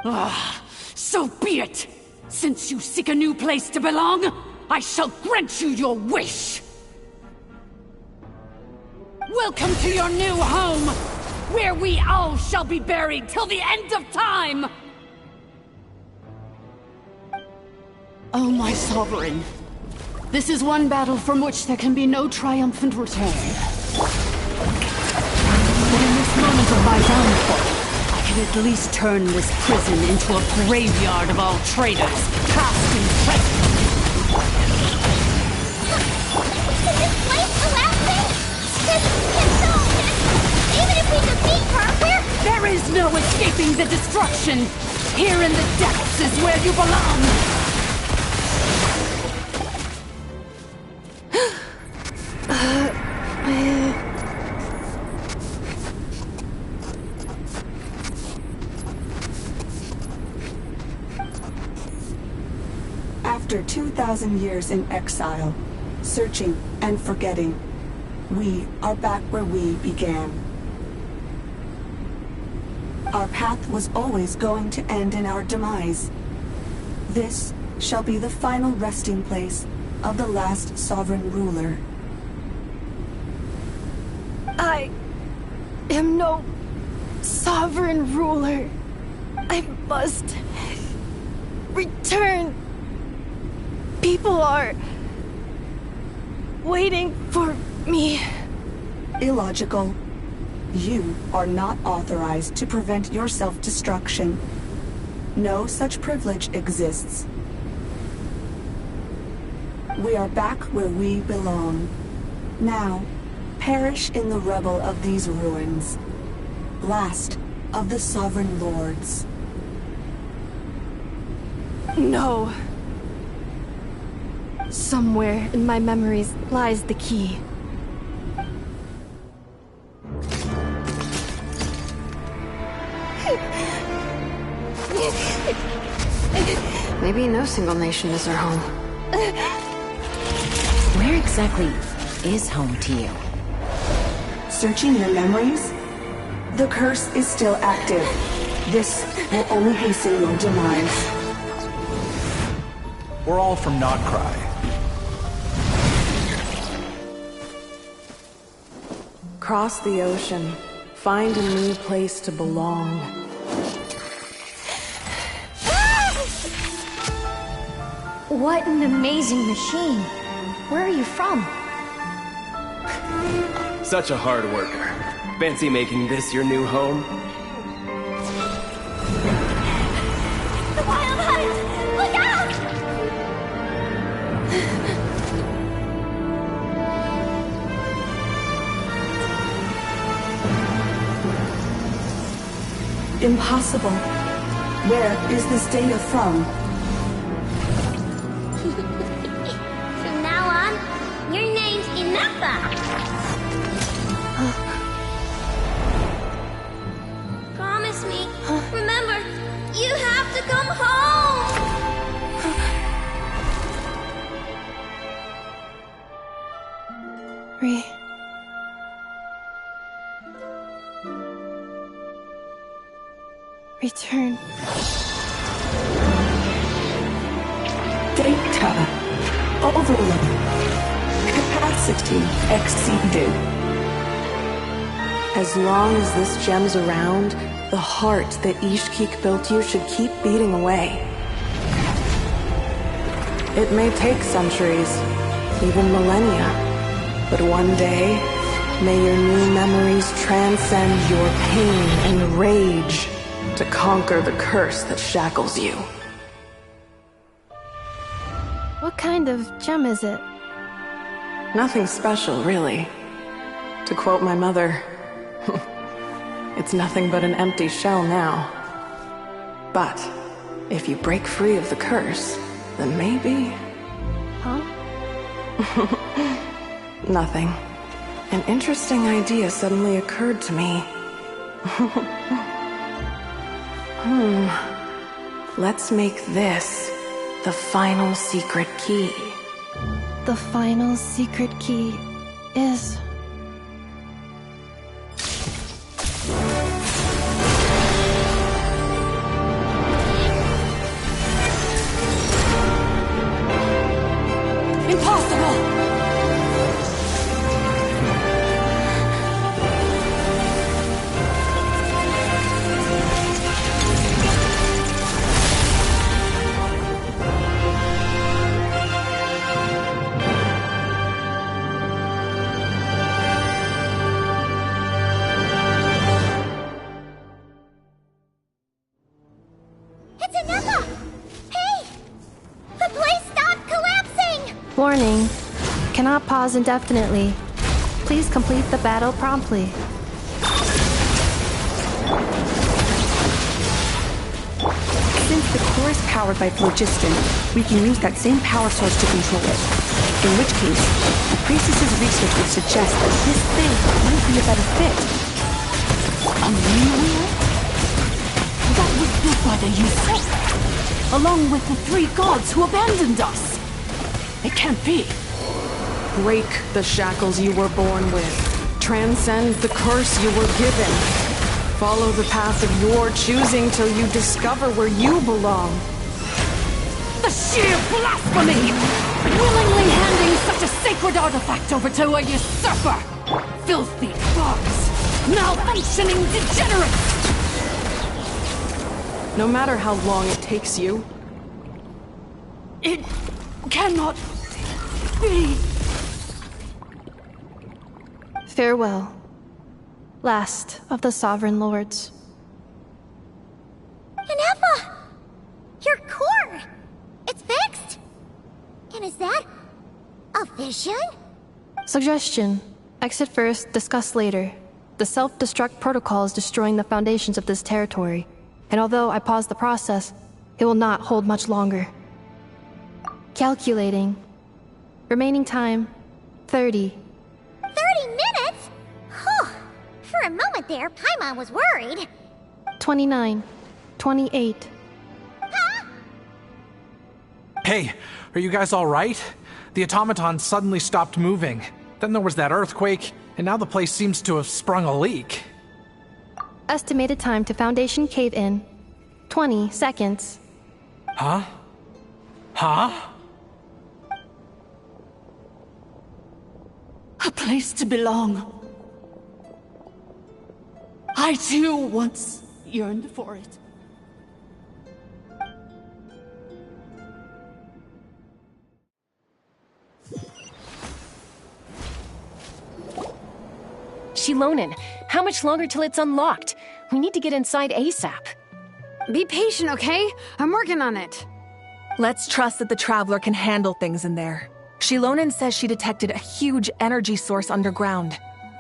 Ah, so be it! Since you seek a new place to belong, I shall grant you your wish! Welcome to your new home, where we all shall be buried till the end of time! Oh, my sovereign. This is one battle from which there can be no triumphant return. But in this moment of my downfall, I can at least turn this prison into a graveyard of all traitors, past and present. Can this place collapse it? Even if we defeat her, There is no escaping the destruction! Here in the depths is where you belong! After 2,000 years in exile, searching and forgetting, we are back where we began. Our path was always going to end in our demise. This shall be the final resting place of the last sovereign ruler. I am no sovereign ruler. I must return. People are waiting for me. Illogical. You are not authorized to prevent your self-destruction. No such privilege exists. We are back where we belong. Now, perish in the rubble of these ruins. Last of the sovereign lords. No. Somewhere in my memories lies the key. Maybe no single nation is our home. Where exactly is home to you? Searching your memories? The curse is still active. This will only hasten your demise. We're all from Notcry. Cross the ocean. Find a new place to belong. What an amazing machine. Where are you from? Such a hard worker. Fancy making this your new home? The wild hunt! Look out! Impossible. Where is this data from? From now on, your name's Inappa. Promise me. Remember, you have to come home. Return. Data overload. Capacity exceeded. As long as this gem's around, the heart that Ishkik built you should keep beating away. It may take centuries, even millennia, but one day, may your new memories transcend your pain and rage to conquer the curse that shackles you. What kind of gem is it? Nothing special, really. To quote my mother, it's nothing but an empty shell now. But if you break free of the curse, then maybe... Huh? Nothing. An interesting idea suddenly occurred to me. Let's make this the final secret key. The final secret key is... Impossible! Warning. Cannot pause indefinitely. Please complete the battle promptly. Since the core is powered by phlogiston, we can use that same power source to control it. In which case, the priestess's research would suggest that this thing might be a better fit. A new wheel? That was built by the Yusuf, along with the 3 gods who abandoned us. It can't be. Break the shackles you were born with. Transcend the curse you were given. Follow the path of your choosing till you discover where you belong. The sheer blasphemy! Willingly handing such a sacred artifact over to a usurper! Filthy bugs! Malfunctioning degenerates! No matter how long it takes you, it cannot be. Farewell, last of the Sovereign Lords. Inefa! Your core! It's fixed! And is that a vision? Suggestion. Exit first, discuss later. The self-destruct protocol is destroying the foundations of this territory, and although I paused the process, it will not hold much longer. Calculating. Remaining time, 30. 30 minutes? Whew. For a moment there, Paimon was worried. 29. 28. Huh? Hey, are you guys all right? The automaton suddenly stopped moving. Then there was that earthquake, and now the place seems to have sprung a leak. Estimated time to Foundation cave-in, 20 seconds. Huh? Huh? A place to belong. I too once yearned for it. Shilonen, how much longer till it's unlocked? We need to get inside ASAP. Be patient, okay? I'm working on it. Let's trust that the Traveler can handle things in there. Shilonen says she detected a huge energy source underground.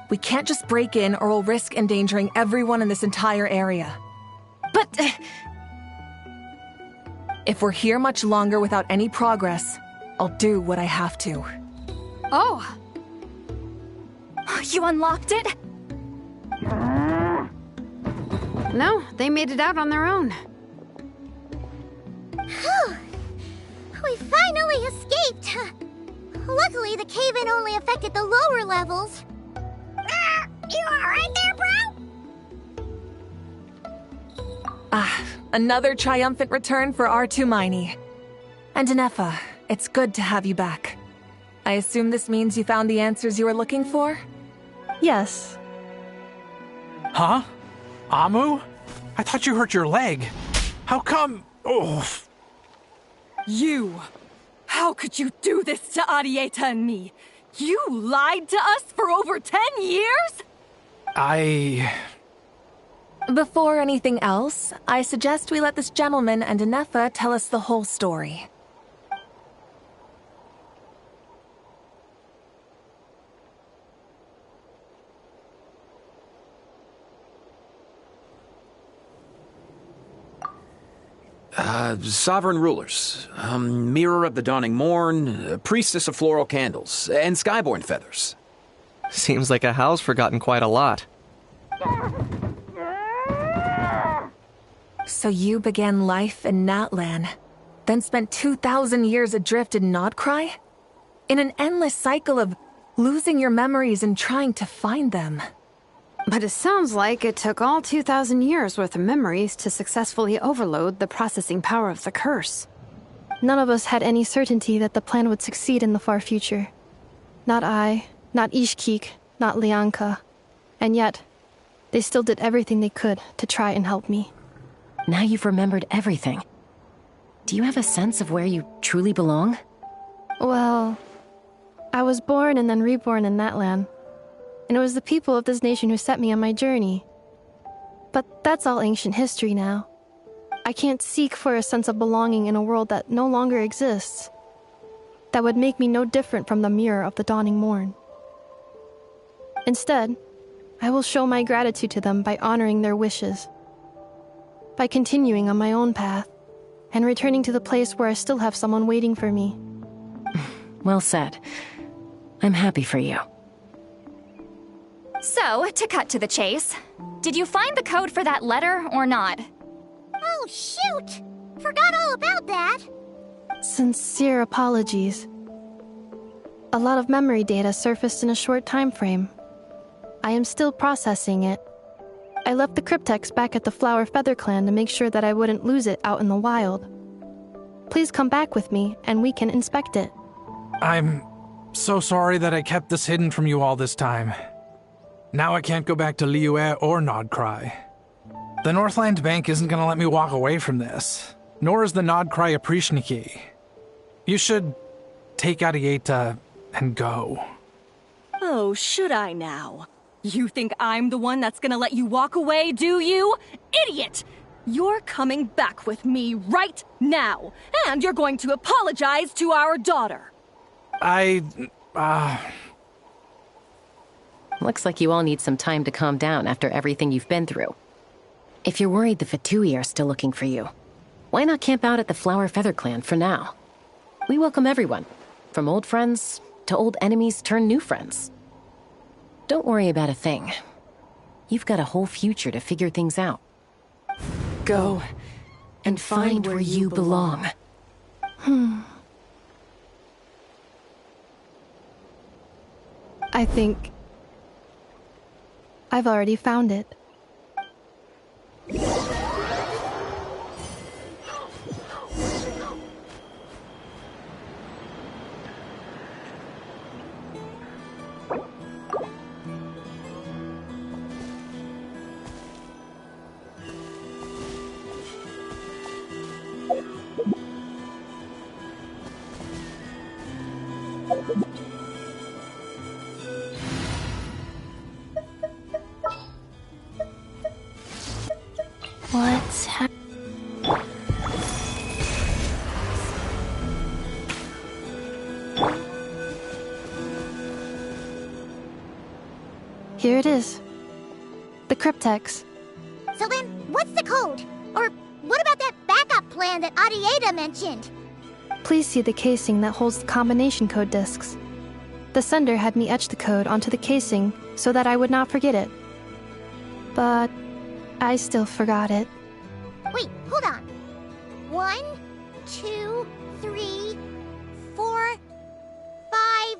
We can't just break in or we'll risk endangering everyone in this entire area. But... if we're here much longer without any progress, I'll do what I have to. Oh! You unlocked it? No, they made it out on their own. Whew. We finally escaped! Luckily, the cave-in only affected the lower levels. You alright there, bro? Another triumphant return for R2 Miney. And Ineffa, it's good to have you back. I assume this means you found the answers you were looking for? Yes. Huh? Amu? I thought you hurt your leg. How come? Oh. You! How could you do this to Arieta and me? You lied to us for over 10 years? Before anything else, I suggest we let this gentleman and Ineffa tell us the whole story. Sovereign rulers, Mirror of the Dawning Morn, Priestess of Floral Candles, and Skyborn Feathers. Seems like a howl's forgotten quite a lot. So you began life in Natlan, then spent 2,000 years adrift in Nodcry? In an endless cycle of losing your memories and trying to find them. But it sounds like it took all 2,000 years worth of memories to successfully overload the processing power of the curse. None of us had any certainty that the plan would succeed in the far future. Not I, not Ishkik, not Lianka. And yet, they still did everything they could to try and help me. Now you've remembered everything. Do you have a sense of where you truly belong? Well, I was born and then reborn in Natlan. And it was the people of this nation who set me on my journey. But that's all ancient history now. I can't seek for a sense of belonging in a world that no longer exists. That would make me no different from the mirror of the dawning morn. Instead, I will show my gratitude to them by honoring their wishes. By continuing on my own path, and returning to the place where I still have someone waiting for me. Well said. I'm happy for you. So, to cut to the chase, did you find the code for that letter or not? Oh, shoot! Forgot all about that. Sincere apologies. A lot of memory data surfaced in a short time frame. I am still processing it. I left the cryptex back at the Flower Feather Clan to make sure that I wouldn't lose it out in the wild. Please come back with me and we can inspect it. I'm so sorry that I kept this hidden from you all this time. Now I can't go back to Liyue or Nodcry. The Northland Bank isn't gonna let me walk away from this, nor is the Nodcry Aprishniki. You should take Arieta and go. Oh, should I now? You think I'm the one that's gonna let you walk away, do you? Idiot! You're coming back with me right now, and you're going to apologize to our daughter. Looks like you all need some time to calm down after everything you've been through. If you're worried the Fatui are still looking for you, why not camp out at the Flower Feather Clan for now? We welcome everyone, from old friends to old enemies turned new friends. Don't worry about a thing. You've got a whole future to figure things out. Go and find where you belong. I think I've already found it. What's happening? Here it is. The cryptex. So then, what's the code? Or what about that backup plan that Arieta mentioned? Please see the casing that holds the combination code discs. The sender had me etch the code onto the casing so that I would not forget it. But I still forgot it. Wait, hold on. 1, 2, 3, 4, 5,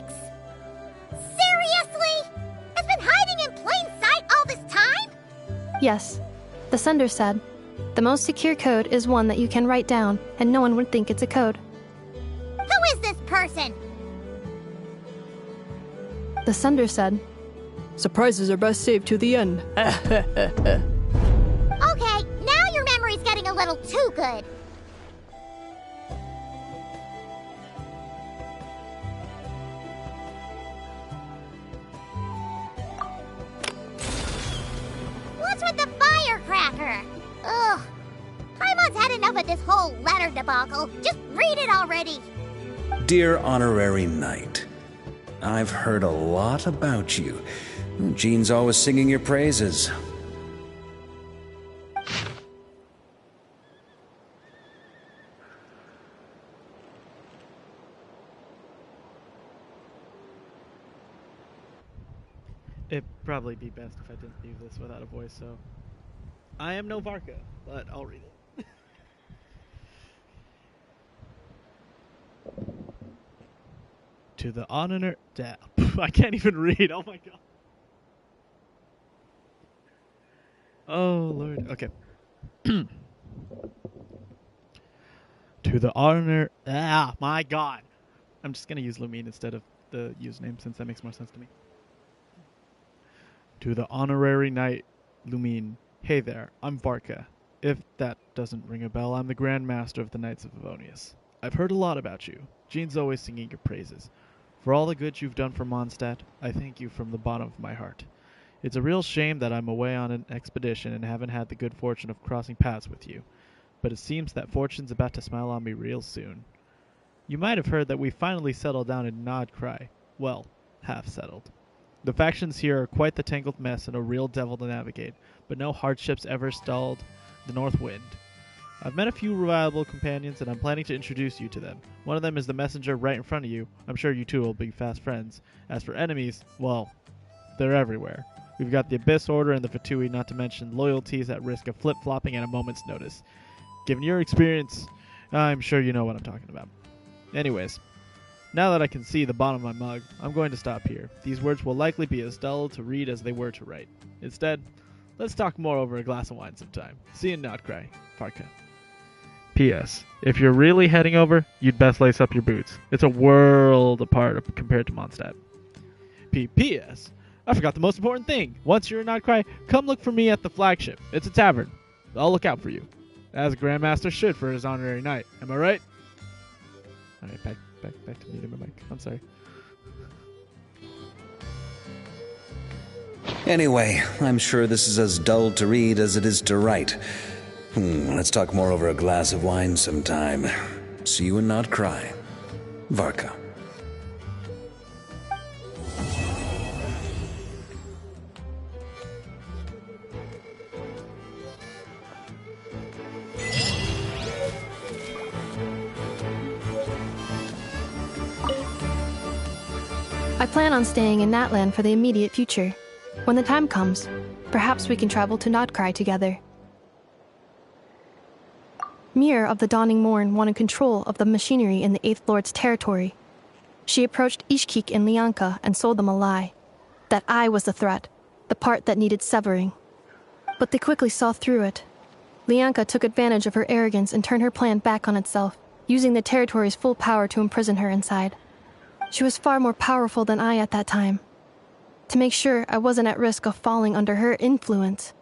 6? Seriously? It's been hiding in plain sight all this time? Yes, The sender said, "The most secure code is one that you can write down, and no one would think it's a code." Who is this person? The sender said, "Surprises are best saved to the end." Okay, now your memory's getting a little too good. What's with the firecracker? Ugh. Paimon's had enough of this whole letter debacle. Just read it already. Dear Honorary Knight, I've heard a lot about you. Jean's always singing your praises. It'd probably be best if I didn't leave this without a voice, so... I am no Varka, but I'll read it. To the honor... I can't even read, oh my god. Oh, Lord. Okay. To the honor... my god. I'm just gonna use Lumine instead of the username, since that makes more sense to me. To the honorary knight, Lumine. Hey there, I'm Varka. If that doesn't ring a bell, I'm the Grand Master of the Knights of Avonius. I've heard a lot about you. Jean's always singing your praises. For all the good you've done for Mondstadt, I thank you from the bottom of my heart. It's a real shame that I'm away on an expedition and haven't had the good fortune of crossing paths with you. But it seems that fortune's about to smile on me real soon. You might have heard that we finally settled down in Nodcry. Well, half settled. The factions here are quite the tangled mess and a real devil to navigate, but no hardships ever stalled the North Wind. I've met a few reliable companions, and I'm planning to introduce you to them. One of them is the messenger right in front of you. I'm sure you two will be fast friends. As for enemies, well, they're everywhere. We've got the Abyss Order and the Fatui, not to mention loyalties at risk of flip-flopping at a moment's notice. Given your experience, I'm sure you know what I'm talking about. Anyways, now that I can see the bottom of my mug, I'm going to stop here. These words will likely be as dull to read as they were to write. Instead, let's talk more over a glass of wine sometime. See you in Notcry, Varka. P.S. If you're really heading over, you'd best lace up your boots. It's a world apart compared to Mondstadt. P.S. I forgot the most important thing. Once you're in Notcry, come look for me at the flagship. It's a tavern. I'll look out for you. As a Grandmaster should for his honorary knight. Am I right? Alright, back to muting my mic. I'm sorry. Anyway, I'm sure this is as dull to read as it is to write. Let's talk more over a glass of wine sometime. See you and not cry. Varka. I plan on staying in Natlan for the immediate future. When the time comes, perhaps we can travel to Nodcry together. Mir of the Dawning Morn wanted control of the machinery in the Eighth Lord's territory. She approached Ishkik and Lianka and sold them a lie. That I was the threat, the part that needed severing. But they quickly saw through it. Lianka took advantage of her arrogance and turned her plan back on itself, using the territory's full power to imprison her inside. She was far more powerful than I at that time. To make sure I wasn't at risk of falling under her influence,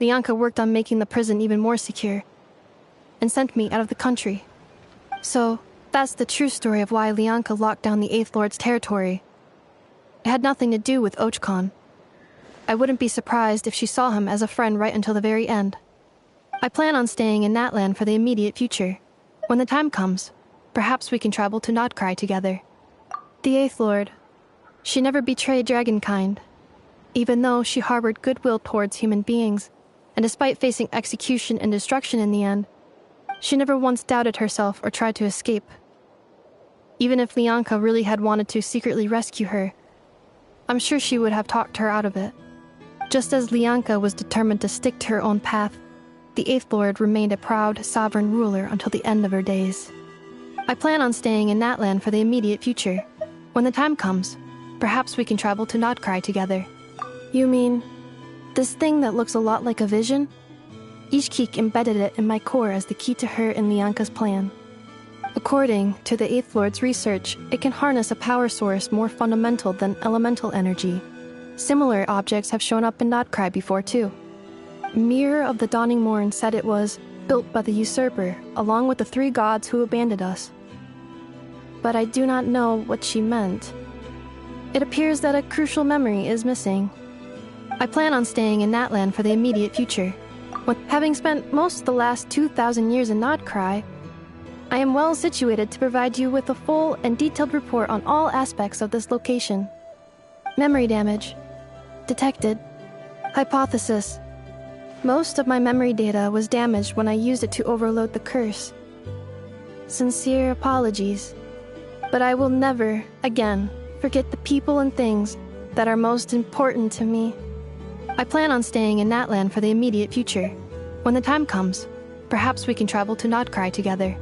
Lianka worked on making the prison even more secure, and sent me out of the country. So, that's the true story of why Lianka locked down the Eighth Lord's territory. It had nothing to do with Ochkon. I wouldn't be surprised if she saw him as a friend right until the very end. I plan on staying in Natlan for the immediate future. When the time comes, perhaps we can travel to Nodcry together. The Eighth Lord, she never betrayed Dragonkind, even though she harbored goodwill towards human beings, and despite facing execution and destruction in the end, she never once doubted herself or tried to escape. Even if Lianka really had wanted to secretly rescue her, I'm sure she would have talked her out of it. Just as Lianka was determined to stick to her own path, the Eighth Lord remained a proud, sovereign ruler until the end of her days. I plan on staying in Natlan for the immediate future. When the time comes, perhaps we can travel to Nodcry together. You mean, this thing that looks a lot like a vision? Ishkik embedded it in my core as the key to her and Lianka's plan. According to the Eighth Lord's research, it can harness a power source more fundamental than elemental energy. Similar objects have shown up in Notcry before too. Mirror of the Dawning Morn said it was built by the usurper, along with the 3 gods who abandoned us. But I do not know what she meant. It appears that a crucial memory is missing. I plan on staying in Natlan for the immediate future. Having spent most of the last 2,000 years in Notcry, I am well situated to provide you with a full and detailed report on all aspects of this location. Memory damage. Detected. Hypothesis. Most of my memory data was damaged when I used it to overload the curse. Sincere apologies. But I will never, again, forget the people and things that are most important to me. I plan on staying in Natlan for the immediate future. When the time comes, perhaps we can travel to Notcry together.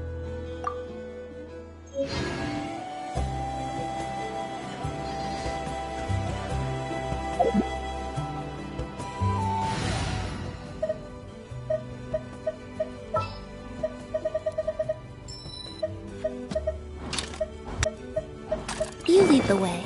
You lead the way.